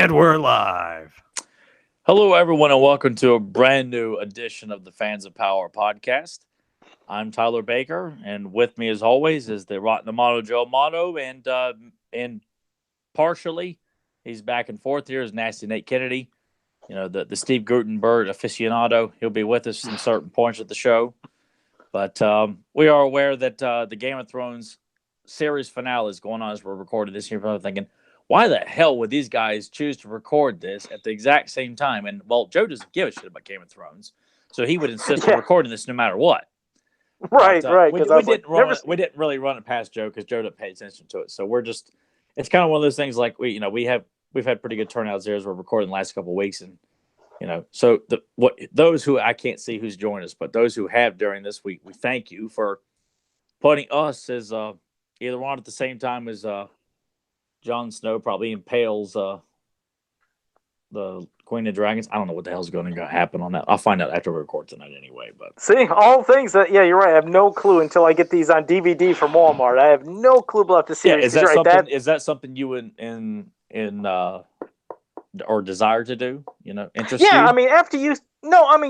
And we're live. Hello, everyone, and welcome to a brand new edition of the Fans of Power podcast. I'm Tyler Baker, and with me, as always, is the Rotten Amato Joe Amato, and partially, he's back and forth here, is Nasty Nate Kennedy. You know, the Steve Gutenberg aficionado. He'll be with us in certain points of the show. But we are aware that the Game of Thrones series finale is going on as we're recording this here. I'm thinking, why the hell would these guys choose to record this at the exact same time? And, well, Joe doesn't give a shit about Game of Thrones, so he would insist on recording this no matter what. Right. We didn't really run it past Joe because Joe didn't pay attention to it. So we're just, it's kind of one of those things like we've had pretty good turnouts there as we're recording the last couple of weeks. And, so those who I can't see who's joined us, but those who have during this week, we thank you for putting us as either on at the same time as Jon Snow probably impales the Queen of Dragons. I don't know what the hell's going to happen on that. I'll find out after we record tonight anyway. But see, all things that you're right. I have no clue until I get these on DVD from Walmart. I have no clue about the series. Yeah, is that something you or desire to do? Interest you? Yeah, I mean,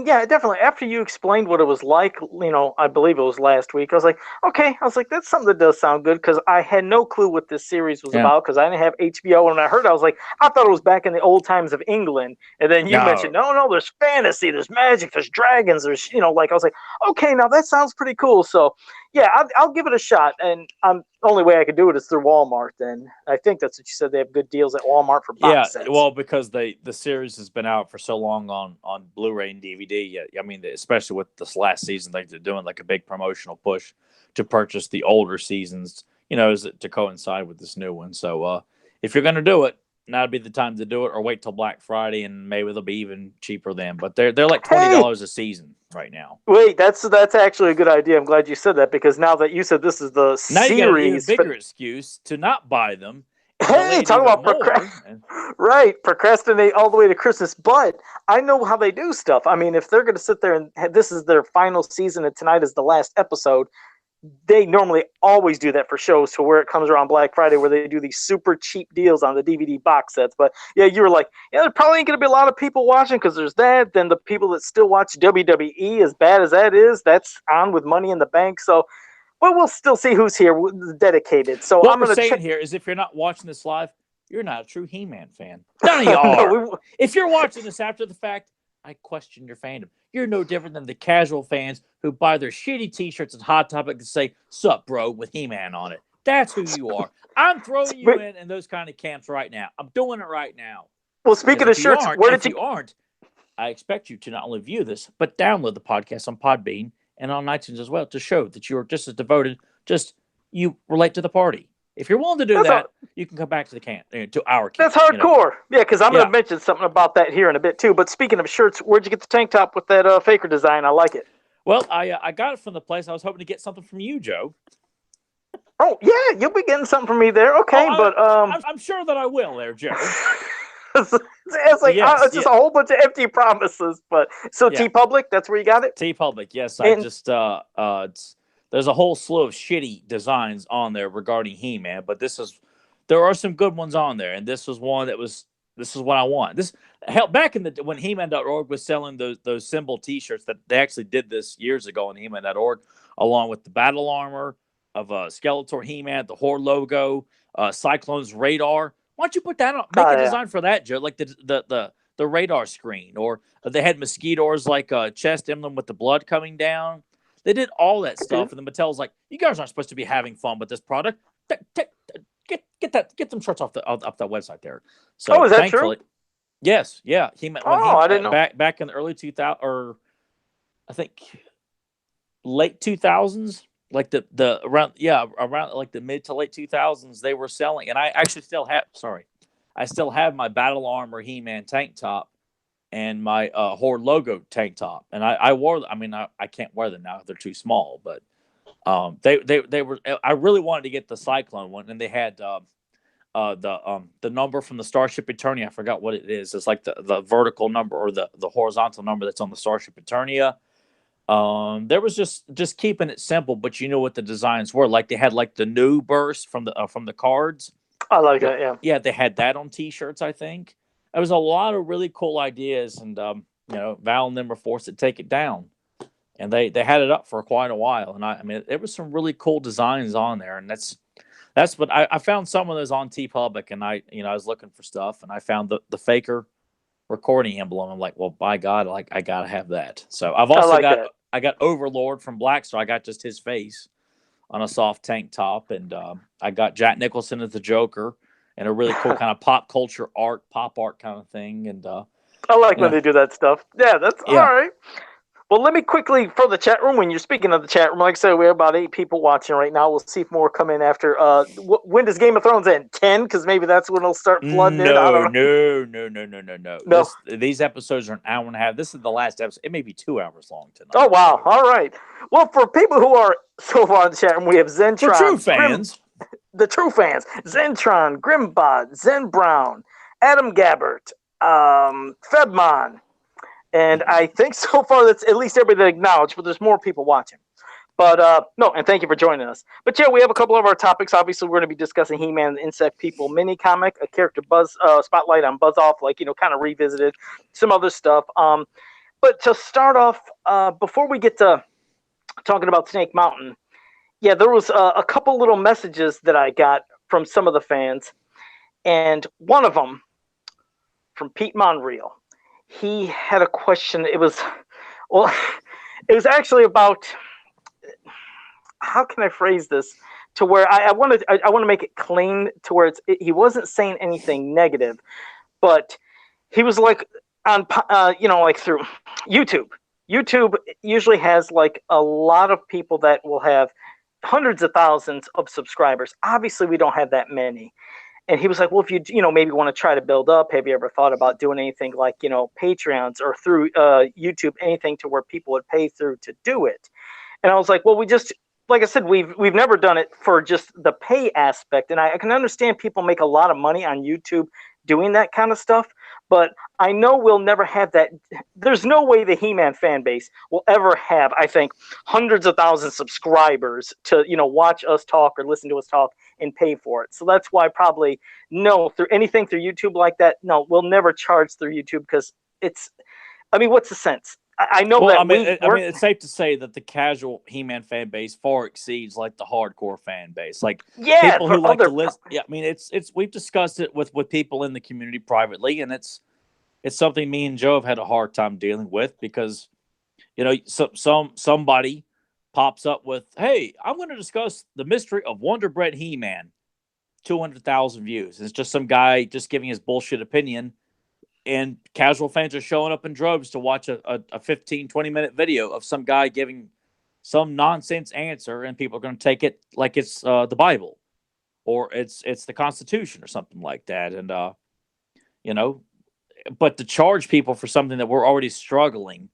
definitely. After you explained what it was like, I believe it was last week, I was like, okay. I was like, that's something that does sound good, because I had no clue what this series was about, because I didn't have HBO. And when I heard it, I was like, I thought it was back in the old times of England. And then you mentioned, no, there's fantasy, there's magic, there's dragons, there's, I was like, okay, now that sounds pretty cool. So, yeah, I'll give it a shot. And the only way I could do it is through Walmart. And I think that's what you said. They have good deals at Walmart for box sets. Well, because the series has been out for so long on Blu-ray and DVD. Yeah, I mean, especially with this last season, they're doing like a big promotional push to purchase the older seasons, to coincide with this new one. So if you're going to do it, now'd be the time to do it, or wait till Black Friday, and maybe they'll be even cheaper then. But they're like $20 a season right now. Wait, that's actually a good idea. I'm glad you said that, because now that you said this is the now series, you got an even bigger excuse to not buy them. Hey, talk about procrastinate all the way to Christmas. But I know how they do stuff. I mean, if they're going to sit there and this is their final season and tonight is the last episode, they normally always do that for shows, to where it comes around Black Friday, where they do these super cheap deals on the DVD box sets. But yeah, you were like, there probably ain't going to be a lot of people watching, because there's that. Then the people that still watch WWE, as bad as that is, that's on with Money in the Bank. So, but we'll still see who's here dedicated. So what I'm going to say here is, if you're not watching this live, you're not a true He-Man fan. None of you are. If you're watching this after the fact, I question your fandom. You're no different than the casual fans who buy their shitty T-shirts at Hot Topic and say, "Sup, bro," with He-Man on it. That's who you are. I'm throwing you in those kind of camps right now. I'm doing it right now. Well, speaking of shirts, if you aren't, I expect you to not only view this, but download the podcast on Podbean and on iTunes as well, to show that you are just as devoted, just you relate to the party. If you're willing to do that, you can come back to to our camp. That's hardcore. Yeah, because I'm going to mention something about that here in a bit too. But speaking of shirts, where'd you get the tank top with that Faker design? I like it. Well, I got it from the place. I was hoping to get something from you, Joe. Oh yeah, you'll be getting something from me there. Okay, I'm sure that I will, there, Joe. it's like it's just a whole bunch of empty promises. But so TeePublic, that's where you got it. TeePublic, yes. I just there's a whole slew of shitty designs on there regarding He-Man, but there are some good ones on there, and this was one this is what I want. This hell, back in when He-Man.org was selling those symbol T-shirts, that they actually did this years ago on He-Man.org, along with the battle armor of Skeletor, He-Man, the Horde logo, Cyclone's radar. Why don't you put that on? Make a design for that, Joe, like the radar screen, or they had Mosquito's like chest emblem with the blood coming down. They did all that stuff, and then Mattel's like, "You guys aren't supposed to be having fun with this product. Get them shirts off that website there." So, is that true? Yes, yeah. I didn't know. Back in the early 2000s, or I think late 2000s, like around like the mid to late 2000s, they were selling, and I actually still have my Battle Armor He-Man tank top and my Horde logo tank top, and I wore. I mean, I can't wear them now; they're too small. But they were. I really wanted to get the Cyclone one, and they had the number from the Starship Eternia. I forgot what it is. It's like the vertical number, or the horizontal number that's on the Starship Eternia. There was just keeping it simple, but you know what the designs were. Like they had like the new burst from the cards. I like that. Yeah. Yeah, they had that on T-shirts, I think. there was a lot of really cool ideas, and Val and them were forced to take it down, and they had it up for quite a while. And I mean, there was some really cool designs on there, and that's what I found some of those on TeePublic, and I was looking for stuff, and I found the Faker recording emblem. I'm like, well, by God, like I gotta have that. So I've also I got Overlord from Blackstar. I got just his face on a soft tank top, and I got Jack Nicholson as the Joker, and a really cool kind of pop culture pop art kind of thing. And I like when they do that stuff. Yeah, that's all right. Well, let me quickly, for the chat room, when you're speaking of the chat room, like I said, we have about 8 people watching right now. We'll see if more come in after. When does Game of Thrones end? 10? Because maybe that's when it'll start flooding in. I don't know. No. These episodes are an hour and a half. This is the last episode. It may be 2 hours long tonight. Oh, wow. All right. Well, for people who are so far in the chat room, we have Zentron. For true fans. The true fans. Zentron, Grimbot, Zen Brown, Adam Gabbert, Febmon. And I think so far that's at least everybody that acknowledged, but there's more people watching. But no, and thank you for joining us. But yeah, we have a couple of our topics. Obviously, we're going to be discussing He-Man and the Insect People mini comic, a character spotlight on Buzz Off, kind of revisited, some other stuff. But to start off, before we get to talking about Snake Mountain, yeah, there was a couple little messages that I got from some of the fans, and one of them from Pete Monreal. He had a question. It was actually about, how can I phrase this to where I want to make it clean to where he wasn't saying anything negative, but he was like on through YouTube. YouTube usually has like a lot of people that will have hundreds of thousands of subscribers. Obviously, we don't have that many. And he was like, well, if you maybe want to try to build up, have you ever thought about doing anything like, Patreons or through YouTube, anything to where people would pay through to do it? And I was like, well, we just, like I said, we've never done it for just the pay aspect. And I can understand people make a lot of money on YouTube doing that kind of stuff, but I know we'll never have that. There's no way the He-Man fan base will ever have, I think, hundreds of thousands of subscribers to, watch us talk or listen to us talk and pay for it. So that's why probably no, through anything through YouTube like that, no, we'll never charge through YouTube because what's the sense? I know it's safe to say that the casual He-Man fan base far exceeds like the hardcore fan base. Like people who like to listen. Yeah, I mean, it's we've discussed it with people in the community privately, and it's something me and Joe have had a hard time dealing with because somebody pops up with, hey, I'm going to discuss the mystery of Wonder Bread He-Man. 200,000 views. It's just some guy just giving his bullshit opinion. And casual fans are showing up in droves to watch a 15, 20-minute video of some guy giving some nonsense answer, and people are going to take it like it's the Bible or it's the Constitution or something like that. And, but to charge people for something that we're already struggling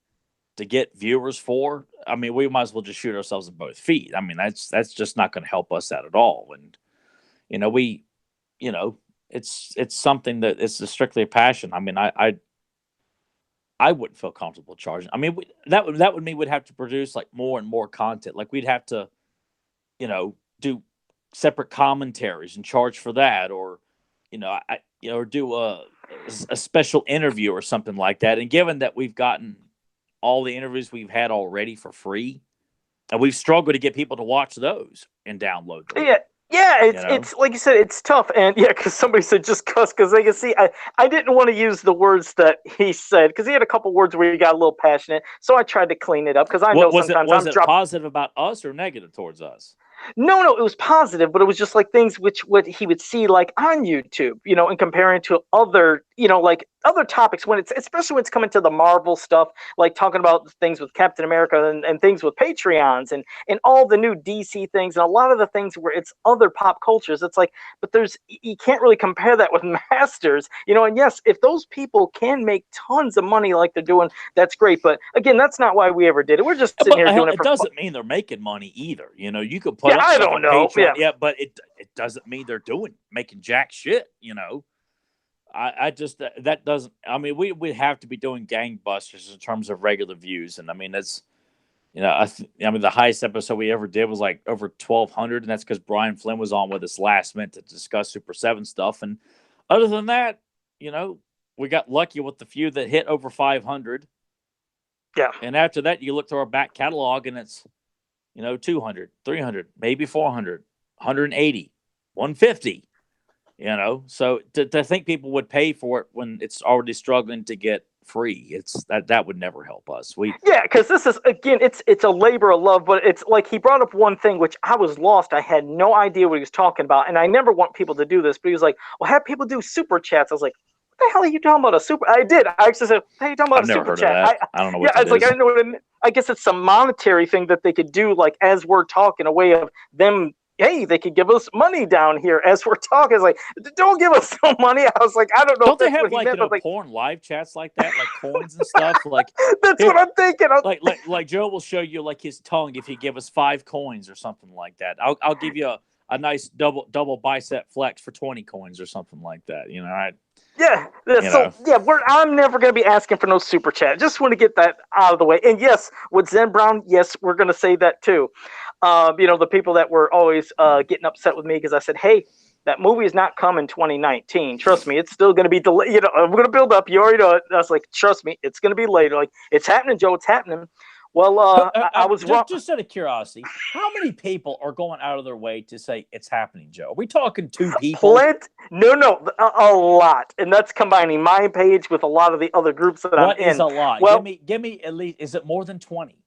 to get viewers for, I mean, we might as well just shoot ourselves in both feet. I mean, that's just not going to help us out at all. And, it's something that it's strictly a passion. I mean, I wouldn't feel comfortable charging. I mean, that would mean we'd have to produce like more and more content. Like we'd have to, do separate commentaries and charge for that, or, or do a special interview or something like that. And given that we've gotten all the interviews we've had already for free, and we've struggled to get people to watch those and download them. Yeah, it's like you said, it's tough, and because somebody said just cuss because they can see. I didn't want to use the words that he said because he had a couple words where he got a little passionate, so I tried to clean it up because I know sometimes was it positive about us or negative towards us? No, it was positive, but it was just like things what he would see like on YouTube, and comparing to other, like other topics especially when it's coming to the Marvel stuff, like talking about things with Captain America and things with Patreons and all the new DC things and a lot of the things where it's other pop cultures. It's like, but you can't really compare that with Masters, and yes, if those people can make tons of money like they're doing, that's great. But again, that's not why we ever did it. We're just sitting here doing it. It doesn't mean they're making money either. You could put I don't know. Yeah, but it doesn't mean they're making jack shit. I just that doesn't. I mean, we have to be doing gangbusters in terms of regular views, and I mean that's, I mean the highest episode we ever did was like over 1,200, and that's because Brian Flynn was on with us last minute to discuss Super 7 stuff. And other than that, we got lucky with the few that hit over 500. Yeah. And after that, you look through our back catalog and it's, 200, 300, maybe 400, 180, 150, So to think people would pay for it when it's already struggling to get free, that would never help us. Because this is, again, it's a labor of love, but it's like he brought up one thing which I was lost. I had no idea what he was talking about, and I never want people to do this, but he was like, well, have people do super chats. I was like, what the hell are you talking about? I did. I actually said, hey, you talking about I've a never super heard chat? of that. I don't know what yeah, that it's like, is. I don't know what I guess it's some monetary thing that they could do, like, as we're talking, a way of them, hey, they could give us money down here as we're talking. It's like, don't give us no money. I was like, I don't know Don't if they that's have what he meant, but porn live chats like that, like coins and stuff? Like that's here, what I'm thinking. like Joe will show you like his tongue if he give us 5 coins or something like that. I'll give you a nice double bicep flex for 20 coins or something like that. I'm never going to be asking for no super chat. Just want to get that out of the way. And yes, with Zen Brown, yes, we're going to say that too. The people that were always getting upset with me because I said, hey, that movie is not coming 2019. Trust me, it's still going to be delayed. I'm going to build up. You already know it. I was like, trust me, it's going to be later. Like, it's happening, Joe. It's happening. Well, I was wrong. Just out of curiosity, how many people are going out of their way to say it's happening, Joe? Are we talking 2 people? No, a lot, and that's combining my page with a lot of the other groups that I'm in. What is a lot? Well, give me at least. Is it more than 20?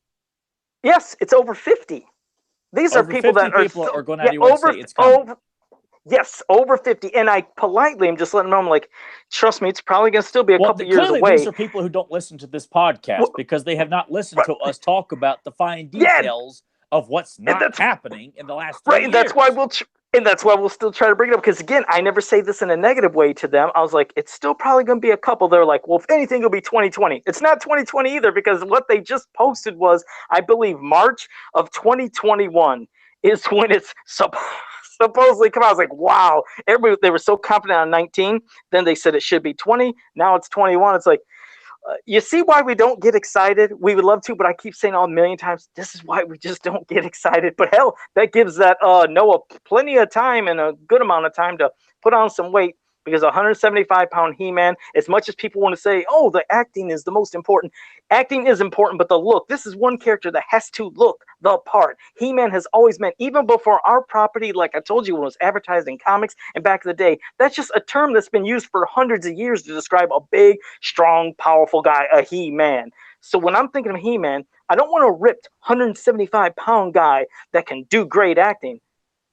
Yes, it's over 50. These over are people 50 that people are going out of your way to say it's coming. Yes, over 50. And I politely am just letting them know, I'm like, trust me, it's probably going to still be a couple years away. These are people who don't listen to this podcast because they have not listened to us talk about the fine details of what's not happening in the last 3 years. And that's why we'll still try to bring it up. Because, again, I never say this in a negative way to them. I was like, it's still probably going to be a couple. They're like, well, if anything, it'll be 2020. It's not 2020 either, because what they just posted was, I believe, March of 2021 is when it's supposedly come out. I was like, wow. Everybody, they were so confident on 19. Then they said it should be 20. Now it's 21. It's like, you see why we don't get excited? We would love to, but I keep saying all a million times, this is why we just don't get excited. But hell, that gives that Noah plenty of time and a good amount of time to put on some weight, because 175-pound He-Man, as much as people want to say, oh, the acting is the most important. Acting is important, but the look. This is one character that has to look the part. He-Man has always meant, even before our property, like I told you, when it was advertised in comics and back in the day, that's just a term that's been used for hundreds of years to describe a big, strong, powerful guy, a He-Man. So when I'm thinking of He-Man, I don't want a ripped 175-pound guy that can do great acting.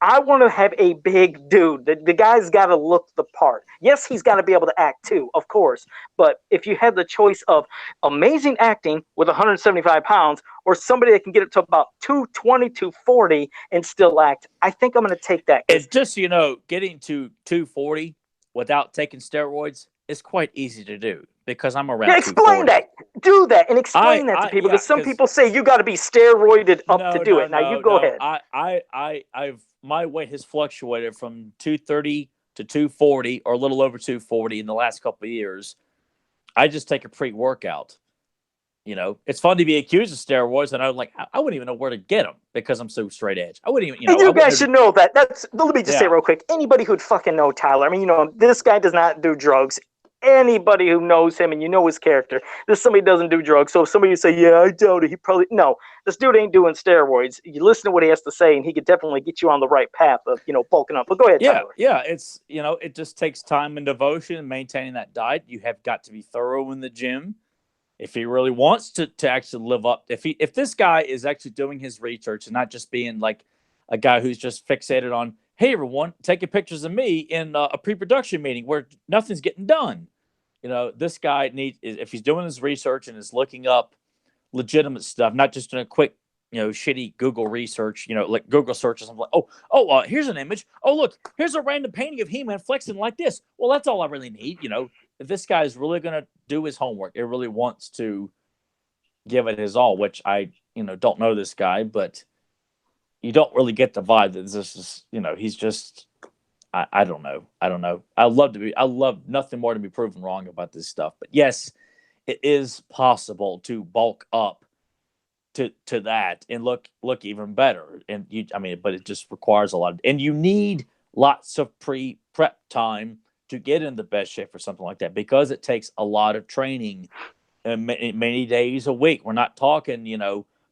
I want to have a big dude. The guy's got to look the part. Yes, he's got to be able to act too, of course. But if you had the choice of amazing acting with 175 pounds or somebody that can get it to about 220, 240 and still act, I think I'm going to take that. It's just, getting to 240 without taking steroids is quite easy to do, because I'm around 240. Explain that. Do that and explain that to people, because some people say you got to be steroided up to do it. Now you go ahead. My weight has fluctuated from 230 to 240 or a little over 240 in the last couple of years. I just take a pre-workout. It's fun to be accused of steroids, and I wouldn't even know where to get them because I'm so straight edge. I wouldn't even, And you guys should know that. Let me just say real quick. Anybody who'd fucking know Tyler, I mean, this guy does not do drugs. Anybody who knows him and his character, somebody doesn't do drugs. So if somebody say, yeah, I doubt it, no, this dude ain't doing steroids. You listen to what he has to say, and he could definitely get you on the right path of, bulking up. But go ahead, Tyler. Yeah, it's, it just takes time and devotion and maintaining that diet. You have got to be thorough in the gym if he really wants to actually live up. If this guy is actually doing his research and not just being like a guy who's just fixated on, hey, everyone, taking pictures of me in a pre-production meeting where nothing's getting done. This guy if he's doing his research and is looking up legitimate stuff, not just in a quick, shitty Google research, like Google search or something like, here's an image. Oh, look, here's a random painting of He-Man flexing like this. Well, that's all I really need. If this guy is really going to do his homework, it really wants to give it his all, which I, don't know this guy, but you don't really get the vibe that this is, he's just, I don't know. I love nothing more to be proven wrong about this stuff. But yes, it is possible to bulk up to that and look even better. And but it just requires a lot and you need lots of prep time to get in the best shape for something like that, because it takes a lot of training and many days a week. We're not talking,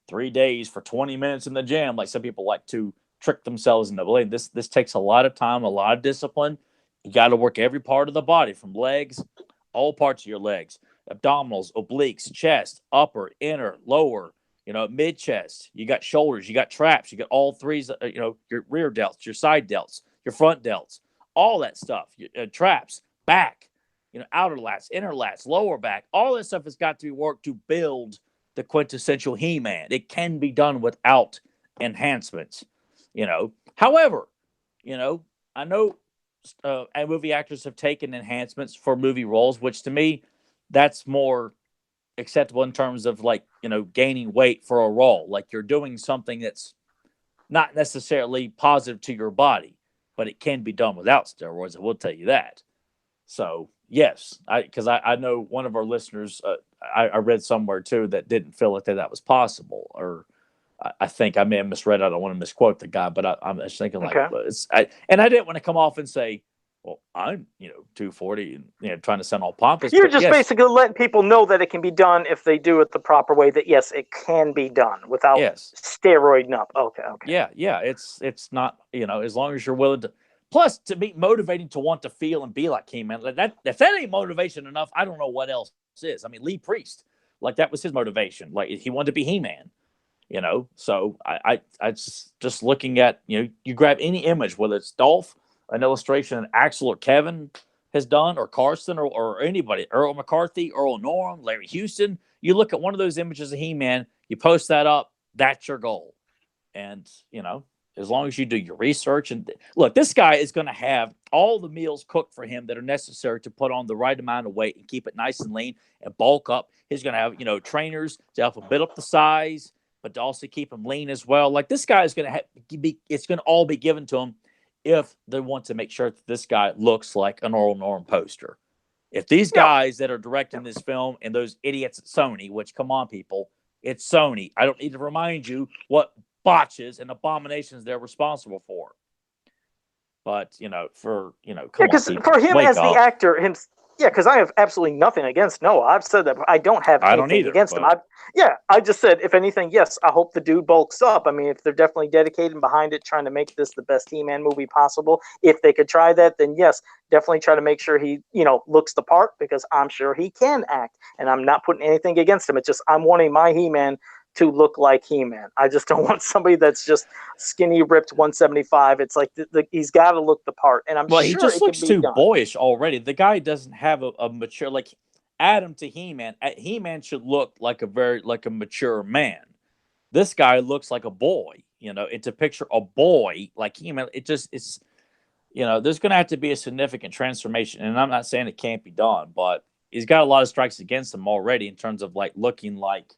3 days for 20 minutes in the gym like some people like to trick themselves into believing. This takes a lot of time, a lot of discipline. You got to work every part of the body, from legs, all parts of your legs, abdominals, obliques, chest, upper, inner, lower, mid chest. You got shoulders, you got traps, you got all threes, your rear delts, your side delts, your front delts, all that stuff, traps, back, outer lats, inner lats, lower back. All this stuff has got to be worked to build the quintessential He-Man. It can be done without enhancements, However, I know and movie actors have taken enhancements for movie roles, which to me, that's more acceptable in terms of gaining weight for a role. Like you're doing something that's not necessarily positive to your body, but it can be done without steroids. I will tell you that. So yes, because I know one of our listeners, I read somewhere too that didn't feel like that was possible, or I think I may have misread. I don't want to misquote the guy, but I'm just thinking and I didn't want to come off and say, well, I'm 240 and trying to sound all pompous. You're just basically letting people know that it can be done if they do it the proper way. That yes, it can be done without steroiding up. Okay. Yeah. It's not as long as you're willing to. Plus, to be motivating to want to feel and be like He-Man, if that ain't motivation enough, I don't know what else is. I mean, Lee Priest, that was his motivation. He wanted to be He-Man. So I just looking at, you grab any image, whether it's Dolph, an illustration Axel or Kevin has done, or Carson or anybody, Earl McCarthy, Earl Norm, Larry Houston, you look at one of those images of He-Man, you post that up, that's your goal. And, as long as you do your research and look, this guy is going to have all the meals cooked for him that are necessary to put on the right amount of weight and keep it nice and lean and bulk up. He's going to have, trainers to help him build up the size, but to also keep him lean as well. This guy is going to it's going to all be given to him if they want to make sure that this guy looks like an Earl Norm poster. If these guys that are directing this film and those idiots at Sony, which, come on, people, it's Sony. I don't need to remind you what botches and abominations they're responsible for. But, come on, people, for him as up. the actor, because I have absolutely nothing against Noah. I've said that I don't have anything against him. I just said, if anything, yes, I hope the dude bulks up. I mean, if they're definitely dedicated behind it, trying to make this the best He-Man movie possible, if they could try that, then yes, definitely try to make sure he, looks the part, because I'm sure he can act, and I'm not putting anything against him. It's just I'm wanting my He-Man to look like He-Man. I just don't want somebody that's just skinny, ripped 175. It's like he's got to look the part, and sure he just looks too boyish already. The guy doesn't have a mature Adam to He-Man. He-Man should look like a mature man. This guy looks like a boy. It's a picture a boy like He-Man. It's there's going to have to be a significant transformation, and I'm not saying it can't be done, but he's got a lot of strikes against him already in terms of looking like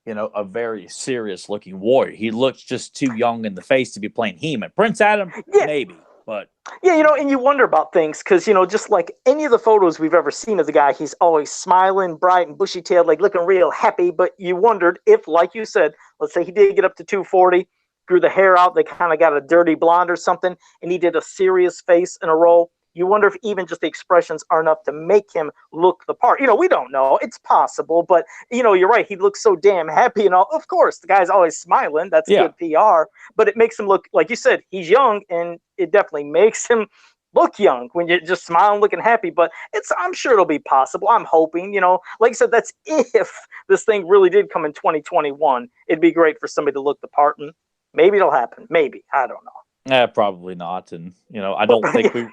a very serious looking warrior. He looks just too young in the face to be playing He-Man. Prince Adam, maybe, but and you wonder about things because just like any of the photos we've ever seen of the guy, he's always smiling, bright and bushy tailed, looking real happy. But you wondered if, like you said, let's say he did get up to 240, grew the hair out, they kind of got a dirty blonde or something, and he did a serious face in a role. You wonder if even just the expressions are enough to make him look the part. We don't know. It's possible, but you're right. He looks so damn happy and all. Of course, the guy's always smiling. That's good PR. But it makes him look, like you said, he's young, and it definitely makes him look young when you're just smiling, looking happy. But I'm sure it'll be possible. I'm hoping, like I said, that's if this thing really did come in 2021. It'd be great for somebody to look the part, and maybe it'll happen. Maybe. I don't know. Probably not. And I don't think we.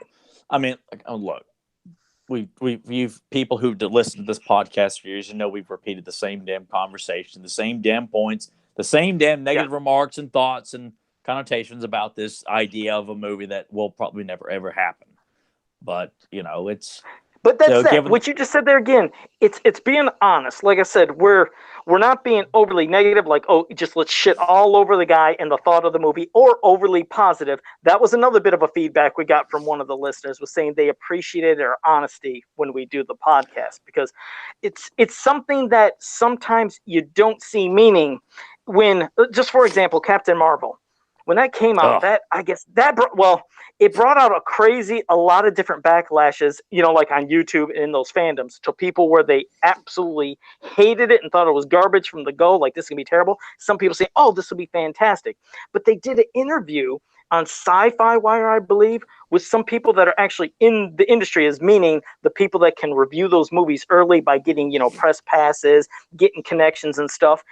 I mean, look, we've people who've listened to this podcast for years, we've repeated the same damn conversation, the same damn points, the same damn negative remarks and thoughts and connotations about this idea of a movie that will probably never ever happen. But it's. But that's what you just said there again. It's being honest. Like I said, we're not being overly negative, just let's shit all over the guy and the thought of the movie, or overly positive. That was another bit of a feedback we got from one of the listeners, was saying they appreciated our honesty when we do the podcast, because it's something that sometimes you don't see meaning when, just for example, Captain Marvel. when that came out, Oh, that I guess that it brought out a lot of different backlashes, like on YouTube and in those fandoms, to people where they absolutely hated it and thought it was garbage from the go, like this is gonna be terrible. Some people say, "Oh, this will be fantastic," but they did an interview on Sci-Fi Wire, I believe, with some people that are actually in the industry, as meaning the people that can review those movies early by getting press passes, getting connections and stuff.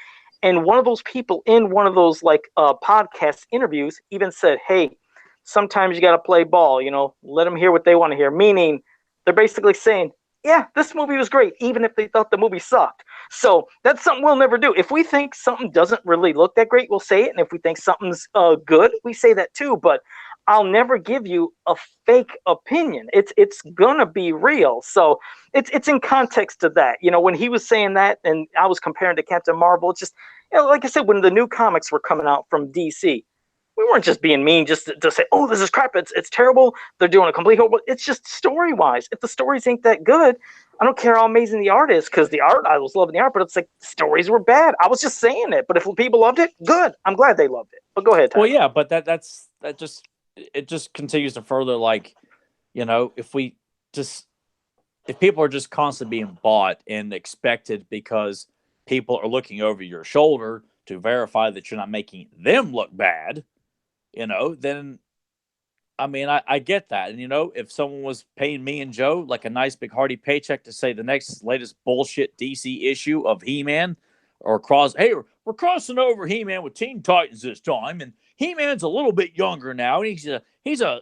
And one of those people in one of those podcast interviews even said, "Hey, sometimes you got to play ball. Let them hear what they want to hear." Meaning, they're basically saying, "Yeah, this movie was great, even if they thought the movie sucked." So that's something we'll never do. If we think something doesn't really look that great, we'll say it, and if we think something's good, we say that too. But I'll never give you a fake opinion. It's gonna be real. So it's in context to that. When he was saying that, and I was comparing to Captain Marvel, it's just like I said, when the new comics were coming out from DC, we weren't just being mean just to say, "Oh, this is crap. It's terrible. They're doing a complete horrible." It's just story wise. If the stories ain't that good, I don't care how amazing the art is, because the art, I was loving the art, but it's like the stories were bad. I was just saying it. But if people loved it, good. I'm glad they loved it. But go ahead, Tyler. well, yeah, but that just continues to further, like, if we just if people are just constantly being bought and expected because people are looking over your shoulder to verify that you're not making them look bad, then I mean, I get that. And, if someone was paying me and Joe like a nice big hearty paycheck to say the next latest bullshit DC issue of He-Man or hey, we're crossing over He-Man with Teen Titans this time. And He-Man's a little bit younger now. And he's a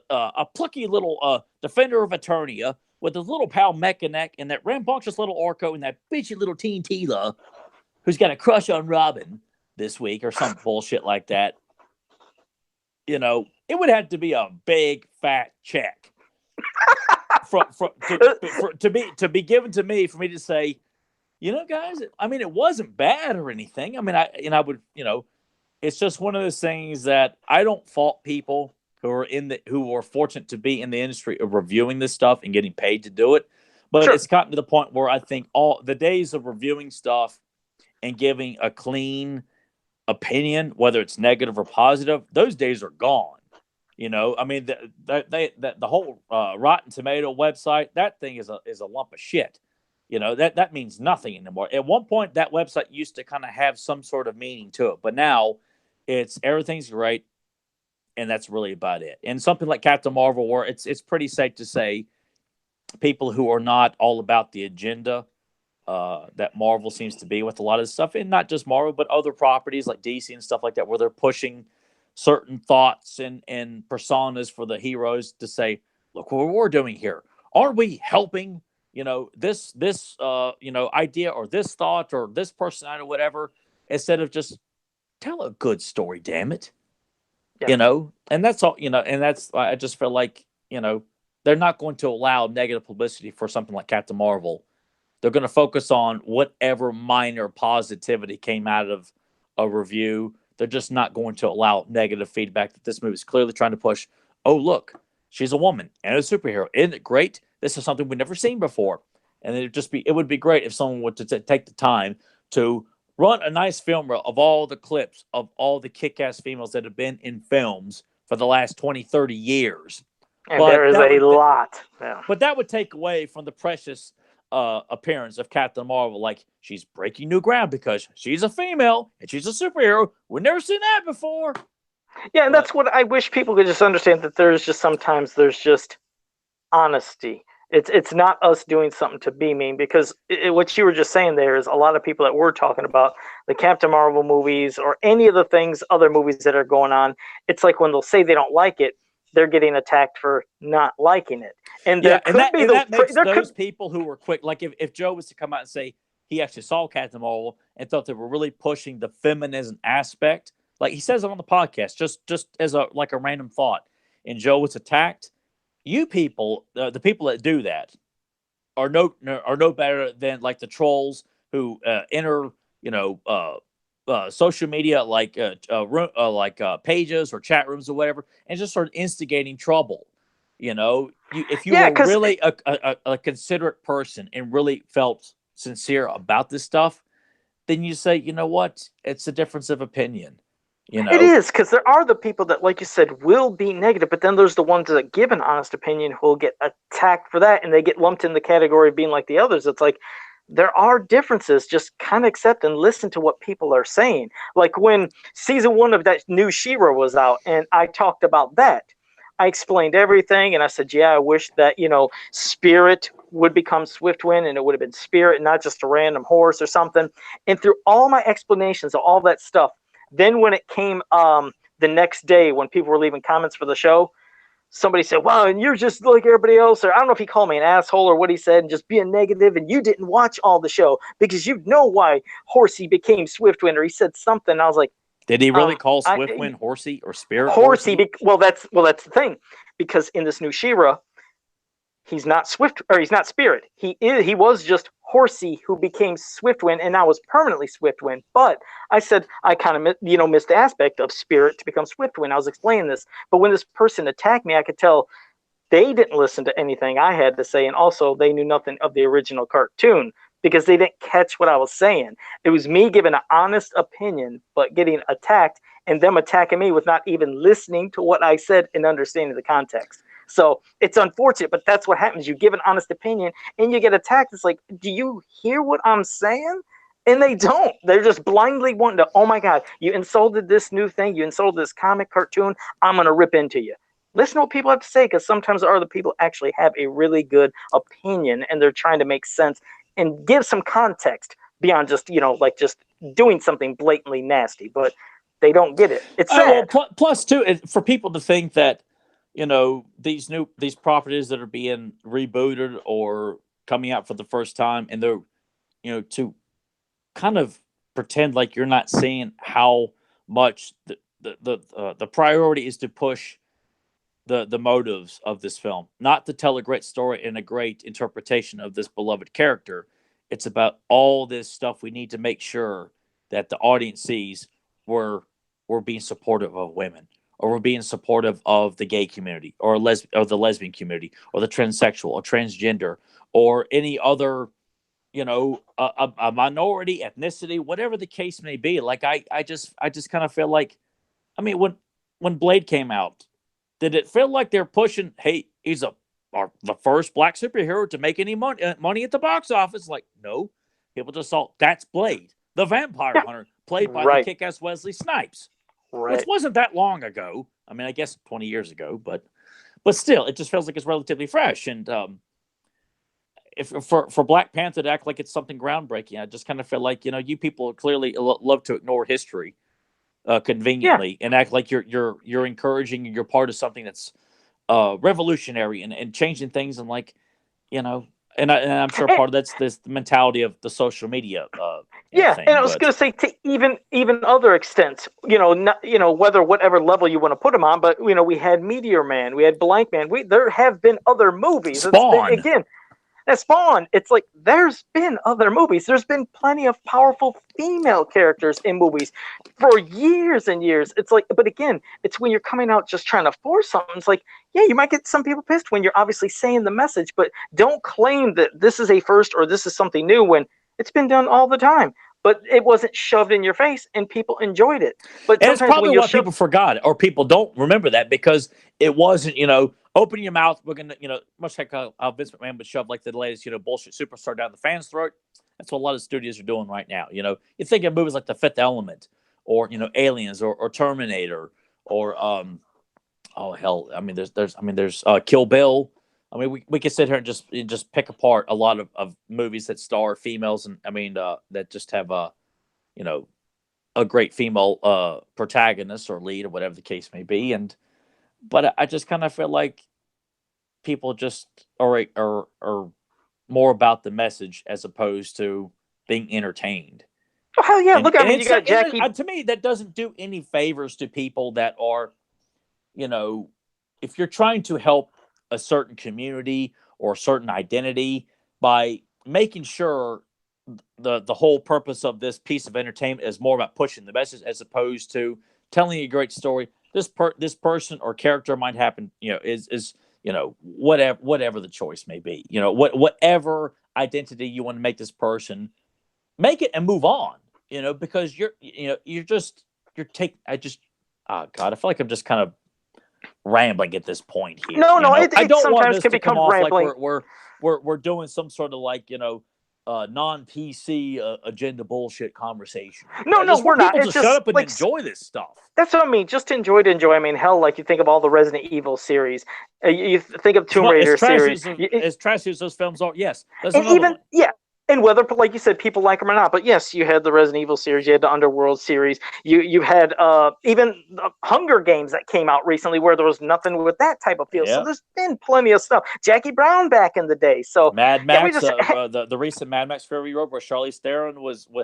plucky little defender of Eternia with his little pal Mechanic and that rambunctious little Orko and that bitchy little Teen Tila who's got a crush on Robin this week or some bullshit like that. It would have to be a big fat check to be given to me for me to say, guys, I mean, it wasn't bad or anything. I mean, I would, it's just one of those things that I don't fault people who are fortunate to be in the industry of reviewing this stuff and getting paid to do it. But Sure. It's gotten to the point where I think all the days of reviewing stuff and giving a clean opinion, whether it's negative or positive, those days are gone. I mean, the whole Rotten Tomato website, that thing is a lump of shit. That means nothing anymore. At one point, that website used to kind of have some sort of meaning to it, but now it's everything's great, and that's really about it. And something like Captain Marvel, where it's pretty safe to say people who are not all about the agenda that Marvel seems to be with a lot of stuff, and not just Marvel, but other properties like DC and stuff like that, where they're pushing certain thoughts and personas for the heroes to say, "Look what we're doing here. Are we helping? This idea or this thought or this personality or whatever?" Instead of just tell a good story, damn it. Yeah. And that's all. And that's I just feel like they're not going to allow negative publicity for something like Captain Marvel. They're going to focus on whatever minor positivity came out of a review. They're just not going to allow negative feedback that this movie is clearly trying to push. Oh, look, she's a woman and a superhero. Isn't it great? This is something we've never seen before. And it would be great if someone would take the time to run a nice film reel of all the clips of all the kick-ass females that have been in films for the last 20, 30 years. And there is a lot. Yeah. But that would take away from the precious appearance of Captain Marvel. Like, she's breaking new ground because she's a female and she's a superhero. We've never seen that before. Yeah, and that's what I wish people could just understand, that there's just honesty. It's not us doing something to be mean, because what you were just saying there is a lot of people that we're talking about the Captain Marvel movies or any of the other movies that are going on. It's like when they'll say they don't like it, they're getting attacked for not liking it. And there that makes those people who were quick, like if Joe was to come out and say he actually saw Captain Marvel and thought they were really pushing the feminism aspect, like he says it on the podcast, just as a random thought, and Joe was attacked, you people, the people that do that, are no better than like the trolls who enter social media pages or chat rooms or whatever, and just start instigating trouble. If you were really a considerate person and really felt sincere about this stuff, then you say, you know what, it's a difference of opinion. You It know, is, because there are the people that, like you said, will be negative, but then there's the ones that give an honest opinion who will get attacked for that, and they get lumped in the category of being like the others. It's like there are differences. Just kind of accept and listen to what people are saying. Like when season 1 of that new She-Ra was out, and I talked about that. I explained everything, and I said, yeah, I wish that, Spirit would become Swiftwind, and it would have been Spirit, not just a random horse or something. And through all my explanations of all that stuff, then when it came the next day, when people were leaving comments for the show, somebody said, "Wow, and you're just like everybody else," or I don't know if he called me an asshole or what he said, and just being negative, and you didn't watch all the show because you know why Horsey became Swiftwind, or he said something. I was like, did he really call I Swiftwind Horsey or Spirit Horsey. Horsey? Well, that's the thing, because in this new She-Ra, he's not Swift, or he's not Spirit. He was just Horsey, who became Swiftwind and now is permanently Swiftwind. But I said I kind of missed the aspect of Spirit to become Swiftwind. I was explaining this, but when this person attacked me, I could tell they didn't listen to anything I had to say, and also they knew nothing of the original cartoon because they didn't catch what I was saying. It was me giving an honest opinion, but getting attacked, and them attacking me with not even listening to what I said and understanding the context. So it's unfortunate, but that's what happens. You give an honest opinion and you get attacked. It's like, do you hear what I'm saying? And they don't. They're just blindly wanting to, oh my God, you insulted this new thing. You insulted this comic cartoon. I'm going to rip into you. Listen to what people have to say, because sometimes other people actually have a really good opinion and they're trying to make sense and give some context beyond just, like just doing something blatantly nasty. But they don't get it. It's Well, sad. plus too, for people to think that these properties that are being rebooted or coming out for the first time, and they're to kind of pretend like you're not seeing how much the priority is to push the motives of this film, not to tell a great story and a great interpretation of this beloved character. It's about all this stuff we need to make sure that the audience sees. We're being supportive of women, or we're being supportive of the gay community, or or the lesbian community, or the transsexual, or transgender, or any other a minority ethnicity, whatever the case may be. Like I just kind of feel like, I mean, when Blade came out, did it feel like they're pushing, hey, he's the first black superhero to make any money at the box office? Like, no, people just saw that's Blade, the vampire Yeah. hunter, played by the Right. kick-ass Wesley Snipes, which Right. wasn't that long ago. I mean, I guess 20 years ago, but still, it just feels like it's relatively fresh. And if for Black Panther to act like it's something groundbreaking, I just kind of feel like you people clearly love to ignore history Yeah. conveniently and act like you're encouraging, you're part of something that's revolutionary and changing things, and like you know and I'm sure And, part of that's this mentality of the social media Yeah, and thing. I was But going to say to even other extents, not, whether whatever level you want to put them on, but we had Meteor Man, we had Blank Man, there have been other movies. Spawn, Again, that Spawn. It's like there's been other movies. There's been plenty of powerful female characters in movies for years and years. It's like, but again, it's when you're coming out just trying to force something. It's like, yeah, you might get some people pissed when you're obviously saying the message, but don't claim that this is a first or this is something new when it's been done all the time. But it wasn't shoved in your face, and people enjoyed it. But and it's sometimes probably when you what shove, people forgot, or people don't remember that because it wasn't open your mouth, we're gonna much like how Vince McMahon would shove like the latest bullshit superstar down the fans throat. That's what a lot of studios are doing right now. You think of movies like The Fifth Element, or Aliens, or Terminator, or oh hell, I mean there's Kill Bill. I mean we could sit here and just pick apart a lot of movies that star females, and I mean that just have you know a great female protagonist or lead or whatever the case may be. And but I just kind of feel like people just are more about the message as opposed to being entertained. oh, hell yeah, And look, I mean, you got Jackie. to me that doesn't do any favors to people that are you know if you're trying to help a certain community or a certain identity by making sure the whole purpose of this piece of entertainment is more about pushing the message as opposed to telling a great story. This person or character might happen, is whatever the choice may be. Whatever identity you want to make this person, make it and move on. Because you're you're taking. Oh God, I feel like I'm just kind of rambling at this point here. No, you know? it I don't want sometimes this can to come become off like rambling. we're doing some sort of like non-PC agenda bullshit conversation. No, I just we're want not. people to It's shut just up and like enjoy this stuff. that's what I mean. Just enjoy to enjoy. I mean, hell, like you think of all the Resident Evil series, you think of Tomb As Raider trashy series, as as trashy as those films are, yes, there's and another even one. yeah, and whether like you said, people like them or not. But yes, you had the Resident Evil series, you had the Underworld series, you had even the Hunger Games that came out recently, where there was nothing with that type of feel. So Yeah. there's been plenty of stuff. Jackie Brown back in the day. So Mad yeah, we Max, just the recent Mad Max Fury Road, where Charlize Theron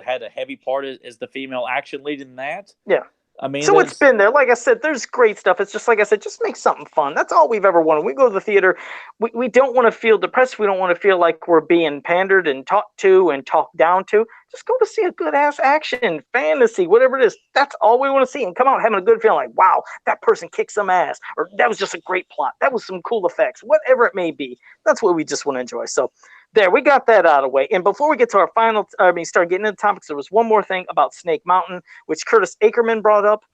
had a heavy part as the female action lead in that. yeah. I mean, So it's been there. Like I said, there's great stuff. It's just like I said, just make something fun. That's all we've ever wanted. We go to the theater. We don't want to feel depressed. We don't want to feel like we're being pandered and talked to and talked down to. Just go to see a good ass action, fantasy, whatever it is. That's all we want to see. And come out having a good feeling like, wow, that person kicked some ass. Or that was just a great plot. That was some cool effects. Whatever it may be. That's what we just want to enjoy. So there, we got that out of the way. And before we get to our start getting into topics, there was one more thing about Snake Mountain, which Curtis Ackerman brought up.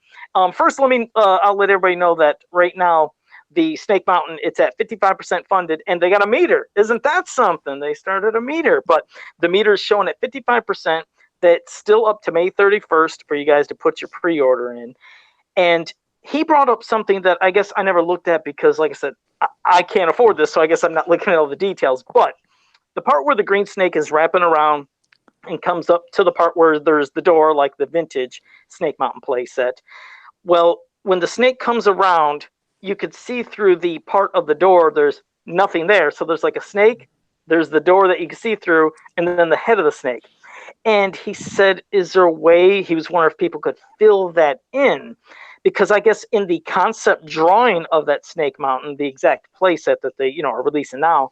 First, I'll let everybody know that right now, the Snake Mountain, it's at 55% funded, and they got a meter. Isn't that something? They started a meter, but the meter is showing at 55%. That's still up to May 31st for you guys to put your pre-order in. And he brought up something that I guess I never looked at because, like I said, I can't afford this, so I guess I'm not looking at all the details. But the part where the green snake is wrapping around and comes up to the part where there's the door, like the vintage Snake Mountain playset. Well, when the snake comes around, you could see through the part of the door, there's nothing there. So there's like a snake, there's the door that you can see through, and then the head of the snake. And he said, is there a way, he was wondering if people could fill that in? Because I guess in the concept drawing of that Snake Mountain, the exact playset that they, are releasing now,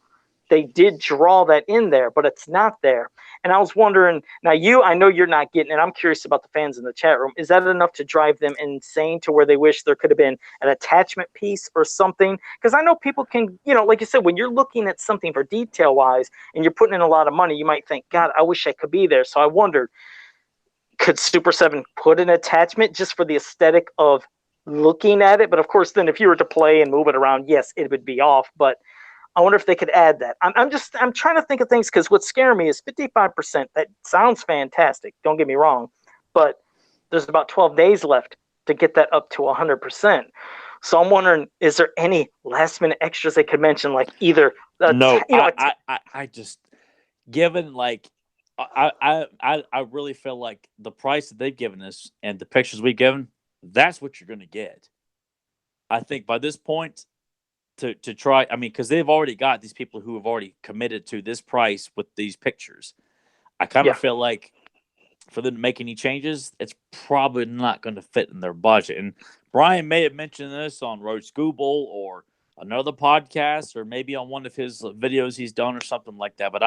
they did draw that in there, but it's not there. And I was wondering, now I know you're not getting it. I'm curious about the fans in the chat room. Is that enough to drive them insane to where they wish there could have been an attachment piece or something? Because I know people can, like you said, when you're looking at something for detail wise and you're putting in a lot of money, you might think, God, I wish I could be there. So I wondered, could Super 7 put an attachment just for the aesthetic of looking at it? But of course, then if you were to play and move it around, yes, it would be off. But I wonder if they could add that. I'm trying to think of things because what's scaring me is 55%. That sounds fantastic. Don't get me wrong, but there's about 12 days left to get that up to 100%. So I'm wondering, is there any last minute extras they could mention, like either? No, I just given like I really feel like the price that they've given us and the pictures we've given, that's what you're going to get. I think by this point. To try, I mean, because they've already got these people who have already committed to this price with these pictures. I kind of feel like for them to make any changes, it's probably not going to fit in their budget. And Brian may have mentioned this on Road Scooble or another podcast, or maybe on one of his videos he's done or something like that. But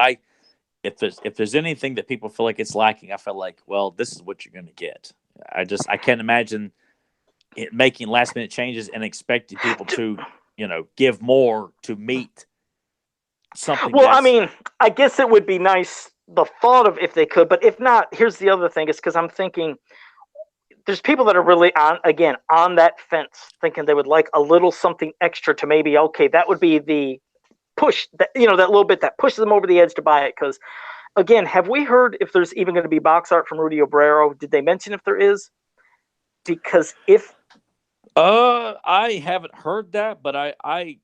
if there's anything that people feel like it's lacking, I feel like, well, this is what you're going to get. I can't imagine it making last minute changes and expecting people to. Give more to meet something. Well, I mean, I guess it would be nice, the thought of if they could, but if not, here's the other thing is because I'm thinking there's people that are really on that fence thinking they would like a little something extra to maybe, okay, that would be the push that, that little bit that pushes them over the edge to buy it. Because again, have we heard if there's even going to be box art from Rudy Obrero? Did they mention if there is? Because if I haven't heard that, but I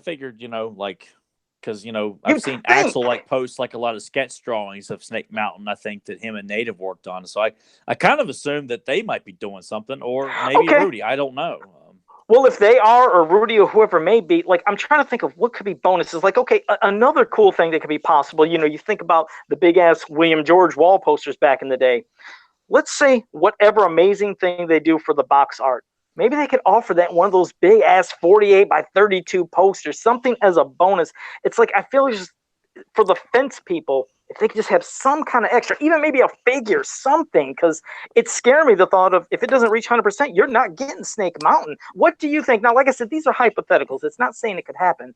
figured, because I've seen Axel post a lot of sketch drawings of Snake Mountain. I think that him and Native worked on, so I kind of assumed that they might be doing something, or maybe Rudy. I don't know. Well, if they are, or Rudy, or whoever may be, I'm trying to think of what could be bonuses. Another cool thing that could be possible. You think about the big ass William George wall posters back in the day. Let's say whatever amazing thing they do for the box art. Maybe they could offer that one of those big ass 48 by 32 posters, something as a bonus. It's like, I feel just for the fence people, if they could just have some kind of extra, even maybe a figure, something, because it's scaring me the thought of if it doesn't reach 100%, you're not getting Snake Mountain. What do you think? Now, like I said, these are hypotheticals. It's not saying it could happen,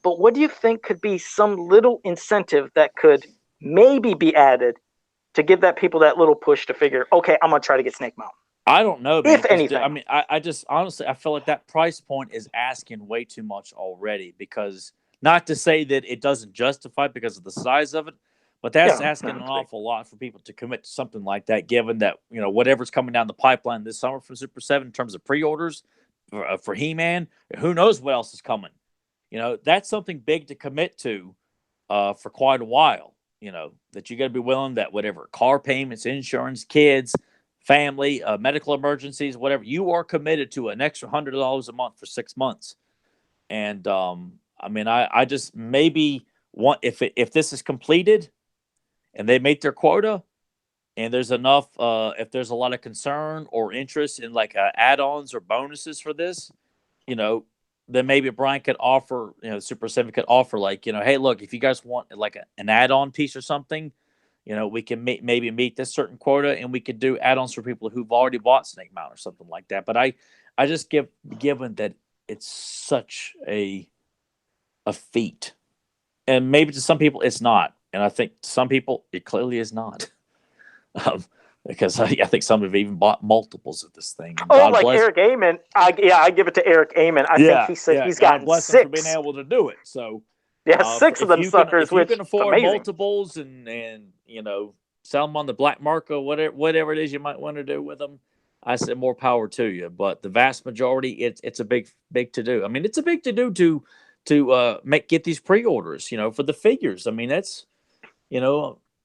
but what do you think could be some little incentive that could maybe be added to give that people that little push to figure, okay, I'm going to try to get Snake Mountain? I don't know, man. if anything. I mean, I just honestly, I feel like that price point is asking way too much already. Because not to say that it doesn't justify because of the size of it, but that's asking an awful lot for people to commit to something like that. Given that whatever's coming down the pipeline this summer from Super 7 in terms of pre-orders for He-Man, who knows what else is coming? That's something big to commit to for quite a while. That you got to be willing that whatever car payments, insurance, kids, family, medical emergencies, whatever, you are committed to an extra $100 a month for 6 months. And I mean, I just maybe want, if this is completed and they make their quota and there's enough, if there's a lot of concern or interest in like add-ons or bonuses for this, then maybe Brian could offer, Super 7 could offer like, hey, look, if you guys want like an add-on piece or something, we can maybe meet this certain quota and we could do add-ons for people who've already bought Snake Mountain or something like that. But I just given that it's such a feat, and maybe to some people it's not. And I think to some people it clearly is not. Because I think some have even bought multiples of this thing. Eric Amon. I give it to Eric Amon. I think he said he's gotten God 6 for being able to do it. So 6 of them suckers. If you can afford multiples and sell them on the black market, whatever it is you might want to do with them, I said more power to you. But the vast majority, it's a big to do. I mean, it's a big to do to get these pre-orders. For the figures. I mean, that's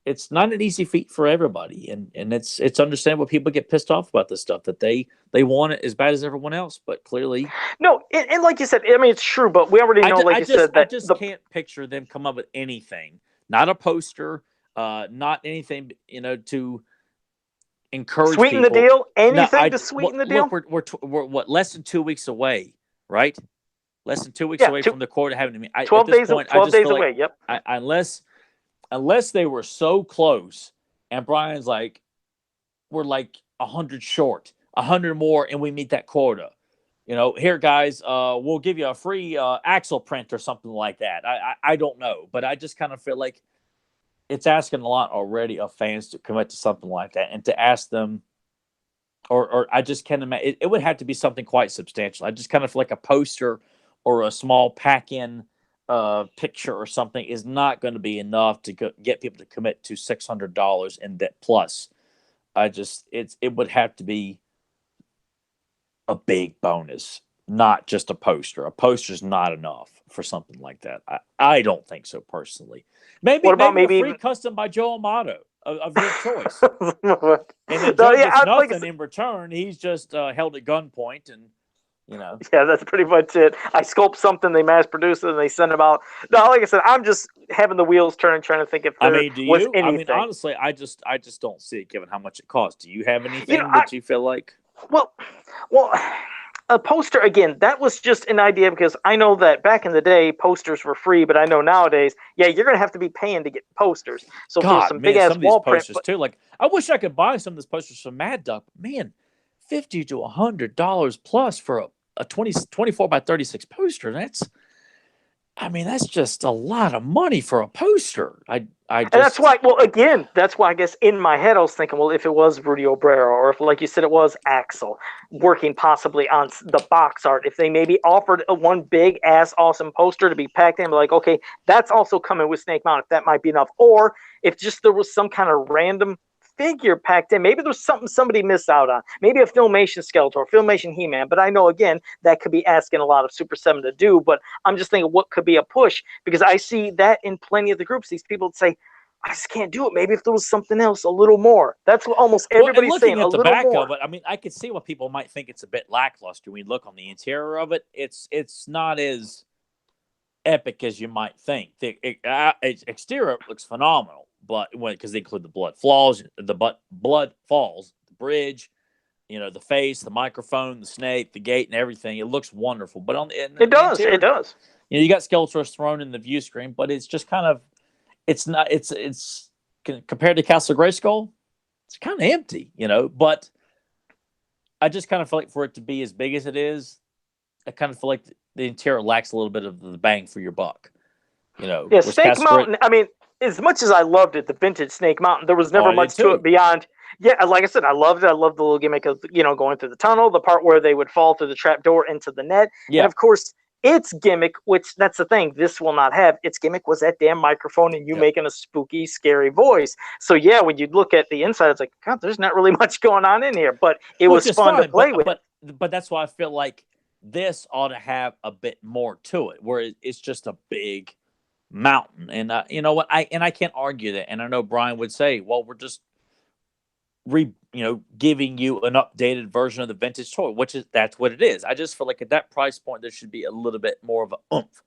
it's not an easy feat for everybody, and it's understandable people get pissed off about this stuff, that they want it as bad as everyone else, but clearly no. And like you said, I mean, it's true, but we already know, I just can't picture them come up with anything, not a poster, not anything, to encourage sweeten people. The deal, anything to sweeten the deal. Look, we're what, less than 2 weeks away, right? Less than 2 weeks away from the quota having 12 days away. Yep. Unless they were so close and Brian's like, we're like 100 short, 100 more, and we meet that quota. Here, guys, we'll give you a free axle print or something like that. I don't know, but I just kind of feel like it's asking a lot already of fans to commit to something like that, and to ask them, or I just can't imagine. It would have to be something quite substantial. I just kind of feel like a poster or a small pack-in picture or something is not going to be enough to get people to commit to $600 in debt plus. It would have to be a big bonus, not just a poster. A poster's not enough for something like that. I don't think so personally. Maybe a free custom by Joe Amato of your choice. And then Joe gets nothing in return. He's just held at gunpoint and. Yeah, that's pretty much it. I sculpt something, they mass produce it, and they send them out. No, like I said, I'm just having the wheels turn, trying to think if there was anything. I mean, honestly, I just don't see it given how much it costs. Do you have anything that you feel like? Well, a poster, again, that was just an idea because I know that back in the day, posters were free, but I know nowadays, you're going to have to be paying to get posters. So for some big-ass wall print. Posters too. Like, I wish I could buy some of these posters from Mad Duck. Man, $50 to $100 plus for a 24 by 36 poster. That's just a lot of money for a poster. And that's why, that's why I guess in my head I was thinking, well, if it was Rudy Obrero, or if, like you said, it was Axel working possibly on the box art, if they maybe offered one big ass awesome poster to be packed in, like, okay, that's also coming with Snake Mountain, if that might be enough. Or if just there was some kind of random figure packed in. Maybe there's something somebody missed out on. Maybe a Filmation Skeletor or Filmation He-Man. But I know, again, that could be asking a lot of Super 7 to do. But I'm just thinking what could be a push, because I see that in plenty of the groups. These people say, I just can't do it. Maybe if there was something else, a little more. That's what almost everybody's saying. Looking at the back of it, I mean, I could see what people might think it's a bit lackluster. When you look on the interior of it, it's not as epic as you might think. The exterior looks phenomenal. But because they include the blood falls, the bridge, the face, the microphone, the snake, the gate, and everything, it looks wonderful. But it does. You got Skeletor's thrown in the view screen, but it's just kind of, it's not, it's compared to Castle Grayskull, it's kind of empty, But I just kind of feel like for it to be as big as it is, I kind of feel like the interior lacks a little bit of the bang for your buck, Yeah, Snake Mountain. I mean, as much as I loved it, the vintage Snake Mountain, there was never much to it beyond. Yeah, like I said, I loved it. I loved the little gimmick of going through the tunnel, the part where they would fall through the trap door into the net, and Yeah, of course, its gimmick, which that's the thing, this will not have. Its gimmick was that damn microphone and you yep. making a spooky, scary voice. So yeah, when you look at the inside, it's like, God, there's not really much going on in here, but it Which was is fun to fine, play with. but that's why I feel like this ought to have a bit more to it, where it's just a big mountain. And you know what? I can't argue that. And I know Brian would say, well, we're just giving you an updated version of the vintage toy, that's what it is. I just feel like at that price point there should be a little bit more of a oomph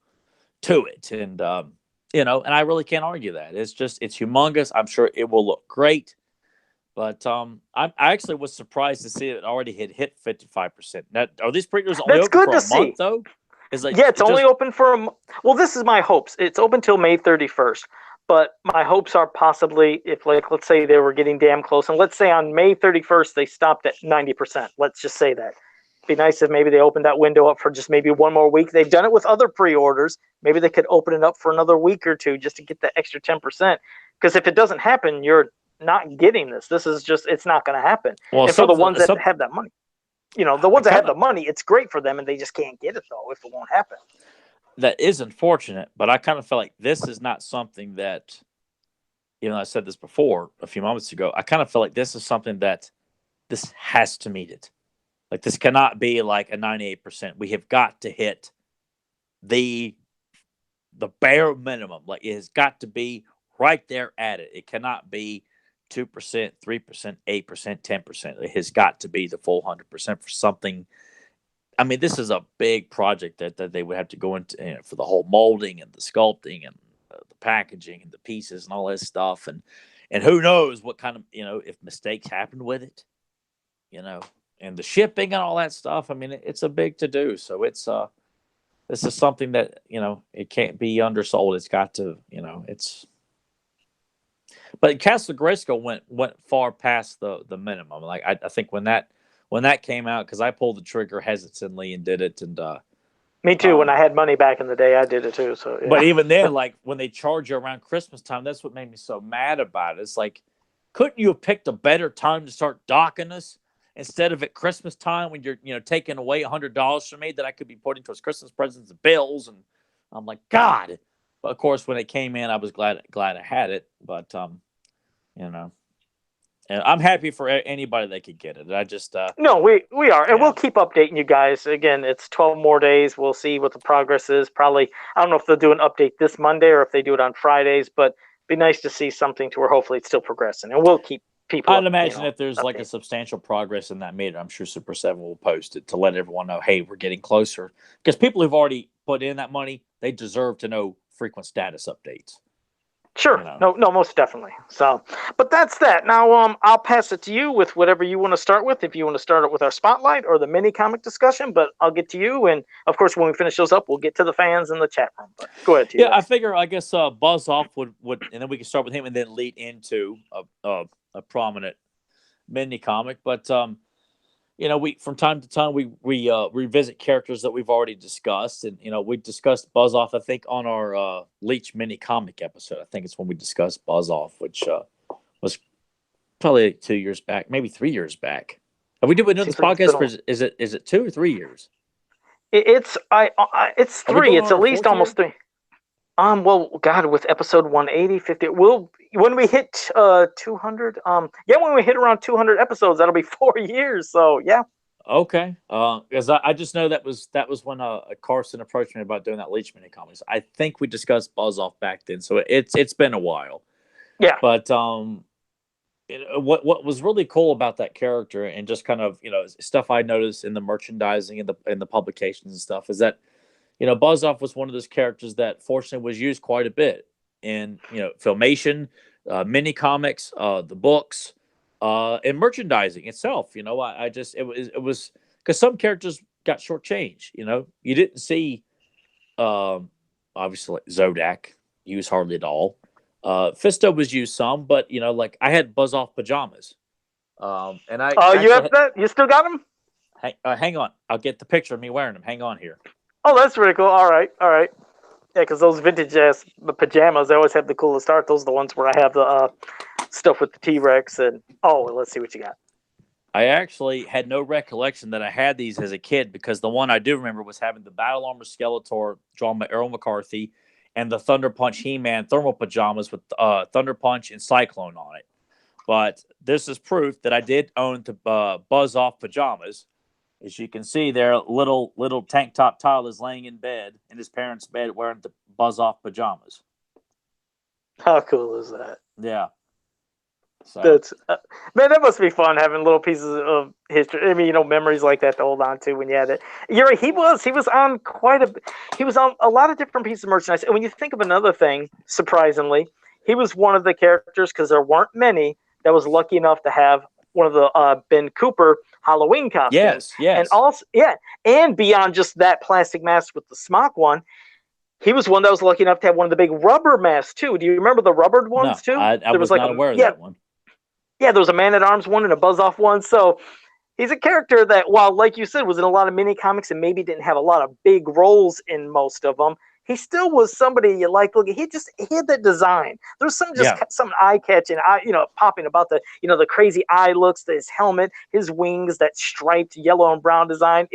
to it, and and I really can't argue that. It's humongous. I'm sure it will look great, but I actually was surprised to see it already hit 55%. Now, are these pre-orders only That's open good for to a see. month though? Yeah, it's only open for well, this is my hopes. It's open till May 31st. But my hopes are possibly if, like, let's say they were getting damn close, and let's say on May 31st they stopped at 90%. Let's just say that. It'd be nice if maybe they opened that window up for just maybe one more week. They've done it with other pre-orders. Maybe they could open it up for another week or two just to get the extra 10%. Because if it doesn't happen, you're not getting this. This is just, it's not going to happen. Well, and for the ones that have that money, the ones that have the money, it's great for them, and they just can't get it though if it won't happen. That is unfortunate, but I kind of feel like this is not something that, I said this before a few moments ago. I kind of feel like this is something that this has to meet it. Like, this cannot be like a 98%. We have got to hit the bare minimum. Like, it has got to be right there at it. It cannot be 2%, 3%, 8%, 10%. It has got to be the full 100% for something. I mean, this is a big project that they would have to go into for the whole molding and the sculpting and the packaging and the pieces and all this stuff. And who knows what kind of, if mistakes happen with it, and the shipping and all that stuff. I mean, it's a big to do. So this is something that, it can't be undersold. It's got to, but Castle Grayskull went far past the minimum. Like, I think when that came out, because I pulled the trigger hesitantly and did it, and me too. When I had money back in the day, I did it too. So, yeah. But even then, like, when they charge you around Christmas time, that's what made me so mad about it. It's like, couldn't you have picked a better time to start docking us instead of at Christmas time when you're taking away $100 from me that I could be putting towards Christmas presents and bills? And I'm like, God. But of course, when it came in, I was glad I had it. But and I'm happy for anybody that could get it. I just no, we are, and we'll keep updating you guys. Again, it's 12 more days. We'll see what the progress is. Probably, I don't know if they'll do an update this Monday or if they do it on Fridays, but it'd be nice to see something to where hopefully it's still progressing, and we'll keep people. I'd imagine if there's like a substantial progress in that meter, I'm sure Super 7 will post it to let everyone know, hey, we're getting closer. Because people who've already put in that money, they deserve to know frequent status updates. Sure. No, most definitely. So, but that's that. Now, I'll pass it to you with whatever you want to start with. If you want to start it with our spotlight or the mini comic discussion, but I'll get to you. And of course, when we finish those up, we'll get to the fans in the chat room. But go ahead. Yeah, I figure, I guess, Buzz Off would, and then we can start with him and then lead into a prominent mini comic. But we from time to time we revisit characters that we've already discussed, and we discussed Buzz Off, I think, on our Leech mini comic episode. I think it's when we discussed Buzz Off, which was probably 2 years back, maybe 3 years back. Have we did this podcast? Or is it 2 or 3 years? It's 3. It's at least almost 3. Well, God, with episode 180, 50, when we hit 200, when we hit around 200 episodes, that'll be 4 years. So, yeah. Okay. Because I just know that was when Carson approached me about doing that Leech mini comics. I think we discussed Buzz Off back then, so it's been a while. Yeah. But what was really cool about that character, and just kind of stuff I noticed in the merchandising and the publications and stuff, is that Buzz Off was one of those characters that fortunately was used quite a bit in Filmation, mini comics, the books, and merchandising itself. I just it was because some characters got shortchanged. You didn't see obviously Zodak used hardly at all. Fisto was used some, but like I had Buzz Off pajamas, and I you have that? You still got them? Hang on, I'll get the picture of me wearing them. Hang on here. Oh, that's pretty cool. All right. Yeah, because those vintage ass pajamas, they always have the coolest art. Those are the ones where I have the stuff with the T-Rex, and let's see what you got. I actually had no recollection that I had these as a kid, because the one I do remember was having the Battle Armor Skeletor drawn by Errol McCarthy and the Thunder Punch He-Man thermal pajamas with Thunder Punch and Cyclone on it. But this is proof that I did own the Buzz Off pajamas. As you can see there, little tank top Tyler is laying in bed, in his parents' bed, wearing the Buzz Off pajamas. How cool is that? Yeah. So. That's man, that must be fun having little pieces of history. I mean, memories like that to hold on to when you had it. You're right. He was on a lot of different pieces of merchandise. And when you think of another thing, surprisingly, he was one of the characters, because there weren't many, that was lucky enough to have one of the Ben Cooper Halloween costumes. Yes. And also, and beyond just that plastic mask with the smock one, he was one that was lucky enough to have one of the big rubber masks too. Do you remember the rubbered ones too? I was not aware of that one. Yeah, there was a Man-at-Arms one and a Buzz-Off one. So he's a character that, while, like you said, was in a lot of mini comics and maybe didn't have a lot of big roles in most of them, he still was somebody you liked looking. He had that design. There's some eye-catching, popping about the crazy eye looks, his helmet, his wings, that striped yellow and brown design.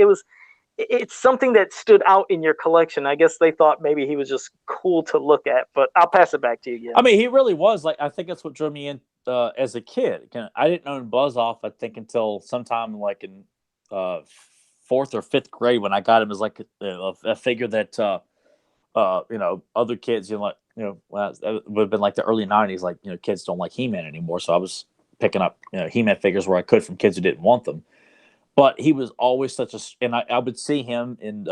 It's something that stood out in your collection. I guess they thought maybe he was just cool to look at, but I'll pass it back to you again. I mean, he really was. I think that's what drew me in as a kid. I didn't own Buzz Off, I think, until sometime in 4th or 5th grade, when I got him as a figure that other kids, it would have been like the early 90s. Kids don't like He-Man anymore, so I was picking up He-Man figures where I could from kids who didn't want them. But he was always and I would see him in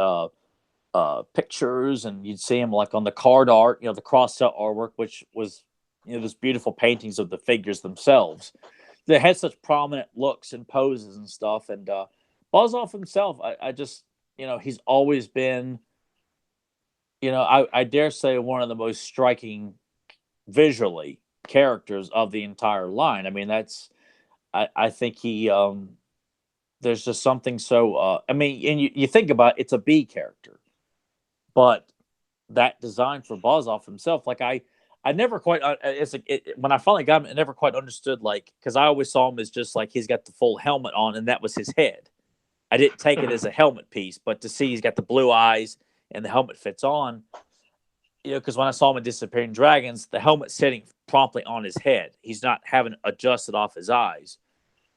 pictures, and you'd see him on the card art, the cross-set artwork, which was, those beautiful paintings of the figures themselves. They had such prominent looks and poses and stuff. And Buzz Off himself, I just, he's always been, I dare say, one of the most striking visually characters of the entire line. I mean, I think he, there's just something so, and you think about it, it's a B character, but that design for Buzz Off himself, I never quite, when I finally got him, I never quite understood, because I always saw him as just he's got the full helmet on and that was his head. I didn't take it as a helmet piece, but to see he's got the blue eyes and the helmet fits on, because when I saw him in Disappearing Dragons, the helmet's sitting promptly on his head. He's not having adjusted off his eyes.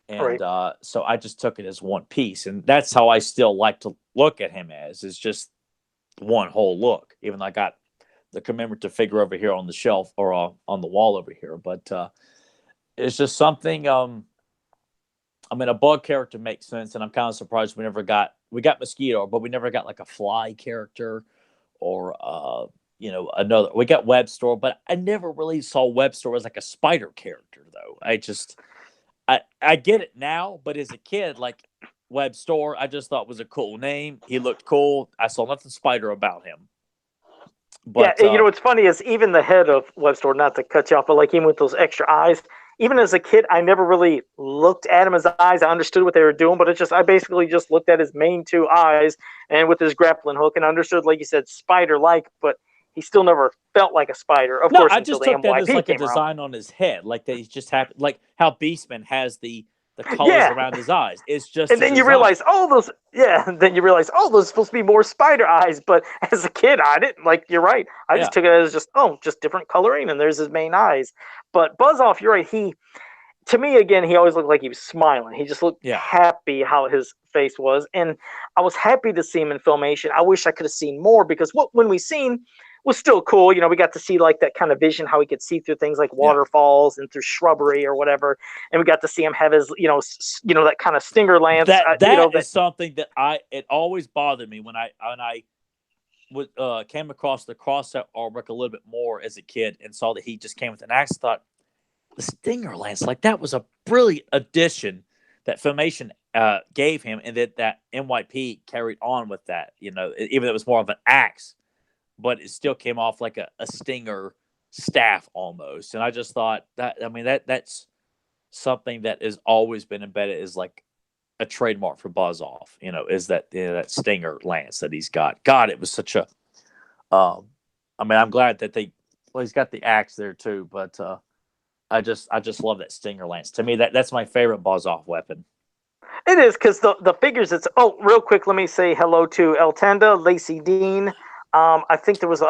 And right. So I just took it as one piece. And that's how I still like to look at him as, is just one whole look, even though I got the commemorative figure over here on the shelf, or on the wall over here. But it's just something, a bug character makes sense, and I'm kind of surprised we got Mosquito, but we never got a fly character, or another. We got Webstor, but I never really saw Webstor as a spider character, though. I get it now, but as a kid, Webstor, I just thought was a cool name. He looked cool. I saw nothing spider about him. But, what's funny is even the head of Webstor, not to cut you off, but even with those extra eyes, even as a kid, I never really looked at him as eyes. I understood what they were doing, but I basically just looked at his main two eyes and with his grappling hook, and understood, like you said, spider-like, but he still never felt like a spider. Of course, I just took that as a design on his head, that he's just happy, how Beastman has the colors around his eyes. It's just, and then you realize, those are supposed to be more spider eyes. But as a kid, I didn't you're right. I just took it as just different coloring, and there's his main eyes. But Buzz Off, you're right. To me, again, he always looked like he was smiling. He just looked happy how his face was. And I was happy to see him in Filmation. I wish I could have seen more, because when we seen was still cool. We got to see that kind of vision, how he could see through things like waterfalls and through shrubbery or whatever. And we got to see him have his, that kind of stinger lance. That is something that it always bothered me when I came across the cross-set artwork a little bit more as a kid, and saw that he just came with an axe. Thought, the stinger lance, that was a brilliant addition that Filmation gave him, and that NYP carried on with that. Even though it was more of an axe, but it still came off like a stinger staff almost. And I just thought that's something that has always been embedded as a trademark for Buzz Off, is that that stinger lance that he's got. God, it was such a, I'm glad that he's got the axe there too, but I just love that Stinger Lance. To me, that's my favorite Buzz Off weapon. It is because the figures. It's real quick. Let me say hello to El Tanda, Lacey Dean. I think there was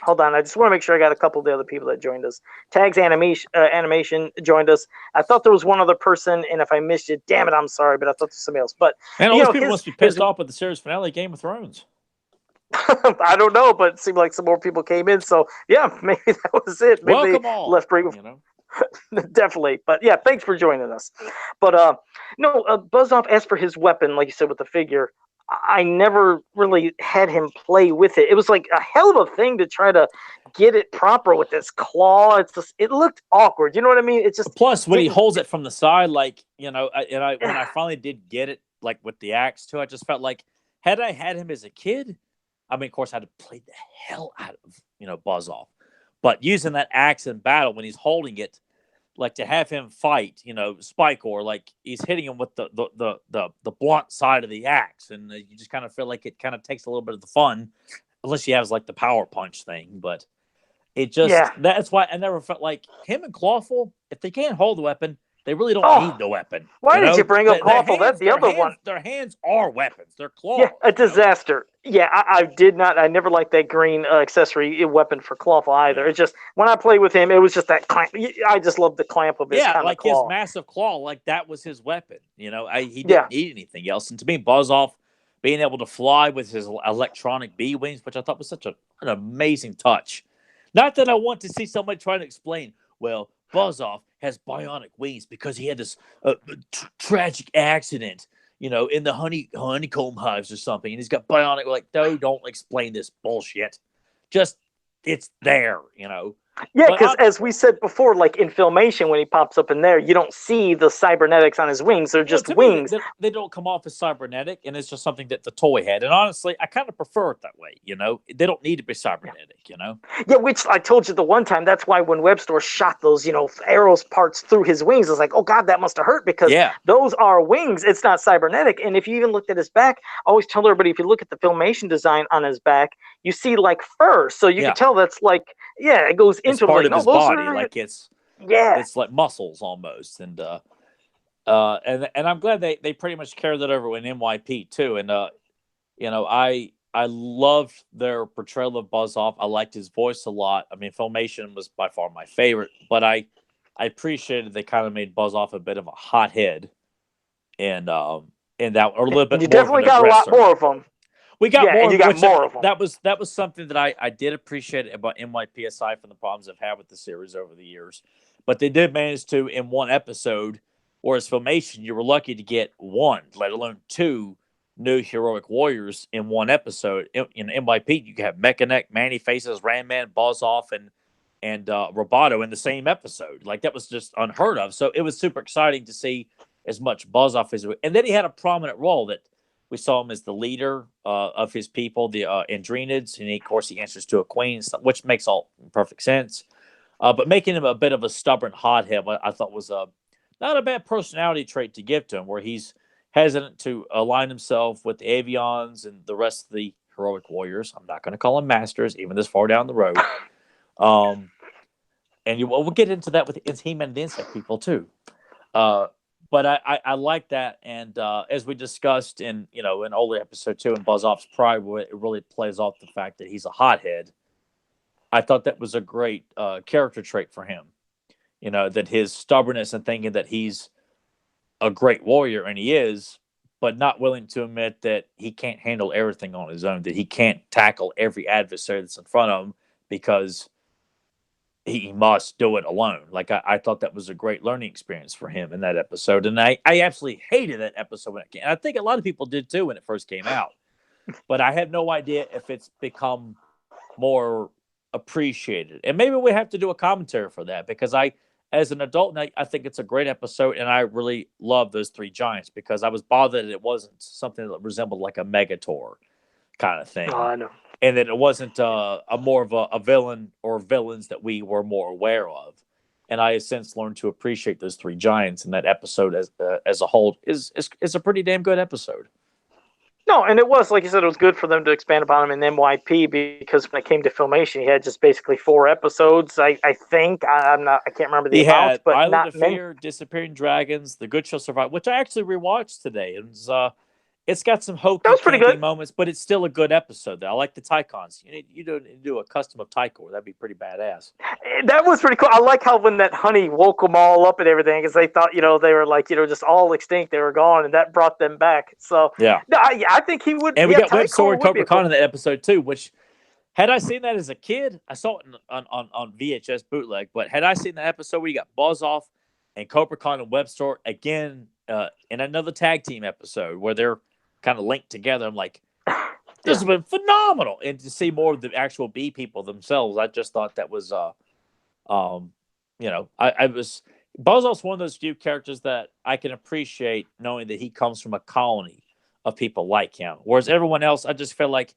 Hold on, I just want to make sure I got a couple of the other people that joined us. Tags Animation joined us. I thought there was one other person, and if I missed you, damn it, I'm sorry, but I thought there was somebody else. But and all those people must be pissed off with the series finale of Game of Thrones. I don't know, but it seemed like some more people came in. So yeah, maybe that was it. Maybe Welcome all. Left break. Definitely, but yeah, thanks for joining us. But no, Buzz Off, as for his weapon, like you said with the figure, I never really had him play with it. It was like a hell of a thing to try to get it proper with this claw. It looked awkward. You know what I mean? It's just plus when he holds it from the side, like when I finally did get it, like with the axe too, I just felt like had I had him as a kid, I mean, of course, I'd have played the hell out of Buzz Off, but using that axe in battle when he's holding it. Like to have him fight, Spike, or like he's hitting him with the blunt side of the axe, and you just kind of feel like it kind of takes a little bit of the fun, unless he has like the power punch thing. But it just that's why I never felt like him and Clawful, if they can't hold the weapon, they really don't need the weapon. Why did you bring up Clawful? That's the other one. Their hands are weapons. They're claws. Yeah, a disaster. Yeah, I did not. I never liked that green accessory weapon for Clawful either. It's just when I played with him, it was just that clamp. I just loved the clamp of his like claw. His massive claw, like that was his weapon. He didn't need anything else. And to me, Buzz Off being able to fly with his electronic bee wings, which I thought was such an amazing touch. Not that I want to see somebody trying to explain, well, Buzz Off has bionic wings because he had this tragic accident, in the honeycomb hives or something, and he's got bionic. Like, no, don't explain this bullshit. Just it's there, Yeah, because as we said before, like in Filmation, when he pops up in there, you don't see the cybernetics on his wings. They're just wings. They don't come off as cybernetic, and it's just something that the toy had. And honestly, I kind of prefer it that way, They don't need to be cybernetic, Yeah, which I told you the one time, that's why when Webster shot those, arrows parts through his wings, I was like, oh, God, that must have hurt because those are wings. It's not cybernetic. And if you even looked at his back, I always tell everybody, if you look at the Filmation design on his back, you see like fur. So you can tell that's like, it goes into part of his body, like it's like muscles almost, and I'm glad they pretty much carried that over in NYP too, and I loved their portrayal of Buzz Off. I liked his voice a lot. I mean, Filmation was by far my favorite, but I appreciated they kind of made Buzz Off a bit of a hothead, and that or a little bit. You definitely got a lot more of them. We got more. You got more of them. That was something that I did appreciate about NYPSI from the problems I've had with the series over the years. But they did manage to, in one episode, whereas Filmation, you were lucky to get one, let alone two new heroic warriors in one episode. In NYP, you could have Mechaneck, Manny Faces, Ram Man, Buzz Off, and Roboto in the same episode. Like that was just unheard of. So it was super exciting to see as much Buzz Off as, and then he had a prominent role that. We saw him as the leader of his people, the Andrenids, and of course he answers to a queen, which makes all perfect sense. But making him a bit of a stubborn hothead, I thought was not a bad personality trait to give to him, where he's hesitant to align himself with the Avions and the rest of the heroic warriors. I'm not going to call them masters, even this far down the road. And we'll get into that with He-Man and the Insect People too. But I like that, and as we discussed in in older episode 2 in Buzz Off's Pride, where it really plays off the fact that he's a hothead. I thought that was a great character trait for him. That his stubbornness and thinking that he's a great warrior, and he is, but not willing to admit that he can't handle everything on his own, that he can't tackle every adversary that's in front of him because he must do it alone. Like I thought that was a great learning experience for him in that episode. And I absolutely hated that episode when it came. And I think a lot of people did too when it first came out. But I have no idea if it's become more appreciated. And maybe we have to do a commentary for that because as an adult, I think it's a great episode. And I really love those three giants because I was bothered that it wasn't something that resembled like a Megator kind of thing. Oh, I know. And that it wasn't a more of a villain or villains that we were more aware of. And I have since learned to appreciate those three giants. And that episode as a whole is a pretty damn good episode. No, and it was like you said, it was good for them to expand upon him in NYP because when it came to Filmation, he had just basically 4 episodes. I think I can't remember the He amount, had but Island not of many. Fear, Disappearing Dragons, The Good Shall Survive, which I actually rewatched today. It's got some That hokey, was pretty campy good. moments, but it's still a good episode. Though I like the Tycons. You do a custom of Tycor. That'd be pretty badass. That was pretty cool. I like how when that honey woke them all up and everything, because they thought they were like just all extinct, they were gone, and that brought them back. So Yeah, no, I think he would. and we Yeah, got Web Tycor Sword would be Cobra a cool. Khan in that episode too. Which had I seen that as a kid, I saw it on VHS bootleg. But had I seen the episode where you got Buzz Off and Cobra Khan and Web Sword again in another tag team episode where they're kind of linked together, I'm like, this has been phenomenal. And to see more of the actual B people themselves, I just thought that was, I was Buzz Off's one of those few characters that I can appreciate knowing that he comes from a colony of people like him. Whereas everyone else, I just feel like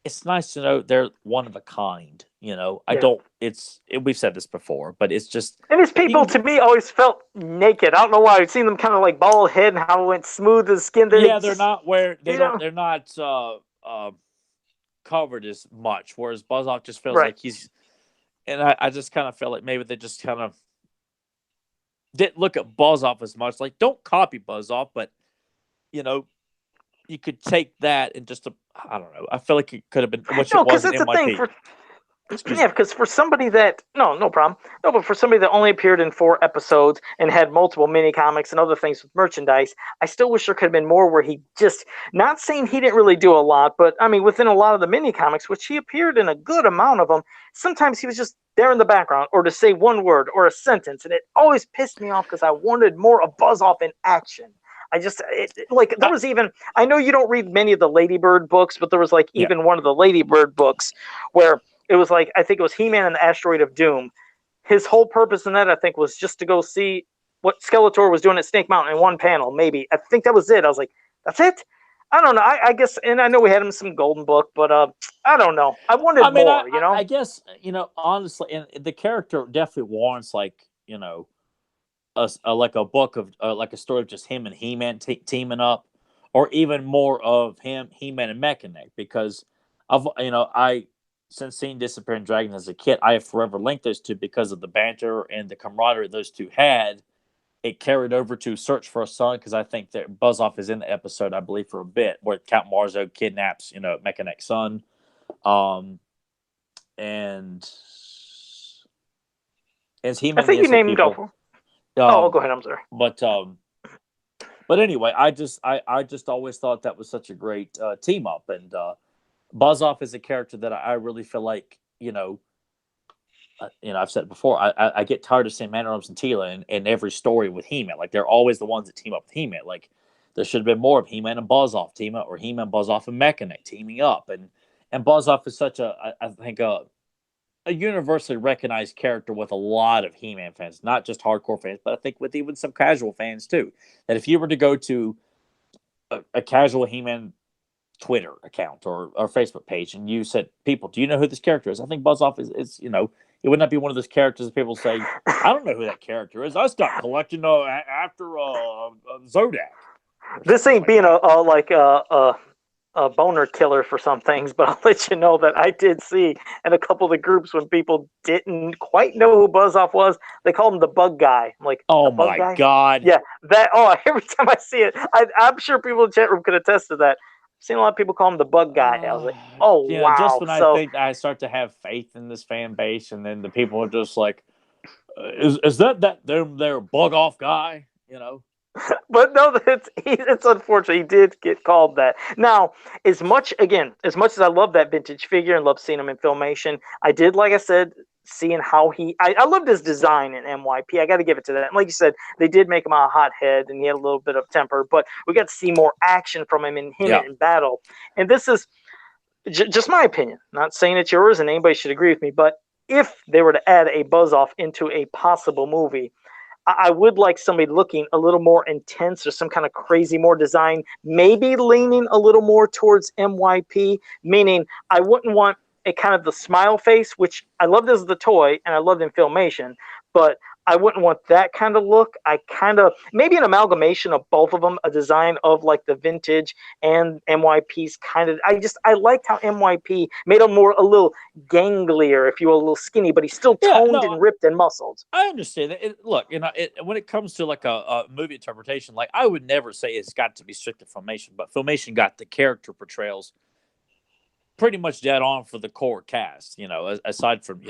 it's nice to know they're one of a kind. We've said this before, but it's just. And his people, to me, always felt naked. I don't know why. I've seen them kind of like bald head and how it went smooth as skin. They're not they're not covered as much. Whereas Buzz Off just feels like he's, and I just kind of felt like maybe they just kind of didn't look at Buzz Off as much. Like, don't copy Buzz Off, but you could take that and just I don't know. I feel like it could have been which it wasn't in my thing. Because for somebody that no problem. No, but for somebody that only appeared in 4 episodes and had multiple mini comics and other things with merchandise, I still wish there could have been more where he just not saying he didn't really do a lot, but I mean within a lot of the mini comics, which he appeared in a good amount of them, sometimes he was just there in the background or to say one word or a sentence, and it always pissed me off because I wanted more of Buzz Off in action. There was even, I know you don't read many of the Ladybird books, but there was even one of the Ladybird books where it was I think it was He-Man and the Asteroid of Doom. His whole purpose in that, I think, was just to go see what Skeletor was doing at Snake Mountain in one panel, maybe. I think that was it. I was like, that's it? I don't know. I guess, and I know we had him some Golden Book, but I don't know. I wanted more, I guess, honestly, and the character definitely warrants, a book of like a story of just him and He-Man teaming up, or even more of him, He-Man and Mechanic, because since seeing Disappearing Dragon as a kid, I have forever linked those two because of the banter and the camaraderie those two had. It carried over to Search for a Son because I think that Buzz Off is in the episode, I believe, for a bit where Count Marzo kidnaps, Mechanic's son, and as He-Man. I think you named people. Go ahead. I'm sorry. But anyway, I just always thought that was such a great team up, and Buzz Off is a character that I really feel like, I've said it before, I get tired of seeing Man at Arms and Teela in every story with He-Man. Like, they're always the ones that team up with He-Man. Like, there should have been more of He-Man and Buzz Off team up, or He-Man, Buzz Off, and Mechanic teaming up. And Buzz Off is such I think a universally recognized character with a lot of He-Man fans, not just hardcore fans, but I think with even some casual fans too. That if you were to go to a casual He-Man Twitter account or Facebook page, and you said, people, do you know who this character is? I think Buzz Off is it would not be one of those characters that people say, I don't know who that character is. I stopped collecting after Zodak. This ain't being a boner killer for some things, but I'll let you know that I did see in a couple of the groups when people didn't quite know who Buzz Off was, they called him the Bug Guy. I'm like, oh my God. Yeah, every time I see it, I'm sure people in the chat room could attest to that. I've seen a lot of people call him the Bug Guy. I was like, wow. Just when I think I start to have faith in this fan base, and then the people are just like, is that their Bug Off guy? But no, it's unfortunate. He did get called that. Now, as much as I love that vintage figure and love seeing him in Filmation, I did, like I said, seeing how I loved his design in MYP. I got to give it to that. And like you said, they did make him a hothead, and he had a little bit of temper, but we got to see more action from him in battle. And this is just my opinion. Not saying it's yours, and anybody should agree with me, but if they were to add a Buzz Off into a possible movie, I would like somebody looking a little more intense or some kind of crazy more design, maybe leaning a little more towards MYP, meaning I wouldn't want a kind of the smile face, which I loved as the toy and I loved in Filmation, but I wouldn't want that kind of look. I kind of maybe an amalgamation of both of them, a design of like the vintage and MYP's kind of. I liked how MYP made him more a little ganglier, if you will, a little skinny, but he's still Yeah, toned no, and ripped and muscled. I understand that. Look, when it comes to like a movie interpretation, like I would never say it's got to be strict to Filmation, but Filmation got the character portrayals pretty much dead on for the core cast. Aside from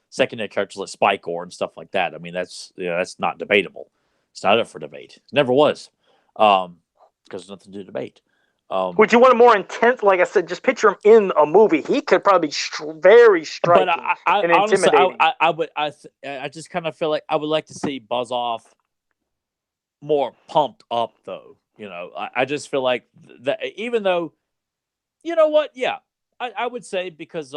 secondary characters like Spike and stuff like that. I mean, that's not debatable. It's not up for debate. It never was, because there's nothing to debate. Would you want a more intense? Like I said, just picture him in a movie. He could probably be very striking and honestly, intimidating. I just kind of feel like I would like to see Buzz Off more pumped up, though. I just feel like that, even though, you know what? Yeah, I would say because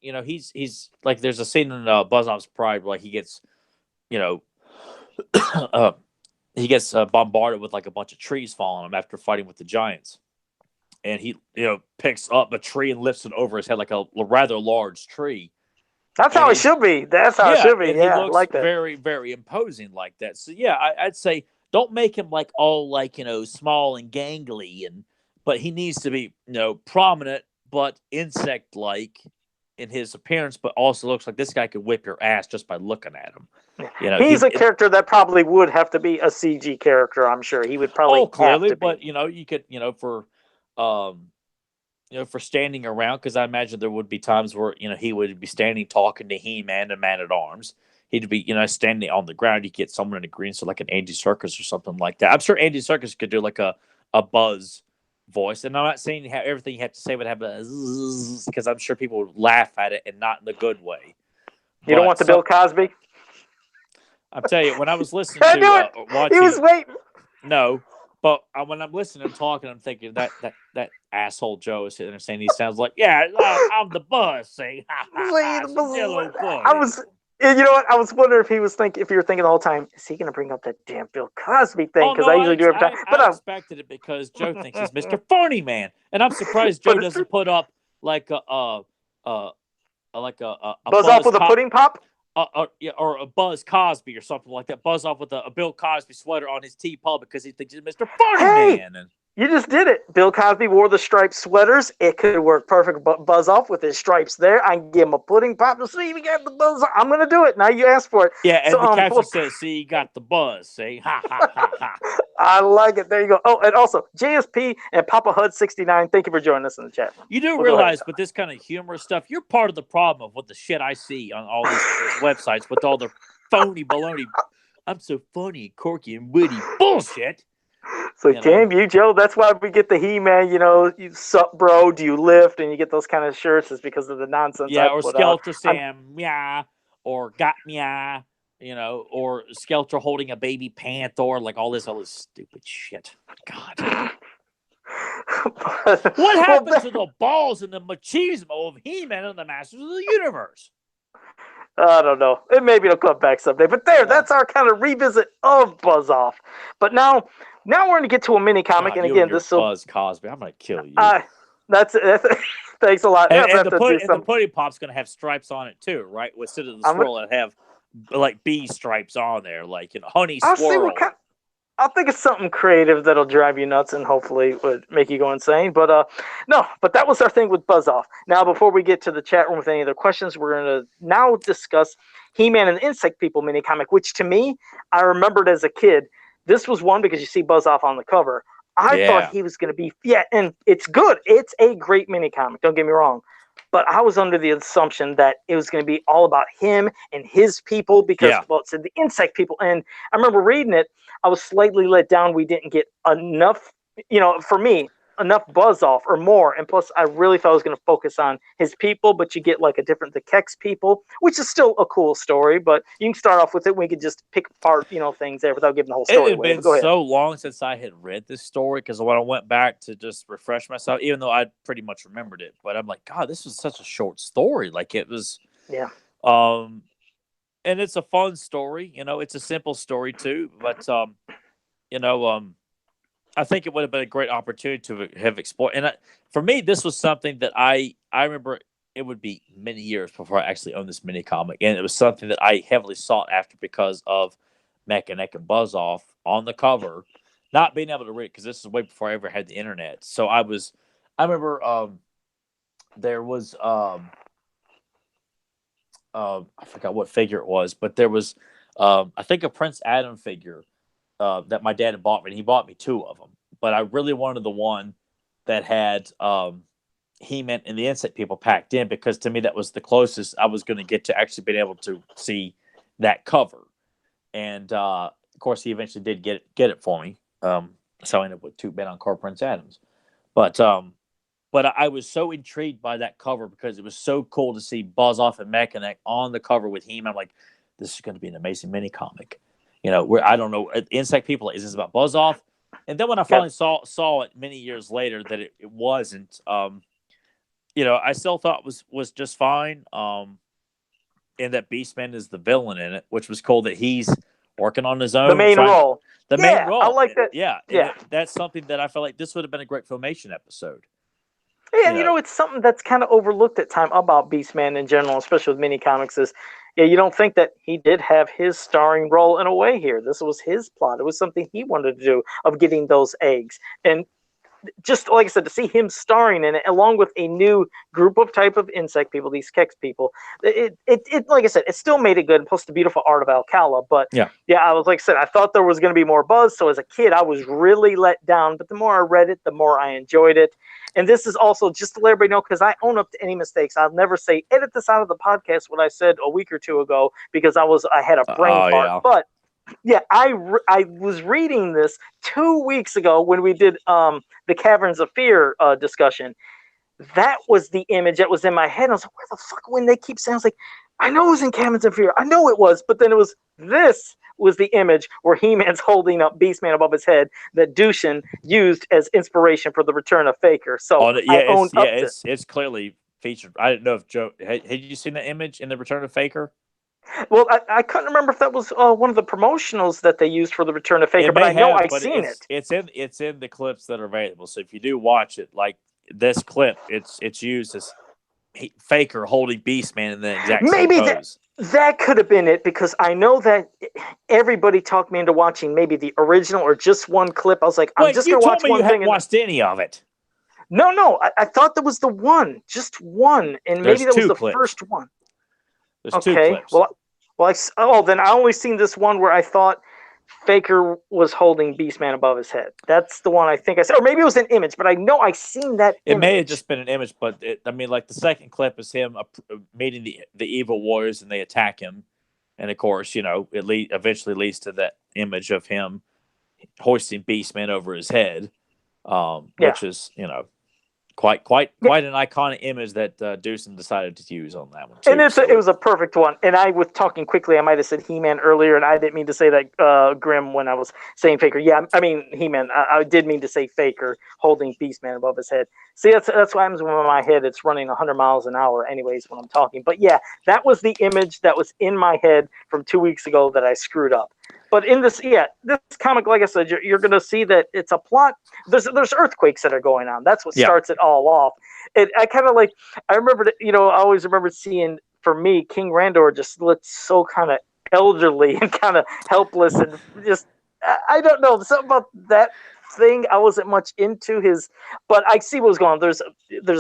he's like there's a scene in Buzz Off's Pride where like he gets bombarded with like a bunch of trees falling on him after fighting with the giants, and he picks up a tree and lifts it over his head like a rather large tree. That's how it should be. That's how it should be. And yeah, he looks like that. very, very imposing like that. So yeah, I'd say don't make him like all like small and gangly, but he needs to be prominent but insect-like in his appearance, but also looks like this guy could whip your ass just by looking at him. He's a character that probably would have to be a CG character. I'm sure he would probably. Clearly, have to but be. you could for standing around, because I imagine there would be times where he would be standing talking to He-Man and Man at Arms. He'd be standing on the ground. You get someone in a green, so like an Andy Serkis or something like that. I'm sure Andy Serkis could do like a Buzz voice, and I'm not saying everything you have to say would have a zzz, because I'm sure people would laugh at it and not in the good way. You don't want the Bill Cosby? I'm telling you, when I was listening to watching, he was waiting. No, but when I'm listening and talking, I'm thinking that asshole Joe is sitting there saying he sounds like, yeah, I'm the Buzz, saying, I was. You know what? I was wondering if he was if you were thinking the whole time, is he going to bring up that damn Bill Cosby thing? Because I usually do every time. But I expected it because Joe thinks he's Mr. Funny Man, and I'm surprised Joe doesn't put up like a Buzz Off with a pudding pop, or a Buzz Cosby or something like that. Buzz Off with a Bill Cosby sweater on his T-Pub because he thinks he's Mr. Funny Man. You just did it. Bill Cosby wore the striped sweaters. It could work perfect. Buzz Off with his stripes there. I can give him a pudding pop to see if he got the buzz. I'm going to do it. Now you asked for it. Yeah, and the caption says, see, you got the buzz. See? Ha, ha, ha, ha. I like it. There you go. Oh, and also, JSP and Papa Hud 69, thank you for joining us in the chat. You do realize with this kind of humorous stuff, you're part of the problem of what the shit I see on all these websites with all the phony baloney. I'm so funny, quirky, and witty bullshit. So damn you, Joe. That's why we get the He-Man, you sup, bro, do you lift? And you get those kind of shirts is because of the nonsense. Yeah, or Skeletor Sam, yeah, or Got Meow, or Skeletor holding a baby panther, like all this stupid shit. God. What happened to the balls and the machismo of He-Man and the Masters of the Universe? I don't know. Maybe it'll come back someday. But that's our kind of revisit of Buzz Off. But now we're going to get to a mini comic, and again, this Buzz Cosby. I'm going to kill you. That's thanks a lot. And the pudding pop's going to have stripes on it too, right? Instead of the swirl, it have like bee stripes on there, like honey swirl. I'll think of something creative that'll drive you nuts and hopefully would make you go insane. But no, but that was our thing with Buzz Off. Now, before we get to the chat room with any other questions, we're going to now discuss He-Man and the Insect People mini comic, which to me, I remembered as a kid. This was one because you see Buzz Off on the cover. I thought he was going to be, and it's good. It's a great mini comic. Don't get me wrong. But I was under the assumption that it was going to be all about him and his people because, it said the insect people. And I remember reading it. I was slightly let down. We didn't get enough, for me, enough Buzz Off or more. And plus, I really thought I was going to focus on his people, but you get like the Kex people, which is still a cool story. But you can start off with it. We could just pick apart, things there without giving the whole story away. It had been so long since I had read this story because when I went back to just refresh myself, even though I pretty much remembered it, but I'm like, God, this was such a short story. Like it was, and it's a fun story. It's a simple story too, but I think it would have been a great opportunity to have explored. And for me, this was something that I remember it would be many years before I actually owned this mini comic, and it was something that I heavily sought after because of Mechanic and Buzz Off on the cover, not being able to read because this is way before I ever had the internet. So I remember there was I forgot what figure it was, but there was I think a Prince Adam figure that my dad had bought me. And he bought me two of them, but I really wanted the one that had He-Man and the Insect People packed in because to me that was the closest I was going to get to actually being able to see that cover. And of course, he eventually did get it for me. So I ended up with two Ben on Car Prince Adams. But I was so intrigued by that cover because it was so cool to see Buzz Off and Mechanic on the cover with him. I'm like, this is going to be an amazing mini comic. Where I don't know, Insect People, is this about Buzz Off? And then when I finally saw it many years later that it wasn't, I still thought was just fine. And that Beastman is the villain in it, which was cool that he's working on his own. The main role. Main role. I like that. Yeah. That's something that I felt like this would have been a great Filmation episode. Yeah, and it's something that's kind of overlooked at time about Beastman in general, especially with mini comics. Is you don't think that he did have his starring role in a way here. This was his plot. It was something he wanted to do of getting those eggs. And just like I said, to see him starring in it, along with a new group of type of insect people, these Kex people, it like I said, it still made it good. Plus the beautiful art of Alcala. But yeah, I was like I said, I thought there was going to be more buzz. So as a kid, I was really let down. But the more I read it, the more I enjoyed it. And this is also just to let everybody know, because I own up to any mistakes. I'll never say edit this out of the podcast what I said a week or two ago because I had a brain fart. Yeah. But yeah, I was reading this 2 weeks ago when we did the Caverns of Fear discussion. That was the image that was in my head. I was like, where the fuck? When they keep saying, I was like, I know it was in Caverns of Fear. I know it was. But then this was the image where He-Man's holding up Beastman above his head that Dushin used as inspiration for the return of Faker. So it's clearly featured. I didn't know if Joe had you seen the image in the Return of Faker? Well, I couldn't remember if that was one of the promotionals that they used for the Return of Faker, but I know I've seen it. It's in the clips that are available. So if you do watch it, like this clip, it's used as Faker holding Beastman in the exact same pose. That could have been it, because I know that everybody talked me into watching maybe the original or just one clip. I was like, I'm just going to watch one thing. You haven't watched any of it. No, I thought there was the one, just one, and maybe that was the first one. There's two clips. Then I only seen this one where I thought Faker was holding Beastman above his head. That's the one I think I said. Or maybe it was an image, but I know I seen that image. It may have just been an image, but the second clip is him meeting the evil warriors, and they attack him. And of course, it eventually leads to that image of him hoisting Beastman over his head, which is, quite an iconic image that Dushin decided to use on that one too. And it was a perfect one. And I was talking quickly. I might have said He-Man earlier, and I didn't mean to say that Grim when I was saying Faker. Yeah, I mean He-Man. I did mean to say Faker holding Beastman above his head. See, that's what happens when my head it's running 100 miles an hour anyways when I'm talking. But yeah, that was the image that was in my head from 2 weeks ago that I screwed up. But in this comic, like I said, you're going to see that it's a plot. There's earthquakes that are going on. That's what starts it all off. I remember, I always remember seeing, for me, King Randor just looked so kind of elderly and kind of helpless and just, I don't know, something about that thing. I wasn't much into his, but I see what's going on. There's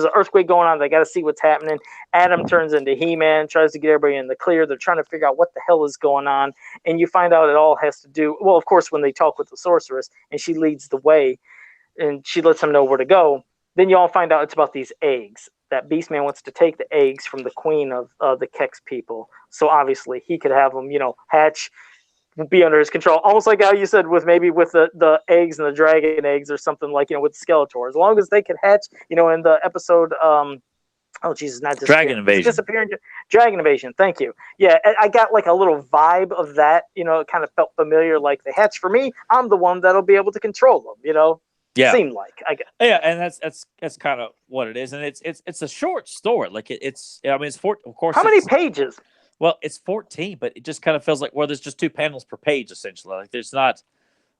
an earthquake going on. They got to see what's happening. Adam turns into He-Man, tries to get everybody in the clear. They're trying to figure out what the hell is going on, and you find out it all has to do. Well, of course, when they talk with the sorceress, and she leads the way, and she lets them know where to go. Then you all find out it's about these eggs. That Beastman wants to take the eggs from the queen of the Kex people. So obviously he could have them, hatch, be under his control, almost like how you said with the eggs and the dragon eggs or something like with Skeletor. As long as they could hatch, in the episode, Dragon Invasion. Disappearing Dragon Invasion. Thank you. Yeah, I got like a little vibe of that. It kind of felt familiar. Like they hatch for me, I'm the one that'll be able to control them. Yeah, seemed like I guess. Yeah, and that's kind of what it is, and it's a short story. Like it's 4. Of course, how many pages? Well, it's 14, but it just kind of feels like there's just 2 panels per page essentially. Like there's not.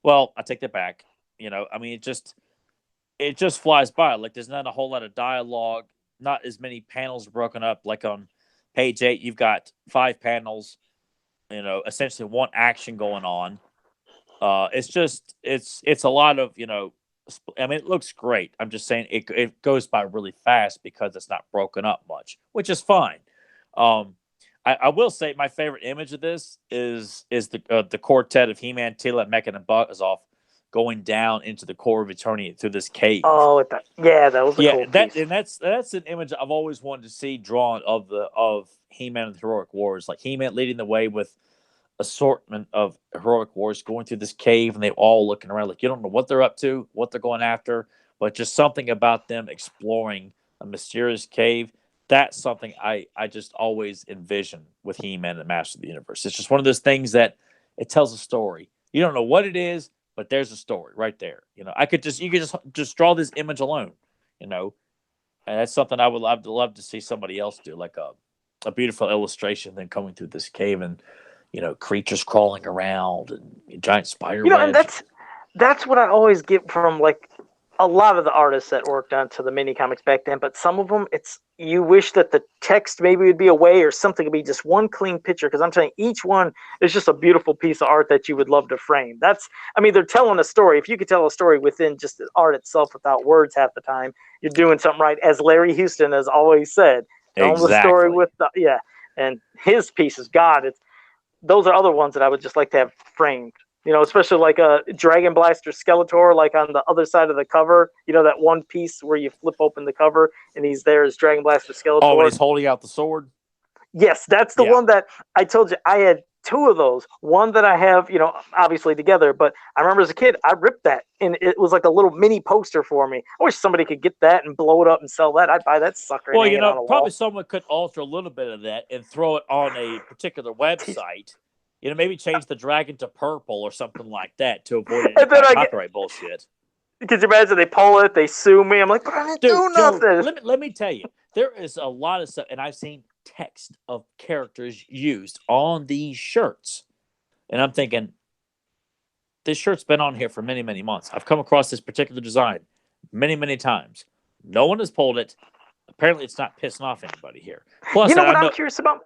Well, I take that back. It just flies by. Like there's not a whole lot of dialogue. not as many panels broken up. Like on page 8, you've got 5 panels. Essentially one action going on. It's a lot of I mean, it looks great. I'm just saying it goes by really fast because it's not broken up much, which is fine. I will say my favorite image of this is the quartet of He-Man, Teela, Mechan, and Buzz-Off going down into the core of Eternia through this cave. Oh, that was a cool piece. And that's an image I've always wanted to see drawn of He-Man and the Heroic Wars, like He-Man leading the way with assortment of Heroic Wars going through this cave, and they all looking around like you don't know what they're up to, what they're going after, but just something about them exploring a mysterious cave. That's something I just always envision with He-Man and the Master of the Universe. It's just one of those things that it tells a story. You don't know what it is, but there's a story right there. You could just draw this image alone. And that's something I would love to see somebody else do, like a beautiful illustration then coming through this cave and creatures crawling around and giant spider webs. And that's what I always get from like a lot of the artists that worked onto the mini comics back then. But some of them, you wish that the text maybe would be away or something would be just one clean picture. Because I'm saying each one is just a beautiful piece of art that you would love to frame. They're telling a story. If you could tell a story within just the art itself without words half the time, you're doing something right. As Larry Houston has always said, tell the story with and his pieces. Those are other ones that I would just like to have framed, especially like a Dragon Blaster Skeletor, like on the other side of the cover, that one piece where you flip open the cover and he's there as Dragon Blaster Skeletor. Oh, and he's holding out the sword? Yes, that's the one that I told you. I had 2 of those. One that I have, obviously together, but I remember as a kid, I ripped that and it was like a little mini poster for me. I wish somebody could get that and blow it up and sell that. I'd buy that sucker. Well, probably someone could alter a little bit of that and throw it on a particular website. Maybe change the dragon to purple or something like that to avoid any copyright bullshit. Could you imagine they pull it, they sue me? I'm like, but I didn't do nothing. Let me tell you, there is a lot of stuff, and I've seen text of characters used on these shirts. And I'm thinking, this shirt's been on here for many, many months. I've come across this particular design many, many times. No one has pulled it. Apparently, it's not pissing off anybody here. Plus, I'm curious about?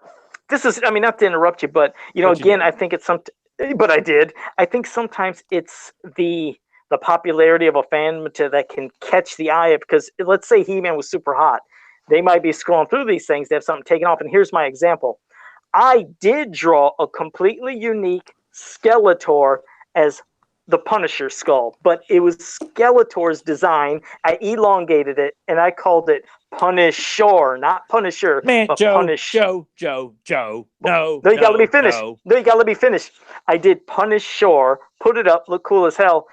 This is, not to interrupt you, but, I think it's something, but I did. I think sometimes it's the popularity of a fan that can catch the eye of, because let's say He-Man was super hot. They might be scrolling through these things, they have something taken off. And here's my example. I did draw a completely unique Skeletor as the Punisher skull, but it was Skeletor's design. I elongated it and I called it Punisher, not Punisher. Man, but Joe. No, you gotta let me finish. No, you gotta let me finish. I did Punisher, put it up, looked cool as hell.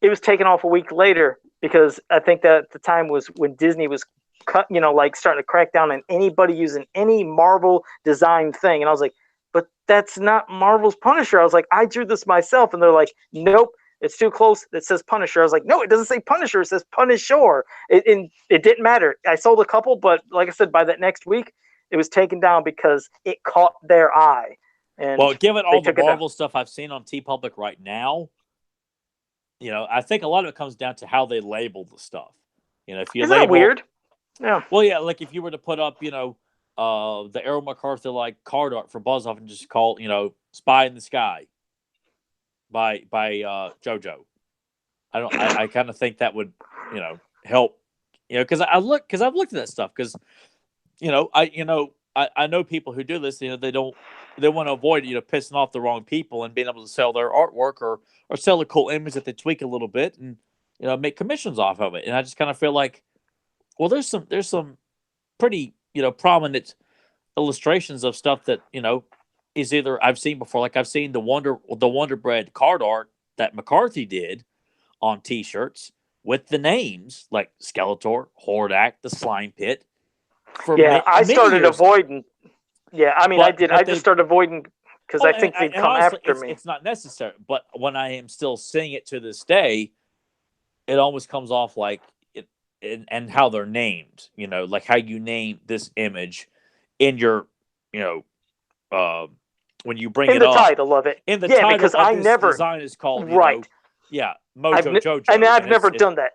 It was taken off a week later because I think that at the time was when Disney was starting to crack down on anybody using any Marvel design thing. And I was like, but that's not Marvel's Punisher. I was like, I drew this myself. And they're like, nope, it's too close. It says Punisher. I was like, no, it doesn't say Punisher. It says Punisher. It didn't matter. I sold a couple, but like I said, by that next week, it was taken down because it caught their eye. And well, given all the Marvel stuff I've seen on TeePublic right now, I think a lot of it comes down to how they label the stuff. If you Isn't that weird? Yeah. Well, yeah, like if you were to put up, the Errol MacArthur like card art for Buzz-Off and just call, Spy in the Sky by JoJo. I kind of think that would, help, because I've looked at that stuff because, I know people who do this, they want to avoid, pissing off the wrong people and being able to sell their artwork or sell a cool image that they tweak a little bit and, make commissions off of it. And I just kind of feel like, well, there's some pretty, prominent illustrations of stuff that, is either I've seen before. Like I've seen the Wonder Bread card art that McCarthy did on T-shirts with the names like Skeletor, Hordak, the Slime Pit. I started avoiding. Yeah, I did. I just started avoiding because I think they'd come after me. It's not necessary, but when I am still seeing it to this day, it almost comes off like and how they're named, like how you name this image in your, when you bring it up. In the title of it. In the title because of this design is called, right. Mojo Jojo. And I've never done that.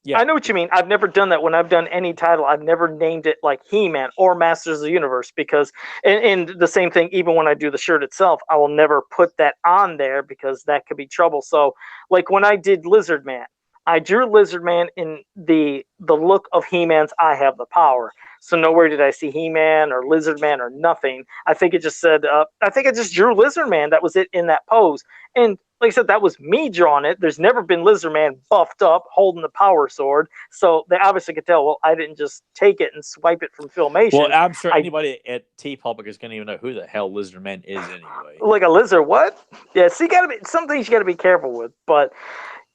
Yeah. I know what you mean. I've never done that. When I've done any title, I've never named it like He-Man or Masters of the Universe because, and the same thing, even when I do the shirt itself, I will never put that on there because that could be trouble. So, like when I did Lizard Man, I drew Lizard Man in the look of He-Man's I Have the Power. So nowhere did I see He-Man or Lizard Man or nothing. I think it just said, I think I just drew Lizard Man. That was it in that pose. And like I said, that was me drawing it. There's never been Lizard Man buffed up holding the power sword. So they obviously could tell, well, I didn't just take it and swipe it from Filmation. Well, I'm sure anybody at T Public is going to even know who the hell Lizard Man is anyway. Like a lizard, what? Yeah, so you gotta be, some things you gotta be careful with. But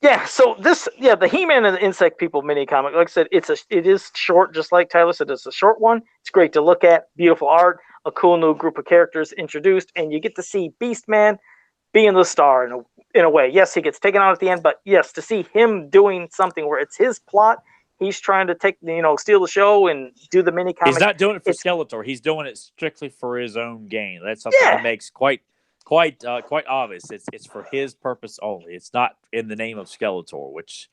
yeah, so the He-Man and the Insect People mini comic, like I said, it is short, just like Tyler said, it's a short one. It's great to look at, beautiful art, a cool new group of characters introduced, and you get to see Beastman being the star in a way. Yes, he gets taken out at the end, but yes, to see him doing something where it's his plot, he's trying to steal the show and do the mini comic. He's not doing it for Skeletor. He's doing it strictly for his own gain. That's something he makes quite obvious. It's for his purpose only. It's not in the name of Skeletor, which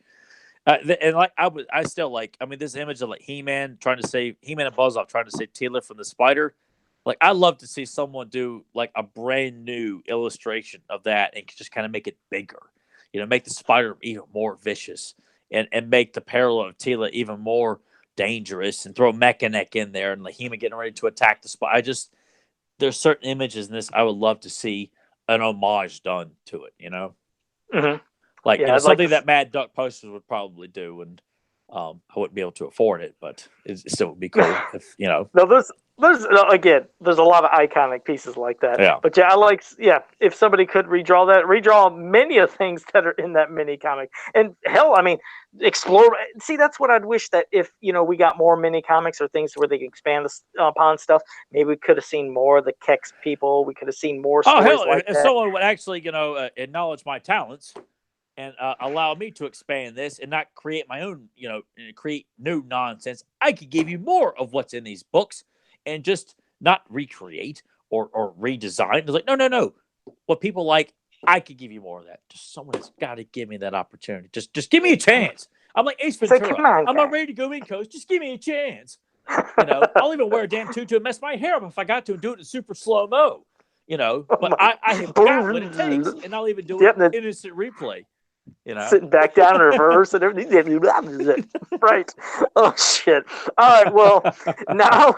and like I still like. I mean, this image of like He-Man and Buzz-Off trying to save Teela from the spider. Like, I love to see someone do like a brand new illustration of that and just kind of make it bigger. Make the spider even more vicious and make the parallel of Teela even more dangerous and throw Mechanic in there and like He-Man getting ready to attack the spider. There's certain images in this I would love to see an homage done to it. Mm-hmm. Like something that Mad Duck Posters would probably do, and I wouldn't be able to afford it, but it still would be cool if No, there's a lot of iconic pieces like that. Yeah. But if somebody could redraw many of things that are in that mini comic, and hell, I mean, explore. See, that's what I'd wish that if we got more mini comics or things where they can expand upon stuff. Maybe we could have seen more of the Kex people. We could have seen more stories like if that. someone would actually acknowledge my talents and allow me to expand this and not create my own, create new nonsense, I could give you more of what's in these books and just not recreate or redesign. It's like, no. What people like, I could give you more of that. Just someone has got to give me that opportunity. Just give me a chance. I'm like Ace Ventura. I'm not ready to go in, coach. Just give me a chance. I'll even wear a damn tutu and mess my hair up if I got to and do it in super slow-mo. But I have got what it takes, and I'll even do it in instant replay. Sitting back down in reverse and everything. Right. Oh, shit. All right. Well, now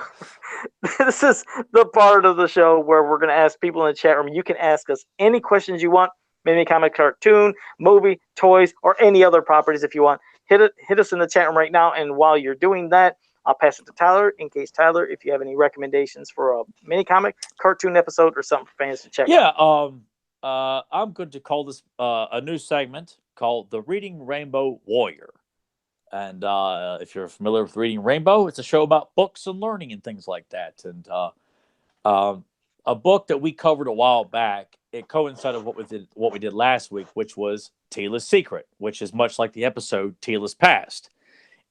this is the part of the show where we're going to ask people in the chat room. You can ask us any questions you want, mini comic, cartoon, movie, toys, or any other properties if you want. Hit us in the chat room right now. And while you're doing that, I'll pass it to Tyler in case, Tyler, if you have any recommendations for a mini comic, cartoon episode, or something for fans to check out. I'm going to call this a new segment called The Reading Rainbow Warrior. And if you're familiar with Reading Rainbow, it's a show about books and learning and things like that. And a book that we covered a while back, it coincided with what we did last week, which was Teela's Secret, which is much like the episode Teela's Past.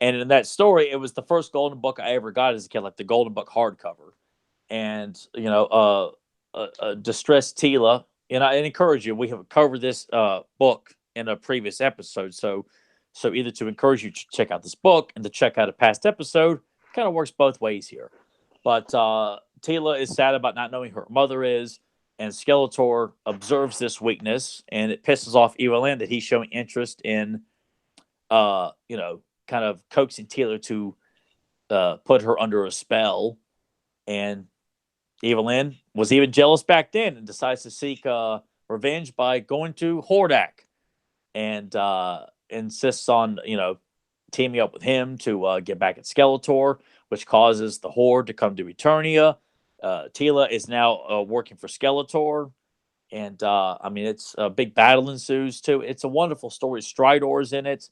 And in that story, it was the first Golden Book I ever got as a kid, like the Golden Book hardcover. And, distressed Teela. And I encourage you, we have covered this book in a previous episode. So either to encourage you to check out this book and to check out a past episode, kind of works both ways here. But Teela is sad about not knowing who her mother is, and Skeletor observes this weakness, and it pisses off Evil-Lyn that he's showing interest in, kind of coaxing Teela to put her under a spell. And Evil-Lyn was even jealous back then and decides to seek revenge by going to Hordak and insists on, teaming up with him to get back at Skeletor, which causes the Horde to come to Eternia. Teela is now working for Skeletor. And, it's a big battle ensues, too. It's a wonderful story. Stridor's in it.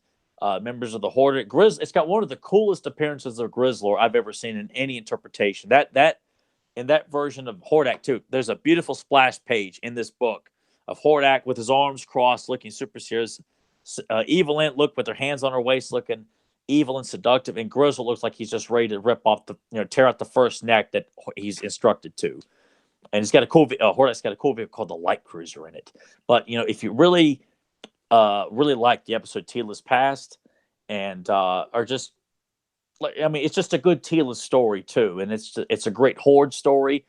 Members of the Horde. It's got one of the coolest appearances of Grizzlor I've ever seen in any interpretation. In that version of Hordak, too, there's a beautiful splash page in this book of Hordak with his arms crossed, looking super serious. Evil-Lyn looked with her hands on her waist, looking evil and seductive, and Grizzlor looks like he's just ready to rip off tear out the first neck that he's instructed to. And he's got a cool Hordak's got a cool vehicle called the Light Cruiser in it. But if you really like the episode Teela's Past, and are just like, I mean, it's just a good Tila story too, and it's a great Horde story.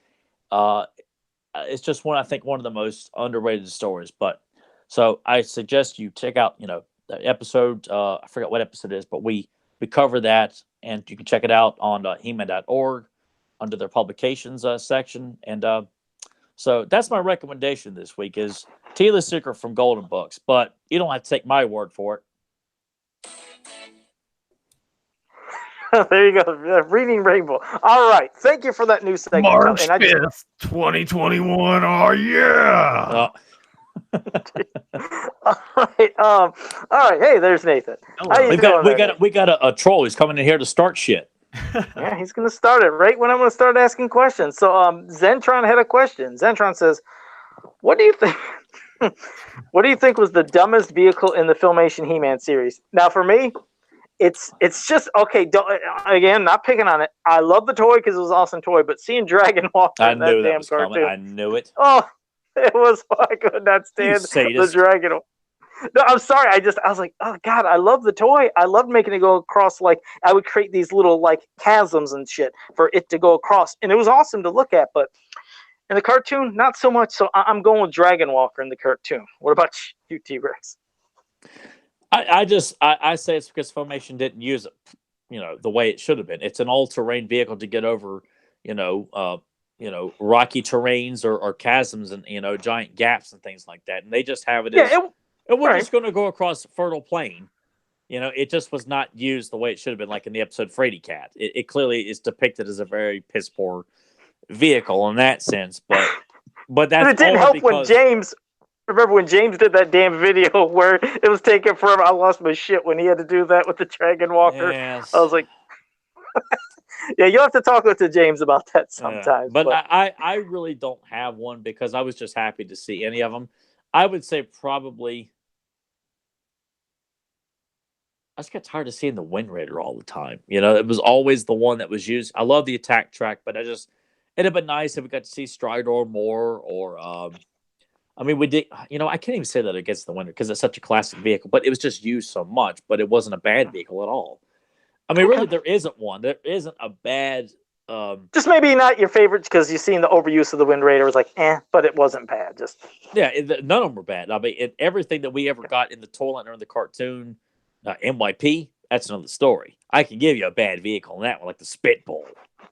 It's just I think one of the most underrated stories. But so I suggest you check out, the episode. I forgot what episode it is, but we cover that, and you can check it out on He-Man.org under their publications section. And so that's my recommendation this week is Tila's Secret from Golden Books. But you don't have to take my word for it. There you go. Reading Rainbow. All right. Thank you for that new segment. March 5th, 2021. Oh, yeah. All right. All right. Hey, there's Nathan. We got a troll who's coming in here to start shit. Yeah, he's going to start it right when I'm going to start asking questions. So Zentron had a question. Zentron says, what do you think? What do you think was the dumbest vehicle in the Filmation He-Man series? Now, for me, it's just okay. Again, not picking on it. I love the toy because it was an awesome toy, but seeing Dragon Walker in that damn cartoon, I knew it. Oh, it was. I could not stand the Dragon. No, I'm sorry. I was like, oh God, I love the toy. I loved making it go across. Like I would create these little like chasms and shit for it to go across, and it was awesome to look at. But in the cartoon, not so much. So I'm going with Dragon Walker in the cartoon. What about you, T-Rex? I say it's because Filmation didn't use it, the way it should have been. It's an all-terrain vehicle to get over, rocky terrains or chasms and giant gaps and things like that. And they just have it as we're just going to go across a fertile plain. It just was not used the way it should have been, like in the episode Frady Cat. It clearly is depicted as a very piss poor vehicle in that sense, but that's. But it didn't help when James. Remember when James did that damn video where it was taking forever? I lost my shit when he had to do that with the Dragon Walker. Yes. I was like, yeah, you'll have to talk to James about that sometime. Yeah. But I really don't have one because I was just happy to see any of them. I would say probably I just got tired of seeing the Wind Raider all the time. It was always the one that was used. I love the attack track, but it'd have been nice if we got to see Stridor more or I mean, we did, I can't even say that against the Winter because it's such a classic vehicle, but it was just used so much, but it wasn't a bad vehicle at all. I mean, really, there isn't one. There isn't a bad. Just maybe not your favorite because you've seen the overuse of the Wind Raider. It was like, but it wasn't bad. None of them were bad. I mean, everything that we ever got in the toilet or in the cartoon, MYP, that's another story. I can give you a bad vehicle in that one, like the Spitbull.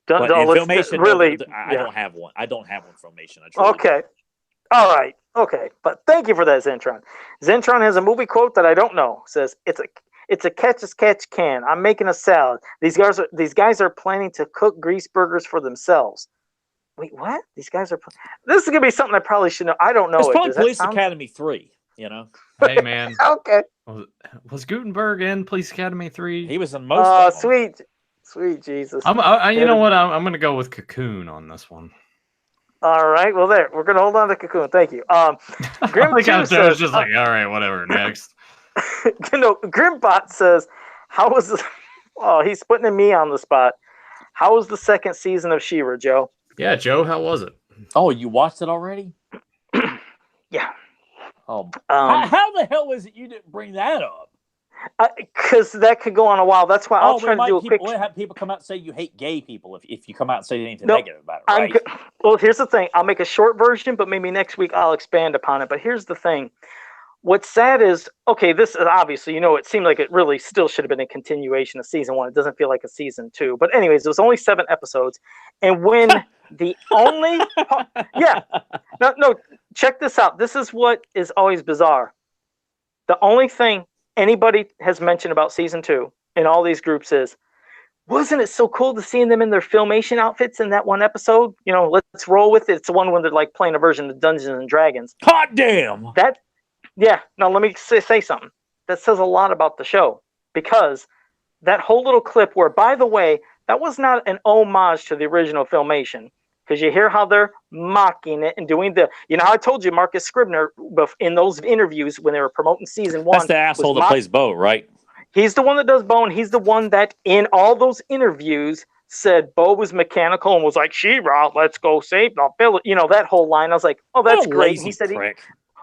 But in Filmation, really, I don't have one. I don't have one Filmation. Okay. All right. Okay. But thank you for that, Zentron. Zentron has a movie quote that I don't know. It says, it's a catch as catch can. I'm making a salad. These guys are planning to cook grease burgers for themselves. Wait, what? These guys are. This is gonna be something I probably should know. I don't know. It's probably Police Academy 3. Hey man. Okay. Was Gutenberg in Police Academy 3? He was in most. Of them. Sweet Jesus. You know what? I'm gonna go with Cocoon on this one. All right. Well, we're gonna hold on to Cocoon. Thank you. Grim I was just like, all right, whatever. Next. Grimbot says, "How was this?" Oh, he's putting me on the spot. How was the second season of She-Ra, Joe? Yeah, Joe. How was it? Oh, you watched it already? Yeah. Oh, how the hell is it you didn't bring that up? Because that could go on a while. That's why I'll try to do a quick. We'll have people come out and say you hate gay people if you come out and say anything negative about it, right? Well, here's the thing. I'll make a short version, but maybe next week I'll expand upon it. But here's the thing. What's sad is, okay, this is obviously, it seemed like it really still should have been a continuation of season 1. It doesn't feel like a season 2. But anyways, it was only 7 episodes. And when the only... No, check this out. This is what is always bizarre. The only thing anybody has mentioned about season 2 in all these groups is, wasn't it so cool to see them in their Filmation outfits in that one episode? Let's roll with it. It's the one when they're like playing a version of Dungeons and Dragons. Hot damn! Now let me say something. That says a lot about the show because that whole little clip where, by the way, that was not an homage to the original Filmation because you hear how they're mocking it and doing how I told you Marcus Scribner in those interviews when they were promoting season 1. That's the asshole that plays Bo, right? He's the one that does Bo, and he's the one that in all those interviews said Bo was mechanical and was like, She-Ra, let's go save the village. That whole line. I was like, oh, that's great. And he said,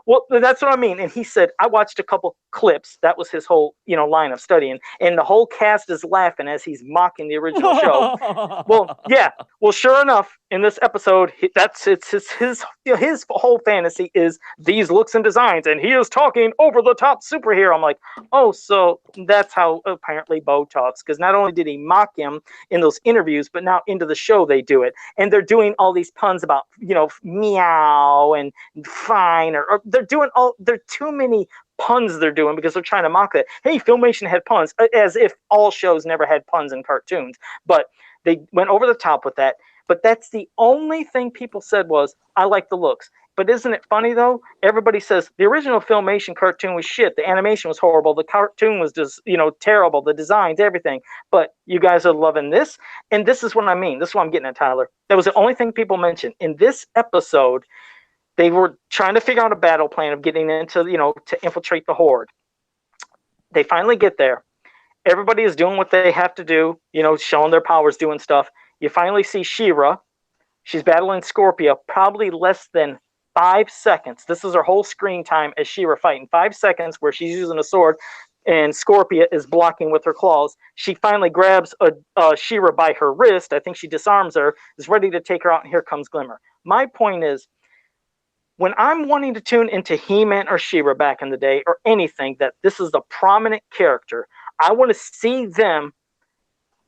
Well, that's what I mean. And he said, I watched a couple clips. That was his whole, line of studying. And the whole cast is laughing as he's mocking the original show. Well, yeah. Well, sure enough, in this episode, it's his whole fantasy is these looks and designs, and he is talking over the top superhero. I'm like, oh, so that's how apparently Bo talks. Because not only did he mock him in those interviews, but now into the show they do it, and they're doing all these puns about meow and fine, or they're doing there are too many puns they're doing because they're trying to mock that. Hey, Filmation had puns, as if all shows never had puns in cartoons, but they went over the top with that. But that's the only thing people said was, I like the looks. But isn't it funny, though? Everybody says the original Filmation cartoon was shit. The animation was horrible. The cartoon was just, terrible. The designs, everything. But you guys are loving this. And this is what I mean. This is what I'm getting at, Tyler. That was the only thing people mentioned. In this episode, they were trying to figure out a battle plan of getting into, to infiltrate the Horde. They finally get there. Everybody is doing what they have to do, showing their powers, doing stuff. You finally see She-Ra. She's battling Scorpia, probably less than 5 seconds. This is her whole screen time as She-Ra fighting. 5 seconds where she's using a sword and Scorpia is blocking with her claws. She finally grabs She-Ra by her wrist. I think she disarms her, is ready to take her out, and here comes Glimmer. My point is, when I'm wanting to tune into He-Man or She-Ra back in the day, or anything that this is a prominent character, I want to see them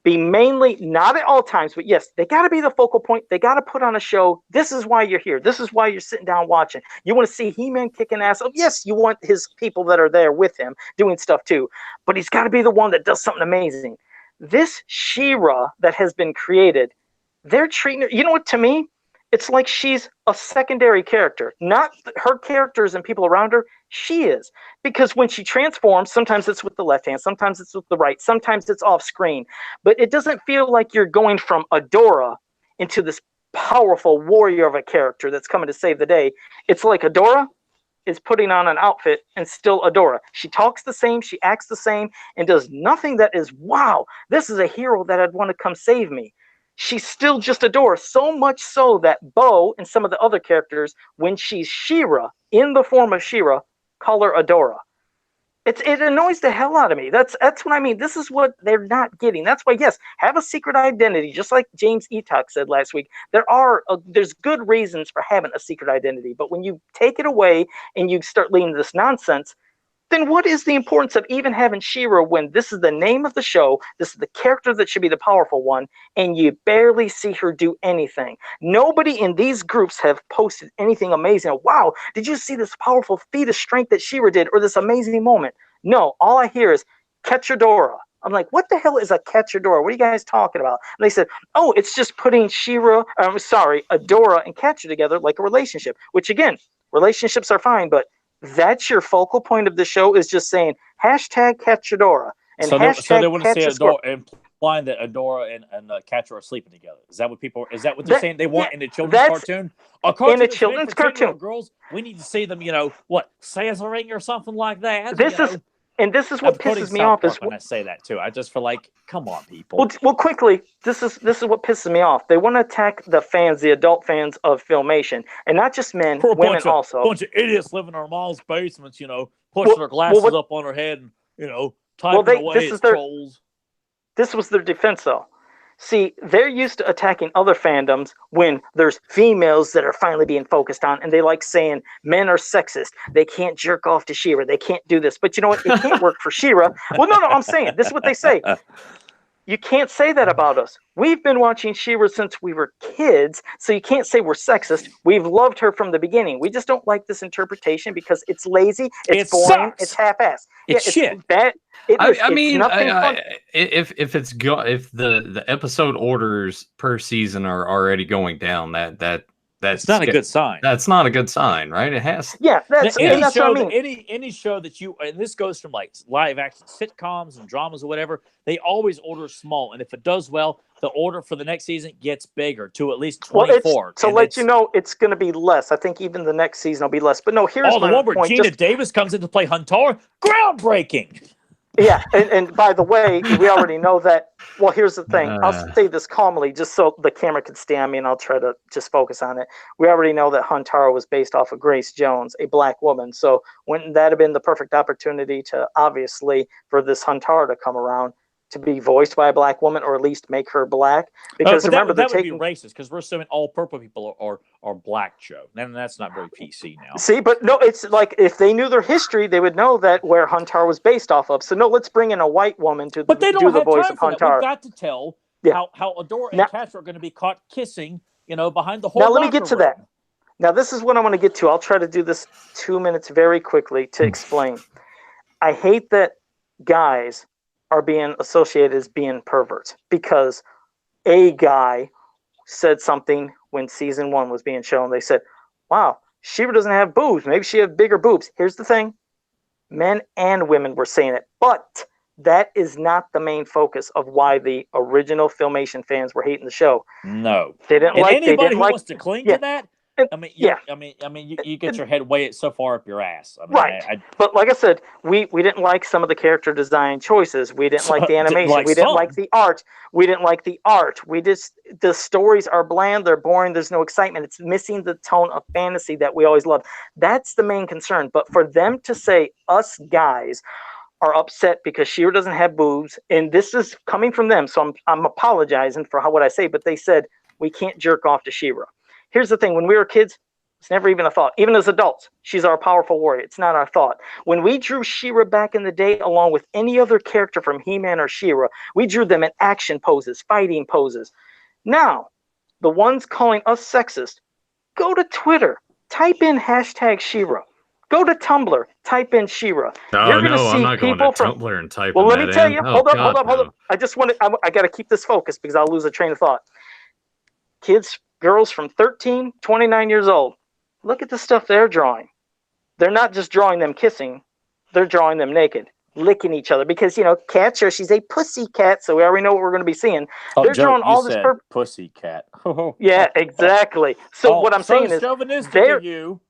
be mainly, not at all times, but yes, they got to be the focal point. They got to put on a show. This is why you're here. This is why you're sitting down watching. You want to see He-Man kicking ass. Oh, yes, you want his people that are there with him doing stuff too. But he's got to be the one that does something amazing. This She-Ra that has been created, they're treating her, you know what, to me, it's like she's a secondary character. Not her characters and people around her, she is. Because when she transforms, sometimes it's with the left hand, sometimes it's with the right, sometimes it's off screen. But it doesn't feel like you're going from Adora into this powerful warrior of a character that's coming to save the day. It's like Adora is putting on an outfit and still Adora. She talks the same, she acts the same, and does nothing that is, wow, this is a hero that I'd want to come save me. She's still just Adora, so much so that Bo and some of the other characters, when she's She-Ra, in the form of She-Ra, call her Adora. It annoys the hell out of me. That's what I mean. This is what they're not getting. That's why, yes, have a secret identity, just like James Etok said last week. There's good reasons for having a secret identity, but when you take it away and you start leading this nonsense, then what is the importance of even having She-Ra when this is the name of the show, this is the character that should be the powerful one, and you barely see her do anything? Nobody in these groups have posted anything amazing. Wow, did you see this powerful feat of strength that She-Ra did, or this amazing moment? No, all I hear is Catchadora. I'm like, what the hell is a Catchadora? What are you guys talking about? And they said, oh, it's just putting Adora and Catcher together like a relationship, which again, relationships are fine, but that's your focal point of the show, is just saying hashtag Catchadora. And so they want to say Adora, implying that Adora and Catcher are sleeping together. Is that what they're saying they want in a children's cartoon? A cartoon in a children's cartoon. Girls, we need to see them, scissoring or something like that. This is what pisses me off. When I say that too, I just feel like, come on, people. Well, quickly, this is what pisses me off. They want to attack the fans, the adult fans of Filmation, and not just men, women also. A bunch of idiots living in our mom's basements, pushing their glasses up on her head and typing away as trolls. This was their defense, though. See, they're used to attacking other fandoms when there's females that are finally being focused on, and they like saying men are sexist. They can't jerk off to She-Ra. They can't do this. But you know what? It can't work for She-Ra. Well, no, I'm saying this is what they say. You can't say that about us. We've been watching She-Ra since we were kids, so you can't say we're sexist. We've loved her from the beginning. We just don't like this interpretation because it's lazy, it's boring, sucks. It's half-assed. It's shit. Bad. I mean, if the episode orders per season are already going down, that's not a good sign. That's not a good sign, right? It has. Yeah, that's what I mean. Any show that and this goes from like live action sitcoms and dramas or whatever, they always order small, and if it does well, the order for the next season gets bigger to at least 24. It's going to be less. I think even the next season will be less. But no, here's the one where Gina Davis comes in to play Huntara, groundbreaking. Yeah, and by the way, we already know that. Well, here's the thing. I'll say this calmly, just so the camera can stay on me, and I'll try to just focus on it. We already know that Huntara was based off of Grace Jones, a black woman. So wouldn't that have been the perfect opportunity to, obviously, for this Huntara to come around, to be voiced by a black woman, or at least make her black? Because remember, that would be racist, because we're assuming all purple people are black, Joe, and that's not very PC now. See, but no, it's like if they knew their history, they would know that where Huntara was based off of. So no, let's bring in a white woman to but they don't do the have voice time of for that. Huntara. We've got to tell how Adora and Now, Catra are going to be caught kissing, behind the whole. Now let me get to room. that. Now this is what I want to get to. I'll try to do this 2 minutes very quickly to explain. I hate that guys are being associated as being perverts, because a guy said something when season 1 was being shown. They said, wow, She-Ra doesn't have boobs. Maybe she have bigger boobs. Here's the thing. Men and women were saying it. But that is not the main focus of why the original Filmation fans were hating the show. No. They didn't and like anybody who wants to cling to that, I mean, yeah. You get your head way so far up your ass. I mean, right. But like I said, we didn't like some of the character design choices. We didn't like the animation. We didn't like the art. We didn't like the art. The stories are bland. They're boring. There's no excitement. It's missing the tone of fantasy that we always loved. That's the main concern. But for them to say us guys are upset because She-Ra doesn't have boobs, and this is coming from them, so I'm apologizing for what I say, but they said we can't jerk off to She-Ra. Here's the thing. When we were kids, it's never even a thought. Even as adults, she's our powerful warrior. It's not our thought. When we drew She-Ra back in the day, along with any other character from He-Man or She-Ra, we drew them in action poses, fighting poses. Now, the ones calling us sexist, go to Twitter. Type in hashtag She-Ra. Go to Tumblr. Type in She-Ra. I'm not going to Tumblr and type in Well, let me tell in. you. Hold up. I just want to. I got to keep this focused because I'll lose a train of thought. Kids, girls from 13, 29 years old. Look at the stuff they're drawing. They're not just drawing them kissing. They're drawing them naked, licking each other. Because, Catra, she's a pussy cat, so we already know what we're going to be seeing. They're Joe, drawing all this pussy cat. Yeah, exactly. So what I'm saying is they're you.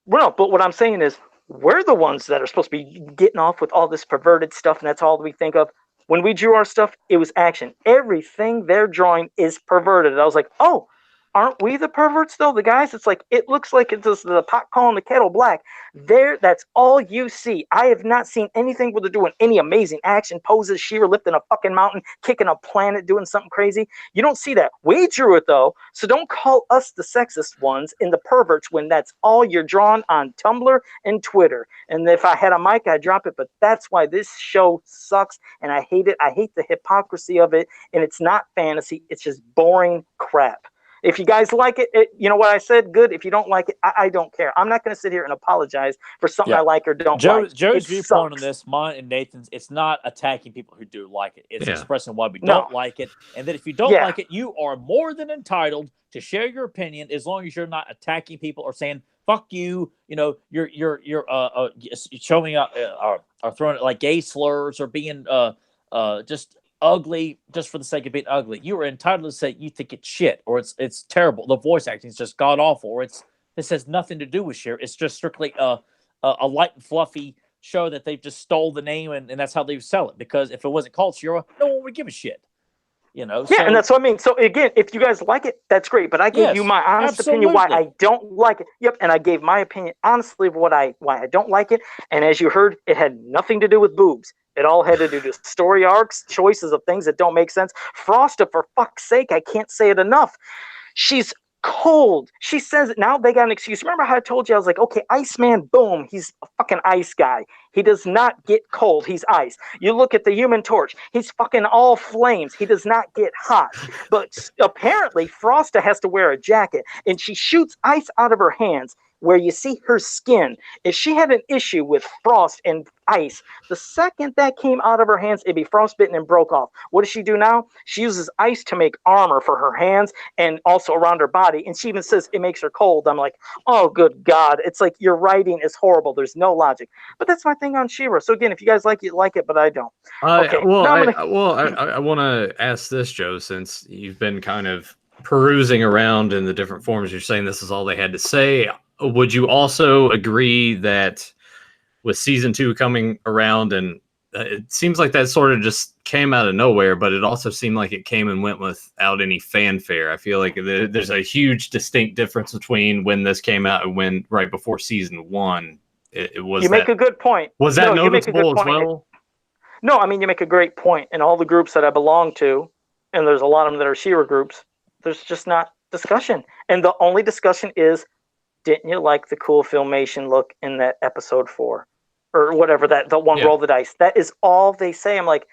Well, but what I'm saying is we're the ones that are supposed to be getting off with all this perverted stuff, and that's all we think of. When we drew our stuff, it was action. Everything they're drawing is perverted. I was like, oh, aren't we the perverts, though? The guys, it's like, it looks like it's just the pot calling the kettle black. That's all you see. I have not seen anything where they're doing any amazing action poses, She-Ra lifting a fucking mountain, kicking a planet, doing something crazy. You don't see that. We drew it, though, so don't call us the sexist ones and the perverts when that's all you're drawing on Tumblr and Twitter. And if I had a mic, I'd drop it, but that's why this show sucks, and I hate it. I hate the hypocrisy of it, and it's not fantasy. It's just boring crap. If you guys like it, you know what I said? Good. If you don't like it, I don't care. I'm not going to sit here and apologize for something I like or don't like. Joe's viewpoint on this, mine and Nathan's, it's not attacking people who do like it. It's expressing why we don't like it. And that if you don't like it, you are more than entitled to share your opinion as long as you're not attacking people or saying, fuck you, you're showing up or throwing it like gay slurs or being just ugly just for the sake of being ugly. You are entitled to say you think it's shit or it's terrible. The voice acting is just god awful, or this has nothing to do with Cher. It's just strictly a light and fluffy show that they've just stole the name and that's how they sell it. Because if it wasn't called She-Ra, no one would give a shit. Yeah, and that's what I mean. So again, if you guys like it, that's great. But I gave you my honest opinion why I don't like it. Yep, and I gave my opinion honestly of why I don't like it. And as you heard, it had nothing to do with boobs. It all had to do with story arcs, choices of things that don't make sense. Frosta, for fuck's sake, I can't say it enough. She's cold. She says it. Now they got an excuse. Remember how I told you? I was like, okay, Iceman, boom, he's a fucking ice guy. He does not get cold. He's ice. You look at the Human Torch. He's fucking all flames. He does not get hot. But apparently, Frosta has to wear a jacket, and she shoots ice out of her hands where you see her skin. If she had an issue with frost and ice, the second that came out of her hands, it'd be frostbitten and broke off. What does she do now? She uses ice to make armor for her hands and also around her body. And she even says it makes her cold. I'm like, oh, good God. It's like your writing is horrible. There's no logic. But that's my thing on She-Ra. So again, if you guys like it, but I don't. Okay. I want to ask this, Joe, since you've been kind of perusing around in the different forums, you're saying this is all they had to say. Would you also agree that with season 2 coming around and it seems like that sort of just came out of nowhere, but it also seemed like it came and went without any fanfare. I feel like there's a huge distinct difference between when this came out and when right before season 1. It was. You make a good point. Was that noticeable as well? No, I mean, you make a great point. In all the groups that I belong to, and there's a lot of them that are She-Ra groups, there's just not discussion. And the only discussion is, didn't you like the cool filmation look in that episode 4? Or whatever, the one roll the dice. That is all they say. I'm like,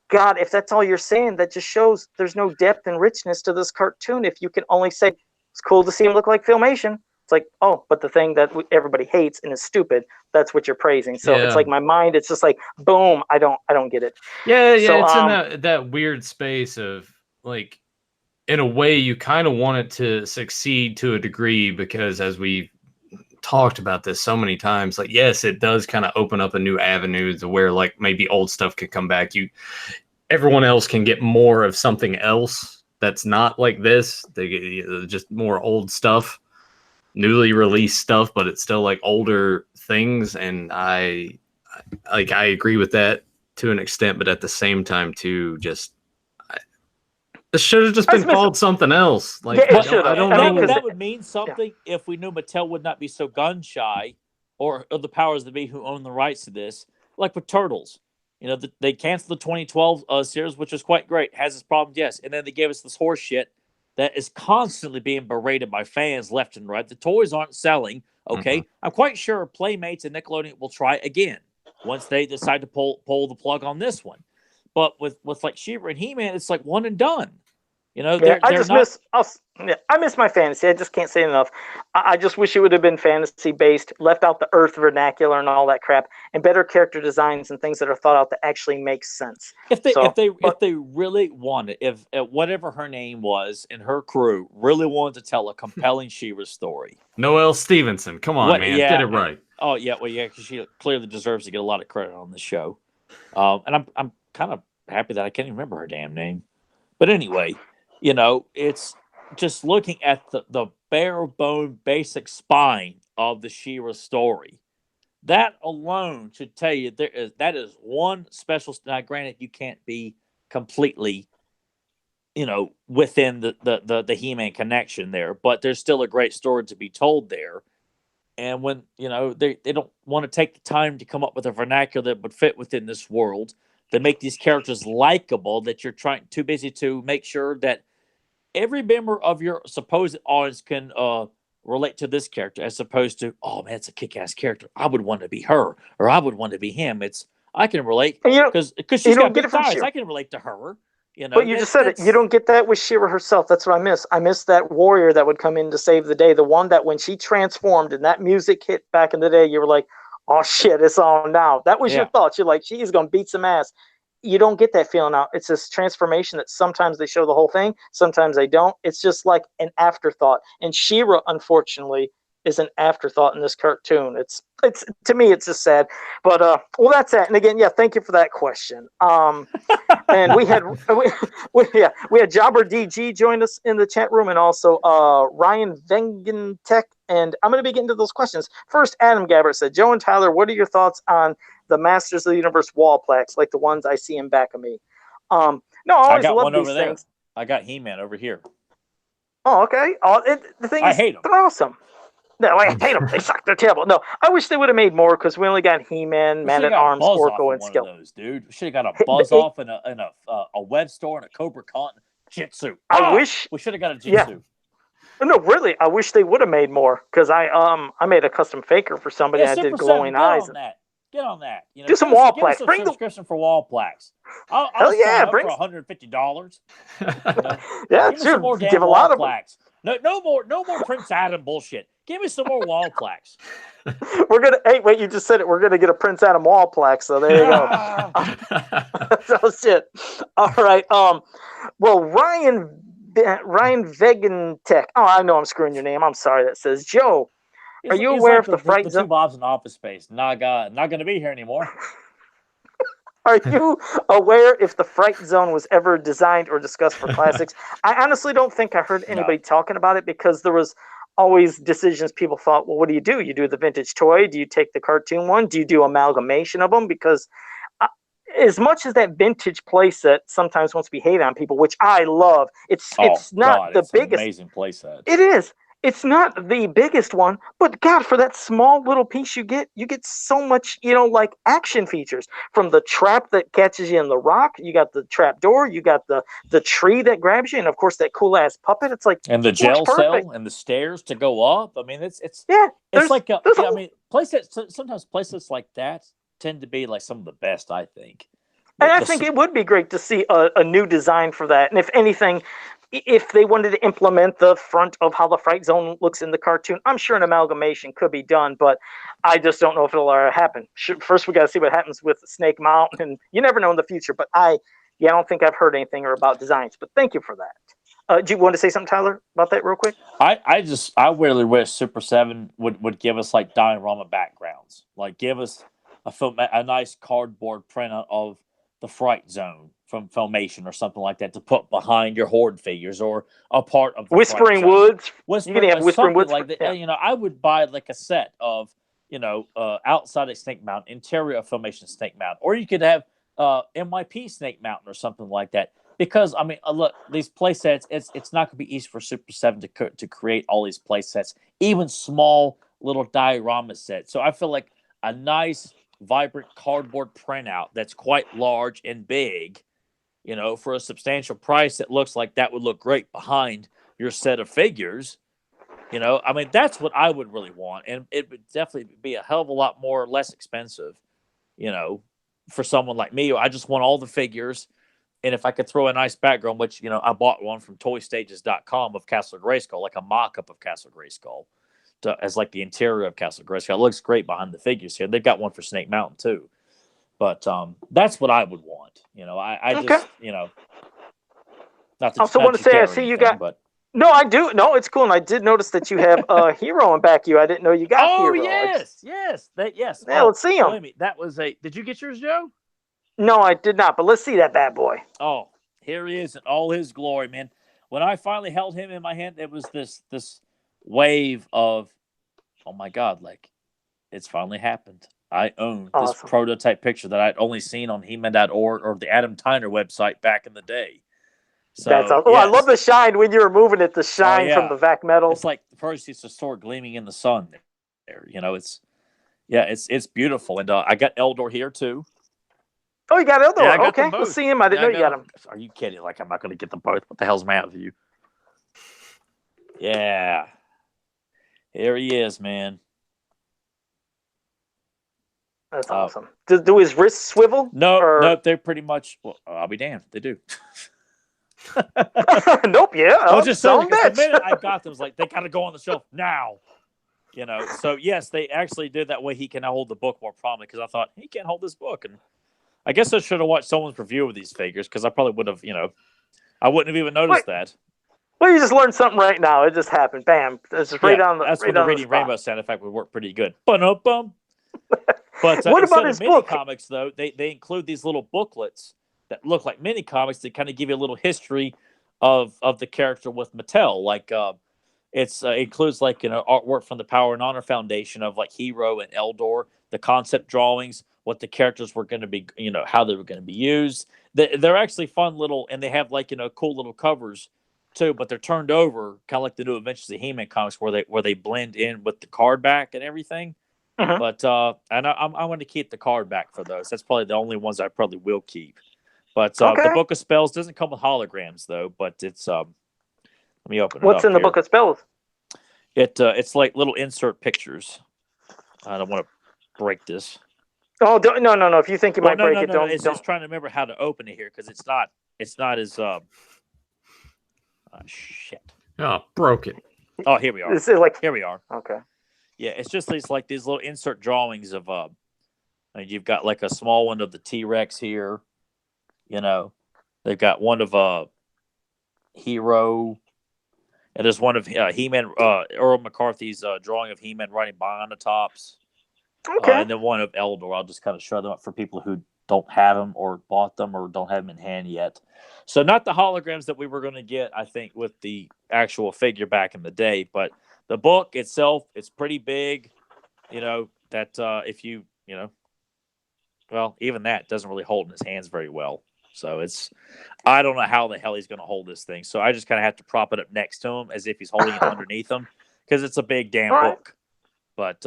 God, if that's all you're saying, that just shows there's no depth and richness to this cartoon. If you can only say, it's cool to see him look like filmation. It's like, oh, but the thing that everybody hates and is stupid, that's what you're praising. So it's like my mind, it's just like, boom, I don't get it. Yeah, so, it's in that weird space of, like, in a way you kind of want it to succeed to a degree, because as we talked about this so many times, like, yes, it does kind of open up a new avenue to where, like, maybe old stuff could come back. Everyone else can get more of something else that's not like this. They get just more old stuff, newly released stuff, but it's still like older things. And I agree with that to an extent, but at the same time too, just this should have just been called something else. Like, yeah, I don't know. That would mean something if we knew Mattel would not be so gun shy, or the powers that be who own the rights to this. Like with Turtles, they canceled the 2012 series, which was quite great. Has its problems, yes, and then they gave us this horse shit that is constantly being berated by fans left and right. The toys aren't selling. Okay, I'm quite sure Playmates and Nickelodeon will try again once they decide to pull the plug on this one. But with like She-Ra and He-Man, it's like one and done. I miss my fantasy. I just can't say enough. I just wish it would have been fantasy based, left out the Earth vernacular and all that crap, and better character designs and things that are thought out that actually make sense. If they really wanted, if whatever her name was and her crew really wanted to tell a compelling She-Ra story, Noelle Stevenson, come on, man, get it right. Oh yeah, well yeah, because she clearly deserves to get a lot of credit on the show, and I'm kind of happy that I can't even remember her damn name, but anyway. It's just looking at the bare bone basic spine of the She-Ra story. That alone should tell you that is one special. Now, granted, you can't be completely, within the He-Man connection there, but there's still a great story to be told there. And when they don't want to take the time to come up with a vernacular that would fit within this world, to make these characters likable, that you're too busy to make sure that every member of your supposed audience can relate to this character, as opposed to, oh man, it's a kick-ass character. I would want to be her, or I would want to be him. I can relate because she's got big thighs. I can relate to her. But you just said it. You don't get that with She-Ra herself. That's what I miss. I miss that warrior that would come in to save the day. The one that when she transformed and that music hit back in the day, you were like, oh shit, it's on now. That was your thoughts. You're like, she's gonna beat some ass. You don't get that feeling out. It's this transformation that sometimes they show the whole thing, sometimes they don't. It's just like an afterthought. And She-Ra, unfortunately, is an afterthought in this cartoon. It's to me, it's just sad. But well, that's that. And again, thank you for that question. And we had Jobber DG join us in the chat room, and also Ryan Vengentek. And I'm going to be getting to those questions. First, Adam Gabbert said, Joe and Tyler, what are your thoughts on the Masters of the Universe wall plaques, like the ones I see in back of me? No, I always love these things. I got He-Man over here. Oh, okay. The thing is, hate them. They're awesome. No, I hate them. They suck. They're terrible. No, I wish they would have made more, because we only got He-Man, Man-at-Arms, Orko, and Skill. Those, dude. We should have got a Buzz-Off and a web store and a Cobra Con Jitsu. I wish we should have got a Jitsu. Yeah. No, really, I wish they would have made more, because I made a custom faker for somebody. I did glowing eyes. Get on that. Do some wall plaques. Bring a subscription for wall plaques. I'll bring for $150. Yeah, give me some more damn wall plaques. No more Prince Adam bullshit. Give me some more wall plaques. You just said it. We're gonna get a Prince Adam wall plaque. So there you go. So shit. All right. Well, Ryan Vegan-Tech. Oh, I know I'm screwing your name. I'm sorry. That says, Joe, are you aware of the Fright Zone? The two Bobs in Office Space. Not going to be here anymore. Are you aware if the Fright Zone was ever designed or discussed for classics? I honestly don't think I heard anybody talking about it, because there was always decisions people thought, well, what do? You do the vintage toy? Do you take the cartoon one? Do you do amalgamation of them? Because as much as that vintage playset sometimes wants to be hated on people, which I love, it's not the biggest. Amazing playset. It is. It's not the biggest one, but God, for that small little piece you get so much, like action features. From the trap that catches you in the rock, you got the trap door, you got the tree that grabs you, and of course that cool ass puppet. It's like, and the jail cell and the stairs to go up. I mean, it's like playsets. Sometimes playsets like that tend to be like some of the best, I think. And I think it would be great to see a new design for that. And if anything, if they wanted to implement the front of how the Fright Zone looks in the cartoon, I'm sure an amalgamation could be done, but I just don't know if it'll ever happen. First, we got to see what happens with Snake Mountain, and you never know in the future. But I don't think I've heard anything about designs. But thank you for that. Do you want to say something, Tyler, about that real quick? I really wish Super 7 would give us like diorama backgrounds, like give us a nice cardboard printout of the Fright Zone from Filmation or something like that to put behind your Horde figures or a part of the Whispering Woods. You're gonna have Whispering Woods like that. Yeah. I would buy like a set of outside of Snake Mountain, interior of Filmation Snake Mountain, or you could have MYP Snake Mountain or something like that. Because I mean, look, these play sets, it's not going to be easy for Super 7 to create all these play sets, even small little diorama sets. So I feel like a nice, vibrant cardboard printout that's quite large and big, for a substantial price that looks like that would look great behind your set of figures. I mean, that's what I would really want. And it would definitely be a hell of a lot less expensive, for someone like me. I just want all the figures. And if I could throw a nice background, which, I bought one from toystages.com of Castle Grayskull, like a mock-up of Castle Grayskull, as like the interior of Castle Grayskull. It looks great behind the figures here. They've got one for Snake Mountain too. But that's what I would want. I okay. just, not to, I also want to say, I see you got. But... No, I do. No, it's cool. And I did notice that you have a Hero in back of you. I didn't know you got Hero. Oh, yes. Yes. Yeah, let's see him. That was did you get yours, Joe? No, I did not. But let's see that bad boy. Oh, here he is in all his glory, man. When I finally held him in my hand, it was this wave of, oh my God, like it's finally happened. I own this prototype picture that I'd only seen on He-Man.org or the Adam Tyner website back in the day. So, that's awesome. I love the shine when you were moving it, the shine from the vac metal. It's like the first piece of sword gleaming in the sun there. It's beautiful. And I got Eldor here too. Oh, you got Eldor. Yeah, okay, let's see him. I didn't know you got him. Are you kidding? Like, I'm not going to get them both. What the hell's the matter with you? Yeah. Here he is, man. That's awesome. Do his wrists swivel? No, they're pretty much, well, I'll be damned. They do. Nope, yeah. I was just saying, the minute I got them, it was like, they got to go on the shelf now. So yes, they actually did that way. He can now hold the book more prominently because I thought, he can't hold this book. And I guess I should have watched someone's review of these figures because I probably would have, I wouldn't have even noticed that. Well, you just learned something right now. It just happened. Bam. It's just right on the That's right when the Reading Rainbow sound effect would work pretty good. Bum. But what about his mini comics, though? They include these little booklets that look like mini comics that kind of give you a little history of the character with Mattel. Like it includes like artwork from the Power and Honor Foundation of like Hero and Eldor, the concept drawings, what the characters were going to be, how they were going to be used. They're actually fun little, and they have like cool little covers too, but they're turned over, kind of like the New Adventures of He-Man comics, where they blend in with the card back and everything. Mm-hmm. But and I want to keep the card back for those. That's probably the only ones I probably will keep. But the Book of Spells doesn't come with holograms though. But it's let me open it. What's in the Book of Spells? It's like little insert pictures. I don't want to break this. Oh no! If you think you might break it, don't. It's just trying to remember how to open it here because it's not as shit. Oh, broke it. Oh, here we are. This is like here we are. Okay. Yeah, it's just these little insert drawings of you've got like a small one of the T-Rex here. They've got one of Hero, and there's one of He-Man, Earl McCarthy's drawing of He-Man riding Bionatops. Okay. And then one of Eldor. I'll just kind of show them up for people who don't have them or bought them or don't have them in hand yet. So not the holograms that we were going to get, I think, with the actual figure back in the day, but the book itself, it's pretty big. That if you Well, even that doesn't really hold in his hands very well. So I don't know how the hell he's going to hold this thing. So I just kind of have to prop it up next to him as if he's holding it underneath him because it's a big damn book. But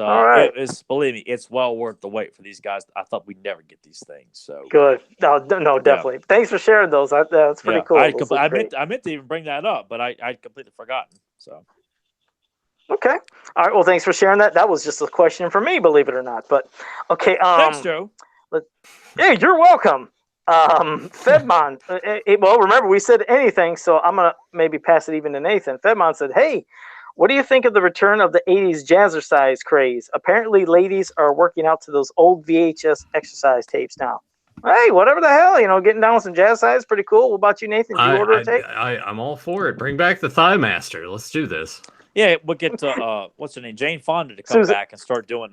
believe me, it's well worth the wait for these guys. I thought we'd never get these things. So good. No, definitely. Yeah. Thanks for sharing those. That's pretty cool. I meant to even bring that up, but I'd completely forgotten. So. Okay. All right. Well, thanks for sharing that. That was just a question for me, believe it or not. But okay. Thanks, Joe. Hey, you're welcome. Fedmon. Well, remember we said anything, so I'm gonna maybe pass it even to Nathan. Fedmon said, "Hey, what do you think of the return of the '80s jazzercise craze? Apparently, ladies are working out to those old VHS exercise tapes now. Hey, whatever the hell, getting down with some jazzercise is pretty cool. What about you, Nathan? Did you order a tape? I'm all for it. Bring back the Thigh Master. Let's do this. Yeah, we'll get what's her name, Jane Fonda, to come back and start doing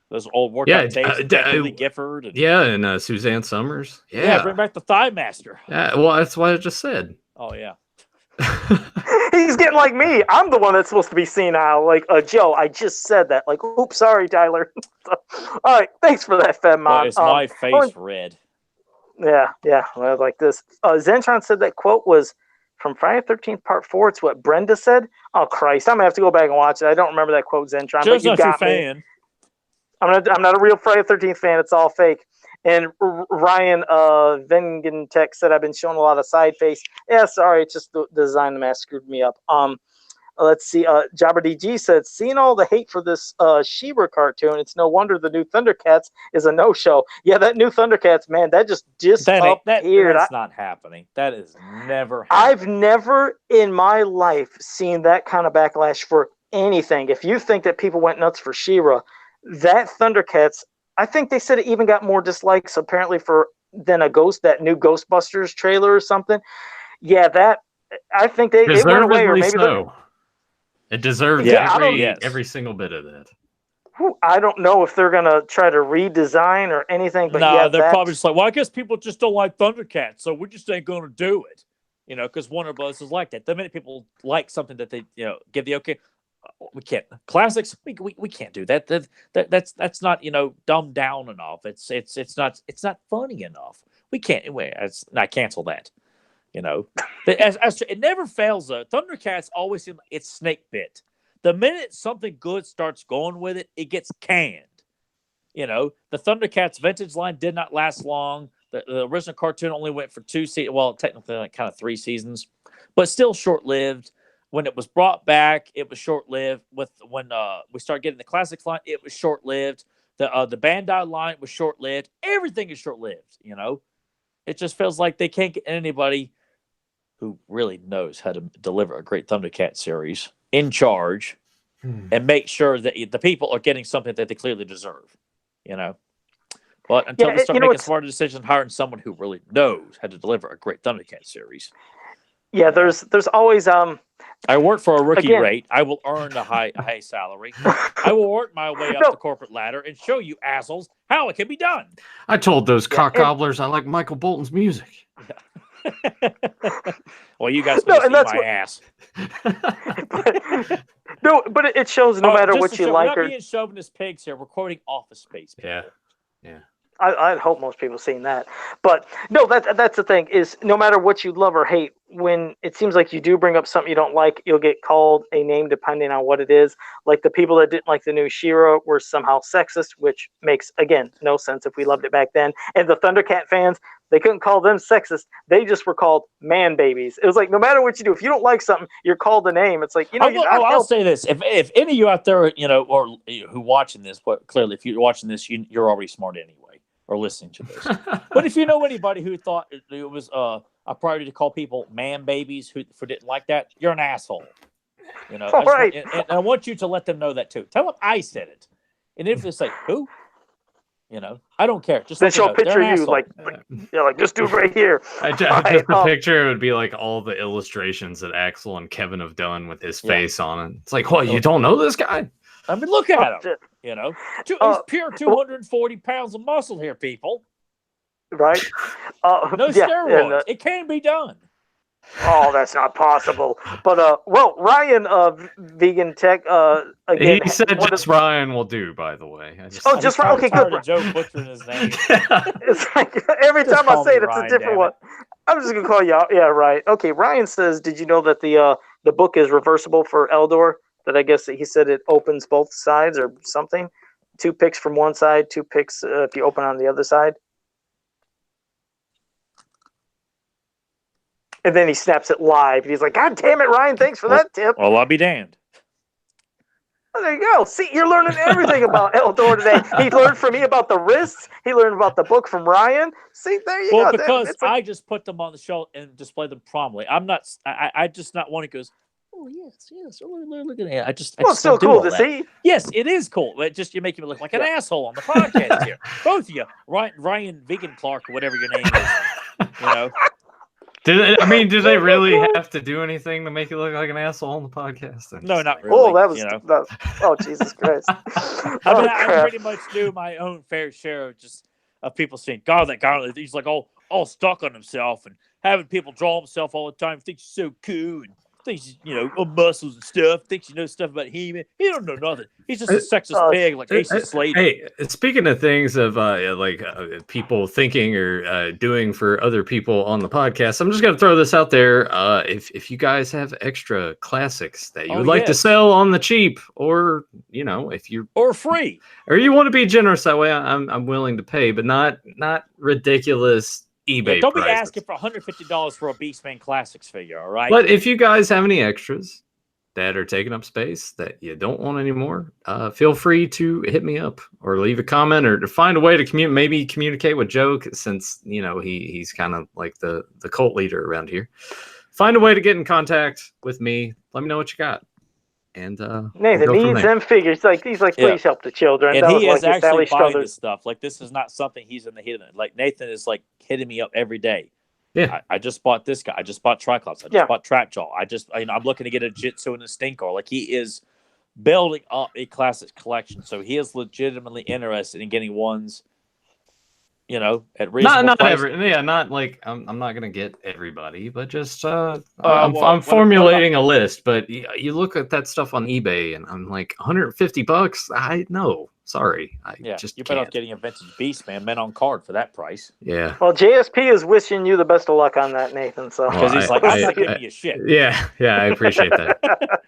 those old workout tapes. Billy Gifford. And Suzanne Summers. Yeah, bring back the Thigh Master. Yeah, well, that's what I just said. Oh, yeah. He's getting like me. I'm the one that's supposed to be senile. Like, Joe, I just said that. Like, oops, sorry, Tyler. All right, thanks for that, Fedmon. It's my face red. Yeah, well, like this. Zentron said that quote was from Friday the 13th Part 4. It's what Brenda said. Oh, Christ. I'm going to have to go back and watch it. I don't remember that quote, Zentron. Joe's but you not got your me. fan. I'm not a real Friday the 13th fan. It's all fake. And Ryan Vengentek said I've been showing a lot of side face. Yeah, sorry. It's just the design of the mask screwed me up. Let's see. Jabber DG said, seeing all the hate for this She-Ra cartoon, it's no wonder the new Thundercats is a no-show. Yeah, that new Thundercats, man, that just disappeared. That's not happening. That is never happening. I've never in my life seen that kind of backlash for anything. If you think that people went nuts for She-Ra, that Thundercats, I think they said it even got more dislikes apparently than that new Ghostbusters trailer or something. Yeah, that I think it went away, or maybe so. It deserves every single bit of that. I don't know if they're gonna try to redesign or anything, but they're probably just like, well, I guess people just don't like Thundercats, so we just ain't gonna do it. Because Warner Bros. Is like that. The minute people like something that they give the okay. We can't classics. We can't do that. That's not dumbed down enough. It's not funny enough. We can't. I cancel that. It never fails though. Thundercats always seem like it's snake bit. The minute something good starts going with it, it gets canned. The Thundercats vintage line did not last long. The original cartoon only went for 2 seasons. Well, technically, like kind of 3 seasons, but still short-lived. When it was brought back, it was short-lived. When we started getting the classics line, it was short-lived. The Bandai line was short-lived. Everything is short-lived. It just feels like they can't get anybody who really knows how to deliver a great Thundercat series in charge and make sure that the people are getting something that they clearly deserve. But until they start making smarter decisions, hiring someone who really knows how to deliver a great Thundercat series. Yeah, there's always I work for a rookie rate. I will earn a high salary. I will work my way up the corporate ladder and show you assholes how it can be done. I told those cock gobblers I like Michael Bolton's music. Yeah. Well, you guys can see my ass. but it shows no matter what you like. We're not being chauvinist pigs here. We're quoting Office Space. People. Yeah. I'd hope most people have seen that. But no, that's the thing is no matter what you love or hate, when it seems like you do bring up something you don't like, you'll get called a name depending on what it is. Like the people that didn't like the new She-Ra were somehow sexist, which makes, again, no sense if we loved it back then. And the Thundercat fans, they couldn't call them sexist. They just were called man babies. It was like, no matter what you do, if you don't like something, you're called a name. It's like, I'll say this. If any of you out there, or who watching this, but clearly if you're watching this, you're already smart anyway. Or listening to this. But if you know anybody who thought it was a priority to call people man babies who didn't like that, you're an asshole. Right. And I want you to let them know that too. Tell them I said it. And if they say who, I don't care. Just then she'll picture you like this dude right here. Just the picture would be like all the illustrations that Axel and Kevin have done with his face on it. It's like, what, you don't know this guy? I mean, look at him. He's pure 240 pounds of muscle here, people. Right? No steroids. It can be done. Oh, that's not possible. But Ryan, Vegan Tech, again, He said one just of- Ryan will do. By the way, I just, Oh, just right. Okay, tired good. of Joe butchering his name. It's like every Just time I call say me it, it's Ryan, a different damn one. it. I'm just gonna call you out. Yeah, right. Okay, Ryan says, did you know that the book is reversible for Eldor? That I guess he said it opens both sides or something. 2 picks from one side, 2 picks if you open on the other side. And then he snaps it live. He's like, God damn it, Ryan, thanks for that tip. Well, I'll be damned. Oh, there you go. See, you're learning everything about Eldor today. He learned from me about the wrists. He learned about the book from Ryan. See, there you Well, go. because It's like, I just put them on the show and display them promptly. I'm not. I just not one who goes, oh yes. Oh, look at that. I just it's still don't do cool all to that. see. Yes, it is cool. But just you make me look like an asshole on the podcast here. Both of you, Ryan Vegan Clark, or whatever your name is. You know. do they really have to do anything to make you look like an asshole on the podcast? No, not really. Oh, that was. You know. Oh, Jesus Christ. I pretty much do my own fair share of people saying, God, that guy, he's like all stuck on himself and having people draw himself all the time, thinks he's so cool and thinks, muscles and stuff, thinks stuff about him. He don't know nothing. He's just a sexist pig like Asa Slater. Hey, speaking of things of people thinking or doing for other people on the podcast, I'm just going to throw this out there. If you guys have extra classics that you would like to sell on the cheap, or if you or free, or you want to be generous that way, I'm willing to pay, but not ridiculous eBay don't prices. be asking for $150 for a Beastman Classics figure, all right? But if you guys have any extras that are taking up space that you don't want anymore, feel free to hit me up or leave a comment or to find a way to communicate with Joe, since he's kind of like the cult leader around here. Find a way to get in contact with me. Let me know what you got. And Nathan needs them figures. He's like, please help the children. And he is actually buying Struthers. this stuff. Like, this is not something he's in the hidden. Like, Nathan is like hitting me up every day. Yeah, I just bought this guy. I just bought Triclops. I just bought Trapjaw. I'm looking to get a Jitsu and a Stinkor. Like, he is building up a classic collection. So he is legitimately interested in getting ones, at reasonable prices. Not like I'm not gonna get everybody, but just I'm well, formulating a list. But you look at that stuff on eBay, and I'm like $150. No, sorry, just you're better can't. off getting a vintage Beastman men on card for that price. Yeah. Well, JSP is wishing you the best of luck on that, Nathan. So because he's like, I'm not giving you shit. Yeah, I appreciate that.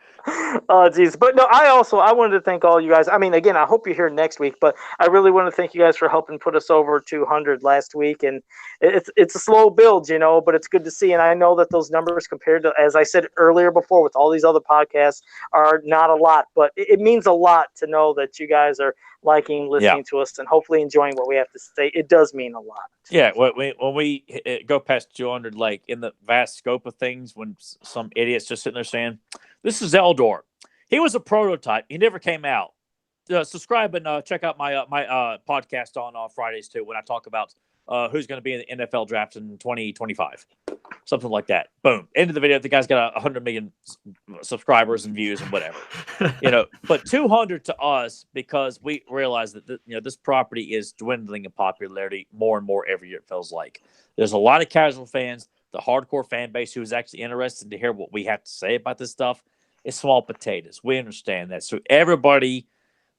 Oh, geez. But no, I wanted to thank all you guys. I mean, again, I hope you're here next week, but I really want to thank you guys for helping put us over 200 last week. And it's a slow build, but it's good to see. And I know that those numbers compared to, as I said earlier before, with all these other podcasts are not a lot, but it means a lot to know that you guys are liking, listening to us, and hopefully enjoying what we have to say. It does mean a lot. Yeah, when we go past 200, like in the vast scope of things, when some idiot's just sitting there saying, this is Eldor. He was a prototype. He never came out. Subscribe and check out my podcast on Fridays too, when I talk about who's going to be in the NFL draft in 2025. Something like that. Boom. End of the video. The guy's got 100 million subscribers and views and whatever. But 200 to us, because we realize that this property is dwindling in popularity more and more every year, it feels like. There's a lot of casual fans. The hardcore fan base who is actually interested to hear what we have to say about this stuff is small potatoes. We understand that. So everybody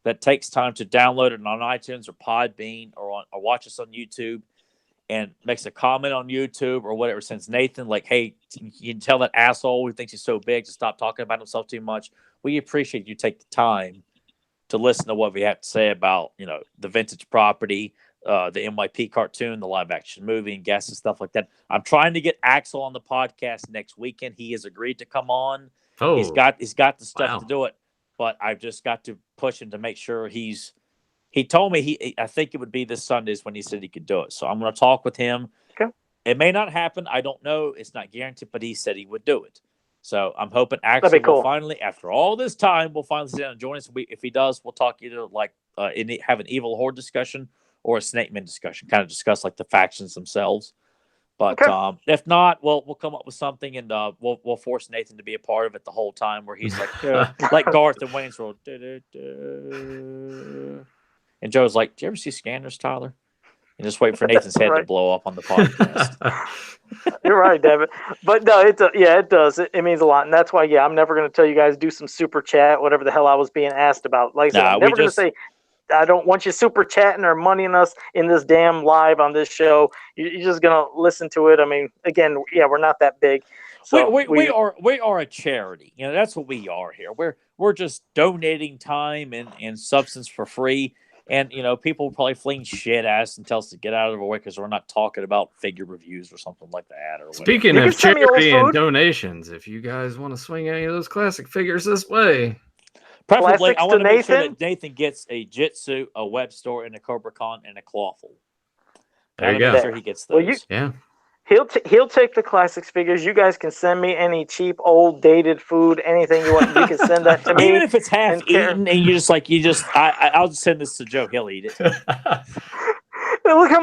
that takes time to download it on iTunes or Podbean or watch us on YouTube and makes a comment on YouTube or whatever, sends Nathan like, hey, you can tell that asshole who thinks he's so big to stop talking about himself too much. We appreciate you take the time to listen to what we have to say about, the vintage property, the NYP cartoon, the live action movie, and guests and stuff like that. I'm trying to get Axel on the podcast next weekend. He has agreed to come on. Oh, he's got the stuff to do it, but I've just got to push him to make sure he told me I think it would be this Sundays when he said he could do it. So I'm going to talk with him. Okay. It may not happen. I don't know. It's not guaranteed, but he said he would do it. So I'm hoping Axel will finally, after all this time, will finally sit down and join us. If he does, we'll talk either have an Evil Horde discussion or a Snakeman discussion, kind of discuss like the factions themselves. But if not, we'll come up with something, and we'll force Nathan to be a part of it the whole time, where he's like like Garth in Wayne's World. And Joe's like, "Do you ever see Scanners, Tyler?" And just wait for Nathan's head to Right. blow up on the podcast. You're right, David. But no, it does. It means a lot, and that's why I'm never going to tell you guys do some super chat, whatever the hell I was being asked about. Like I said, I'm never going to say I don't want you super chatting or moneying us in this damn live on this show. You're just going to listen to it. I mean, again, we're not that big. So we are a charity. You know, that's what we are here. We're just donating time and substance for free. And, you know, people will probably fling shit at us and tell us to get out of our way because we're not talking about figure reviews or something like that. Or Speaking of charity and donations, if you guys want to swing any of those classic figures this way. Preferably, I want to make sure that Nathan gets a Jitsu, a Web Store, and a Cobra Con, and a Clawful. There you go. Make sure he gets those. Well, yeah. He'll take the classics figures. You guys can send me any cheap, old, dated food, anything you want. You can send that to me. Even if it's half eaten, and I'll just send this to Joe. He'll eat it. Look how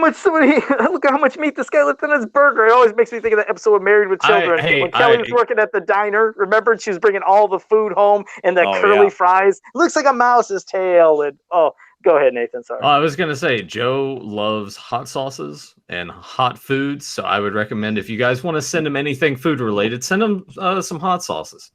much meat this guy left in his burger. It always makes me think of that episode of Married with Children when Kelly was working at the diner. Remember, she was bringing all the food home and that curly fries. It looks like a mouse's tail. And go ahead, Nathan. Sorry. I was gonna say Joe loves hot sauces and hot foods, so I would recommend if you guys want to send him anything food related, send him some hot sauces.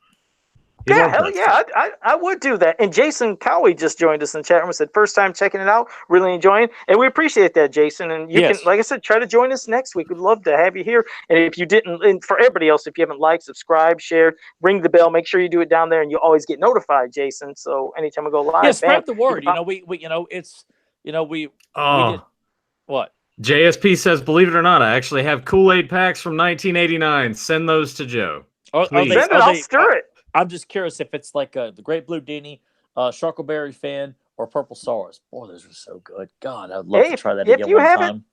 I would do that. And Jason Cowie just joined us in the chat room and said, first time checking it out, really enjoying it. And we appreciate that, Jason. And you can, like I said, try to join us next week. We'd love to have you here. And if you didn't, and for everybody else, if you haven't liked, subscribe, shared, ring the bell, make sure you do it down there and you always get notified, Jason. So anytime we go live, spread the word. We did what? JSP says, believe it or not, I actually have Kool-Aid packs from 1989. Send those to Joe. I'll stir it. I'm just curious if it's like the Great Blue Dini, Sharkleberry Fin, or Purple Stars. Boy, those are so good. God, I'd love to try that again one time.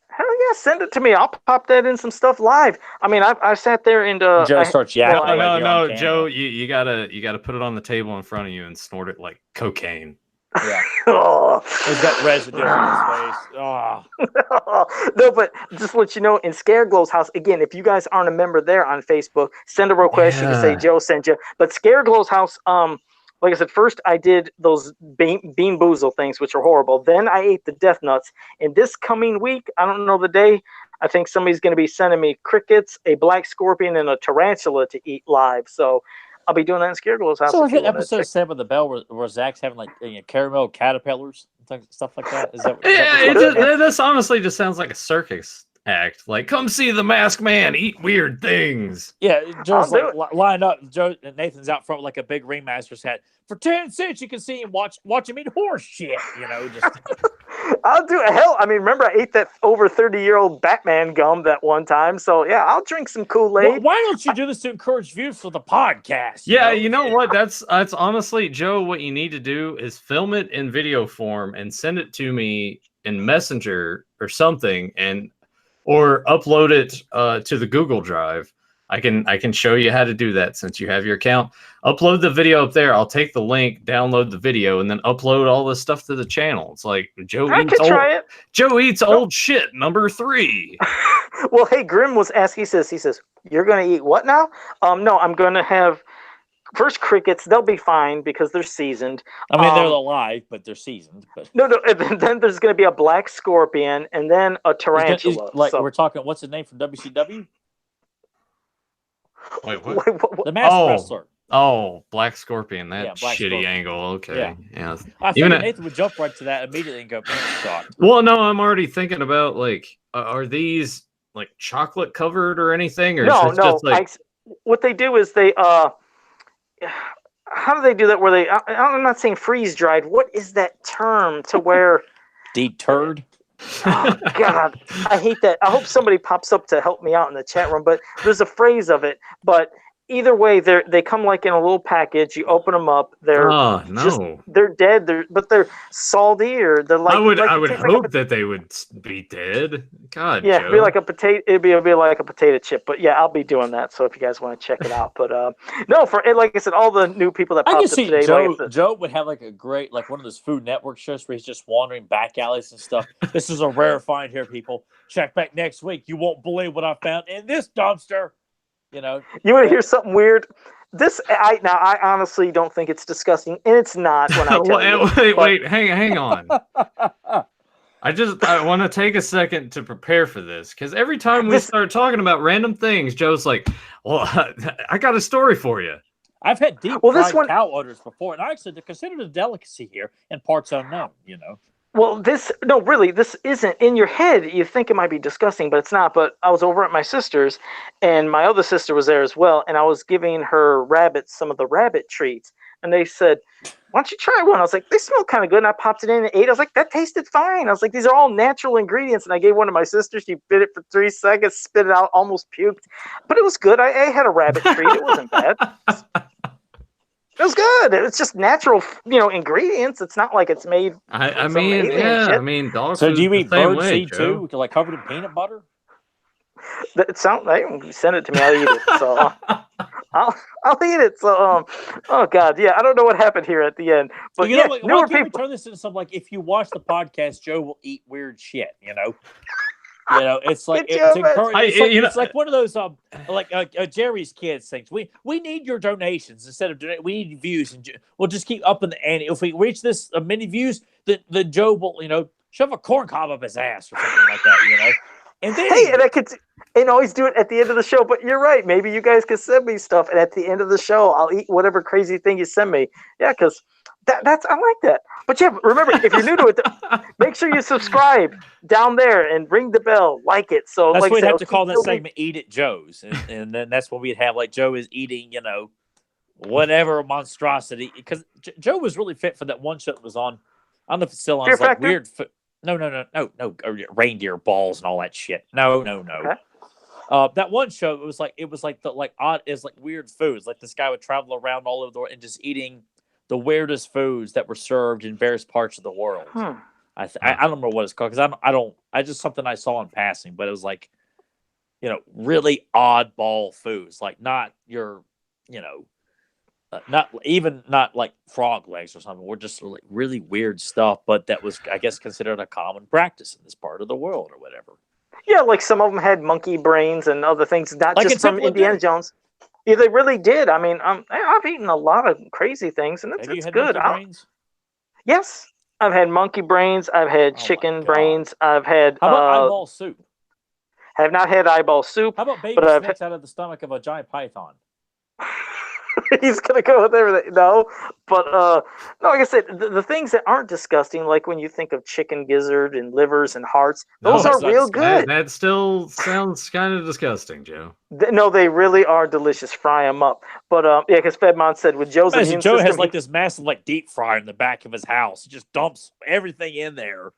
Hell yeah, send it to me. I'll pop that in some stuff live. I mean, I sat there and Joe starts yakking. No, Joe, you gotta put it on the table in front of you and snort it like cocaine. Yeah. It's got residue on his face. Oh. No, but just to let you know, in Scareglow's house, again, if you guys aren't a member there on Facebook, send a request. You can say Joe sent you. But Scareglow's house, like I said, first I did those Bean Boozle things, which are horrible. Then I ate the Death Nuts. And this coming week, I don't know the day, I think somebody's going to be sending me crickets, a black scorpion, and a tarantula to eat live. So I'll be doing that in Scareglow's house. So like an episode of Saved by the Bell where Zach's having like caramel caterpillars and stuff like that. This honestly just sounds like a circus act. Like, come see the Masked Man eat weird things. Yeah, Joe's lined up. Nathan's out front with like a big ringmaster's hat. For 10 cents, you can see him watch him eat horse shit. You know, just. I'll do it. Hell, I mean, remember I ate that over 30-year-old Batman gum that one time. So yeah, I'll drink some Kool-Aid. Well, why don't you do this to encourage views for the podcast? Yeah, you know what? That's honestly, Joe. What you need to do is film it in video form and send it to me in Messenger or something, or upload it to the Google Drive. I can show you how to do that since you have your account. Upload the video up there. I'll take the link, download the video, and then upload all this stuff to the channel. It's like Joe eats old shit. Number 3. Well, hey, Grim was asked. He says, you're gonna eat what now? No, I'm gonna have first crickets. They'll be fine because they're seasoned. I mean, they're alive, but they're seasoned. But no. And then there's gonna be a black scorpion, and then a tarantula. We're talking. What's his name from WCW? Wait, what? The Masked Wrestler. Oh, Black Scorpion. That Black shitty Scorpion. Angle. Okay. Yeah. I figured Nathan would jump right to that immediately and go, shot. Well, no, I'm already thinking about, like, are these, like, chocolate covered or anything? Or no. Just like... what they do is they, how do they do that where they, I'm not saying freeze dried. What is that term to where... Deterred? Oh, God, I hate that. I hope somebody pops up to help me out in the chat room, but there's a phrase of it. But either way, they come like in a little package. You open them up. They're they're dead. They're salty, or they're like. I would hope that they would be dead. God, yeah, Joe. it'd be like a potato. It'd be like a potato chip. But yeah, I'll be doing that. So if you guys want to check it out, but no, like I said, all the new people that popped up today. Joe would have like a great one of those Food Network shows where he's just wandering back alleys and stuff. This is a rare find here, people. Check back next week. You won't believe what I found in this dumpster. You know, you want to hear something weird? I honestly don't think it's disgusting, and it's not when I tell you. Wait, hang on. I want to take a second to prepare for this because every time we start talking about random things, Joe's like, "Well, I got a story for you." I've had deep fried cow udders before, and actually they're considered a delicacy here in parts unknown. Well, this isn't in your head. You think it might be disgusting, but it's not. But I was over at my sister's, and my other sister was there as well, and I was giving her rabbits some of the rabbit treats, and they said, "Why don't you try one?" I was like, "They smell kind of good," and I popped it in and ate. I was like, "That tasted fine." I was like, "These are all natural ingredients," and I gave one to my sister. She bit it for 3 seconds, spit it out, almost puked, but it was good. I had a rabbit treat. It wasn't bad. It was good. It's just natural, ingredients. It's not like it's made. I mean, dogs. So do you eat bird seed too, like covered in peanut butter? It sounds. Send it to me. I'll eat it. So I'll eat it. So oh god, yeah. I don't know what happened here at the end, but newer people. Turn this into something like if you watch the podcast, Joe will eat weird shit. It's like it's like one of those Jerry's Kids things. We need your donations instead of we need views, and we'll just keep upping the ante. If we reach this many views, then Joe will shove a corn cob up his ass or something like that. And then and I could always do it at the end of the show. But you're right. Maybe you guys could send me stuff, and at the end of the show, I'll eat whatever crazy thing you send me. Yeah, because that's I like that. But yeah, remember, if you're new to it, make sure you subscribe down there and ring the bell, like it. So that's like what we'd have to call that segment "Eat at Joe's," and then that's what we'd have. Like Joe is eating, whatever monstrosity. Because Joe was really fit for that one show that was on. I don't know if it's still on. It's like weird. No, reindeer balls and all that shit. No. Okay. That one show, it was like odd, is like weird foods. Like this guy would travel around all over the world and just eating the weirdest foods that were served in various parts of the world. I don't remember what it's called because I just something I saw in passing, but it was like, really oddball foods, like not your, not like frog legs or something. We're just like really weird stuff, but that was, I guess, considered a common practice in this part of the world or whatever. Yeah, like some of them had monkey brains and other things, not like just from Indiana Jones. Yeah, they really did. I mean, I've eaten a lot of crazy things, and it's good. Yes, I've had monkey brains. I've had chicken brains. I've had. How about eyeball soup? Have not had eyeball soup. How about baby snakes out of the stomach of a giant python? He's gonna go with everything. No, but no, like I said, the things that aren't disgusting, like when you think of chicken gizzard and livers and hearts, those are real good. That still sounds kind of disgusting, Joe. No, they really are delicious. Fry them up, but yeah, because Fedmon said with Joe's immune Joe system, has like this massive deep fryer in the back of his house. He just dumps everything in there,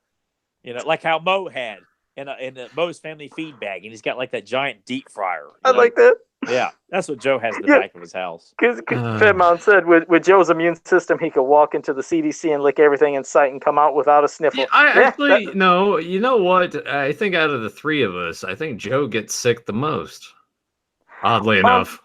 like how Mo had in Mo's family feed bag, and he's got like that giant deep fryer. I like that. Yeah, that's what Joe has in the back of his house. Because Fedmon said with Joe's immune system, he could walk into the CDC and lick everything in sight and come out without a sniffle. No, you know what? I think out of the three of us, I think Joe gets sick the most. Oddly enough.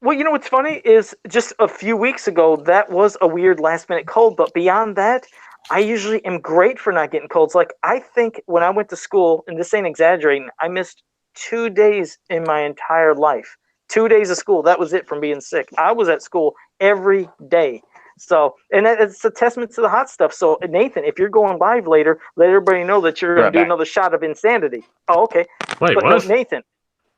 Well, what's funny is just a few weeks ago, that was a weird last-minute cold. But beyond that, I usually am great for not getting colds. Like, I think when I went to school, and this ain't exaggerating, I missed 2 days in my entire life. 2 days of school. That was it from being sick. I was at school every day. So, and it's a testament to the hot stuff. So, Nathan, if you're going live later, let everybody know that you're going to do another shot of insanity. Oh, okay. Wait, what? No, Nathan,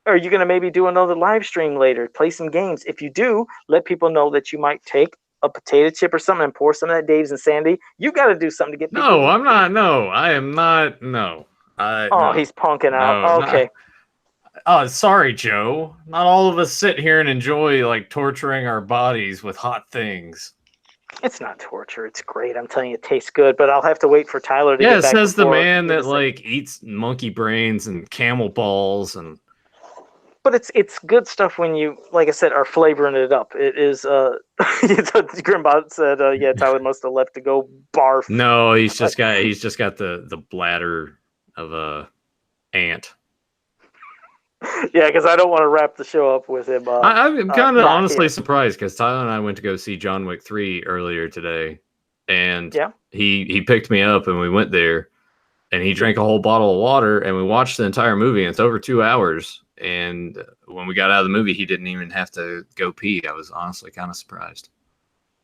are you going to maybe do another live stream later? Play some games. If you do, let people know that you might take a potato chip or something and pour some of that Dave's Insanity. You got to do something to get people. No, I'm not. No, I am not. No. He's punking out. No, okay. Sorry, Joe. Not all of us sit here and enjoy torturing our bodies with hot things. It's not torture. It's great. I'm telling you, it tastes good. But I'll have to wait for Tyler to get back. Yeah, says the man that eats monkey brains and camel balls and. But it's good stuff when you, like I said, are flavoring it up. It is. Grimbot said, "Yeah, Tyler must have left to go barf." No, he's just got the bladder of a ant. Yeah, because I don't want to wrap the show up with him. I'm kind of honestly surprised because Tyler and I went to go see John Wick 3 earlier today, and he picked me up and we went there, and he drank a whole bottle of water and we watched the entire movie. And it's over 2 hours. And when we got out of the movie, he didn't even have to go pee. I was honestly kind of surprised.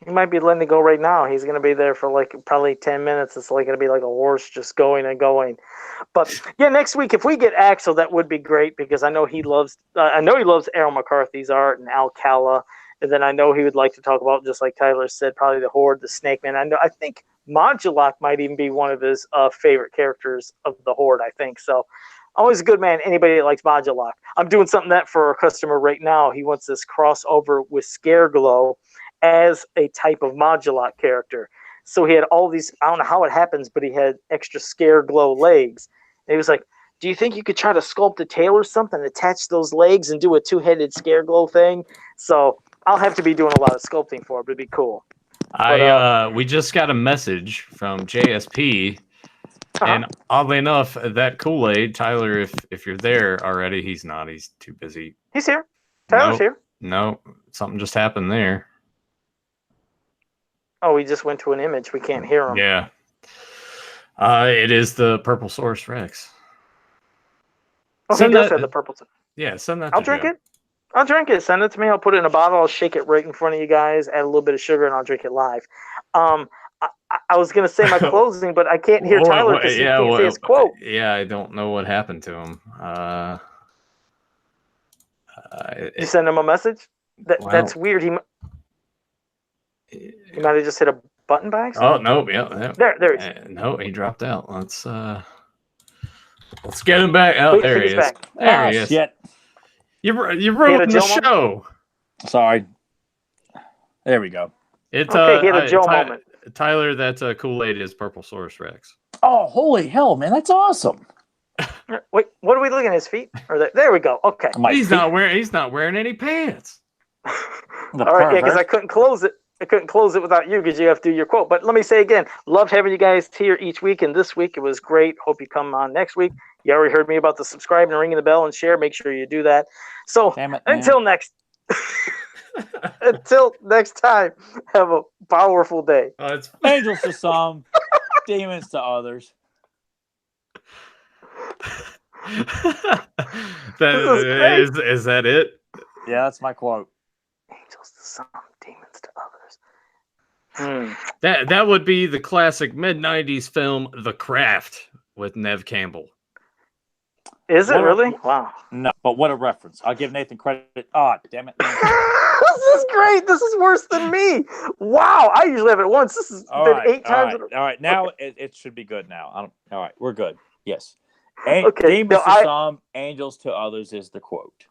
He might be letting it go right now. He's going to be there for like probably 10 minutes. It's like going to be like a horse just going and going. But yeah, next week if we get Axel, that would be great because I know he loves Aaron McCarthy's art and Alcala, and then I know he would like to talk about, just like Tyler said, probably the Horde, the Snake Man. I think Modulok might even be one of his favorite characters of the Horde. I think so. Always a good man. Anybody that likes Modulok. I'm doing something that for a customer right now. He wants this crossover with Scareglow as a type of Modulok character. So he had all these, I don't know how it happens, but he had extra Scareglow legs. And he was like, do you think you could try to sculpt a tail or something, attach those legs and do a two-headed Scareglow thing? So I'll have to be doing a lot of sculpting for it, but it'd be cool. We just got a message from JSP, and oddly enough, that Kool-Aid, Tyler, if you're there already, he's not. He's too busy. He's here. Tyler's here. No, something just happened there. Oh, we just went to an image. We can't hear him. Yeah. It is the Purple Source Rex. Oh, he does have the purple. Yeah, send that. I'll drink it. I'll drink it. Send it to me. I'll put it in a bottle. I'll shake it right in front of you guys. Add a little bit of sugar, and I'll drink it live. I was going to say my closing, but I can't hear Tyler because he can't see his quote. Yeah, I don't know what happened to him. You send him a message? That's weird. He might have just hit a button by accident. Oh no! Yeah. There he is. No, he dropped out. Let's get him back. Oh, there he is. Back. There he is. Shit. You ruined the show. Sorry. There we go. It's he had a Joe moment. Tyler, that's Kool-Aid is Purple Source Rex. Oh, holy hell, man! That's awesome. Wait, what are we looking at? His feet? Or there we go. Okay. He's not wearing any pants. All right, yeah, because I couldn't close it. I couldn't close it without you because you have to do your quote. But let me say again, loved having you guys here each week. And this week it was great. Hope you come on next week. You already heard me about the subscribe and ringing the bell and share. Make sure you do that. So until next time, have a powerful day. Angels to some, demons to others. Is that it? Yeah, that's my quote. Angels to some, demons to others. That would be the classic mid-90s film The Craft with Neve Campbell. Is it really? Wow. No, but what a reference. I'll give Nathan credit. Oh, damn it. This is great. This is worse than me. Wow. I usually have it once. This has been 8 times. All right. Now it should be good now. All right. We're good. Yes. Demons to some, angels to others is the quote.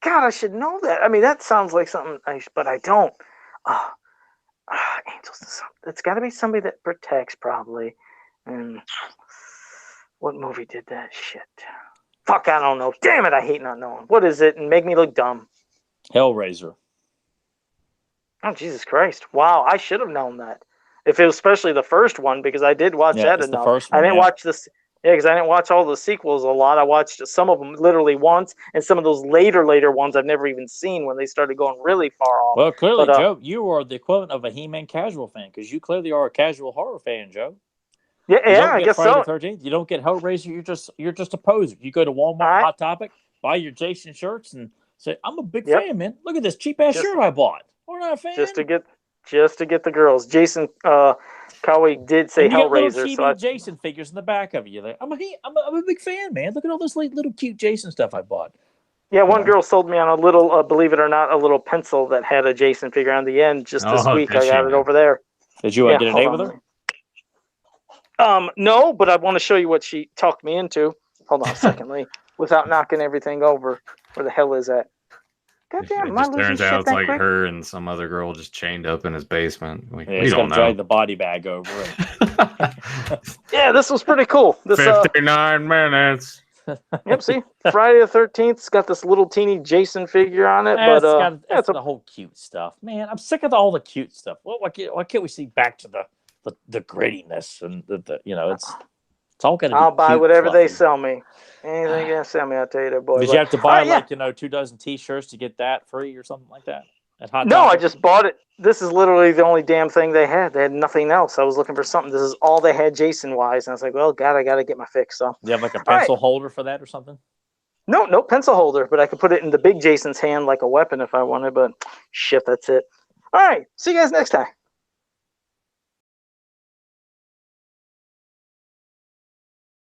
God, I should know that. I mean, that sounds like something, but I don't. Angels to some. It's got to be somebody that protects, probably. And what movie did that shit? Fuck, I don't know. Damn it, I hate not knowing. What is it? And make me look dumb. Hellraiser. Oh, Jesus Christ. Wow, I should have known that. If it was especially the first one, because I did watch that enough. I didn't watch this. Yeah, because I didn't watch all the sequels a lot. I watched some of them literally once, and some of those later ones I've never even seen when they started going really far off. Well, clearly, Joe, you are the equivalent of a He-Man casual fan, because you clearly are a casual horror fan, Joe. Yeah, I guess Friday so. The 13th. You don't get Hellraiser. You're just a poser. You go to Walmart, Hot Topic, buy your Jason shirts, and say, "I'm a big fan, man. Look at this cheap ass shirt I bought." We're not a fan. Just to get the girls. Jason Cowie did say and you Hellraiser. Got little Jason figures in the back of you. I'm a big fan, man. Look at all this little cute Jason stuff I bought. Yeah, one girl sold me on a little, believe it or not, a little pencil that had a Jason figure on the end. Just this week, I got it over there. Did you get a date with her? No, but I want to show you what she talked me into. Hold on a second, Lee, without knocking everything over. Where the hell is that? Goddamn, it just turns out it's like quick? Her and some other girl just chained up in his basement. We don't know. Drag the body bag over. Yeah, this was pretty cool. 59 minutes. Yep, see? Friday the 13th. It's got this little teeny Jason figure on it. It's the whole cute stuff. Man, I'm sick of all the cute stuff. Why can't we see back to the grittiness and the it's all got to be I'll buy cute, whatever fluffy. they sell me. Anything you sell me, I'll tell you that, boy. Did you have to buy 2 dozen T-shirts to get that free or something like that? No, I just bought it. This is literally the only damn thing they had. They had nothing else. I was looking for something. This is all they had Jason-wise. And I was like, well, God, I got to get my fix. So. Do you have like a pencil holder for that or something? No pencil holder, but I could put it in the big Jason's hand like a weapon if I wanted. But shit, that's it. All right, see you guys next time.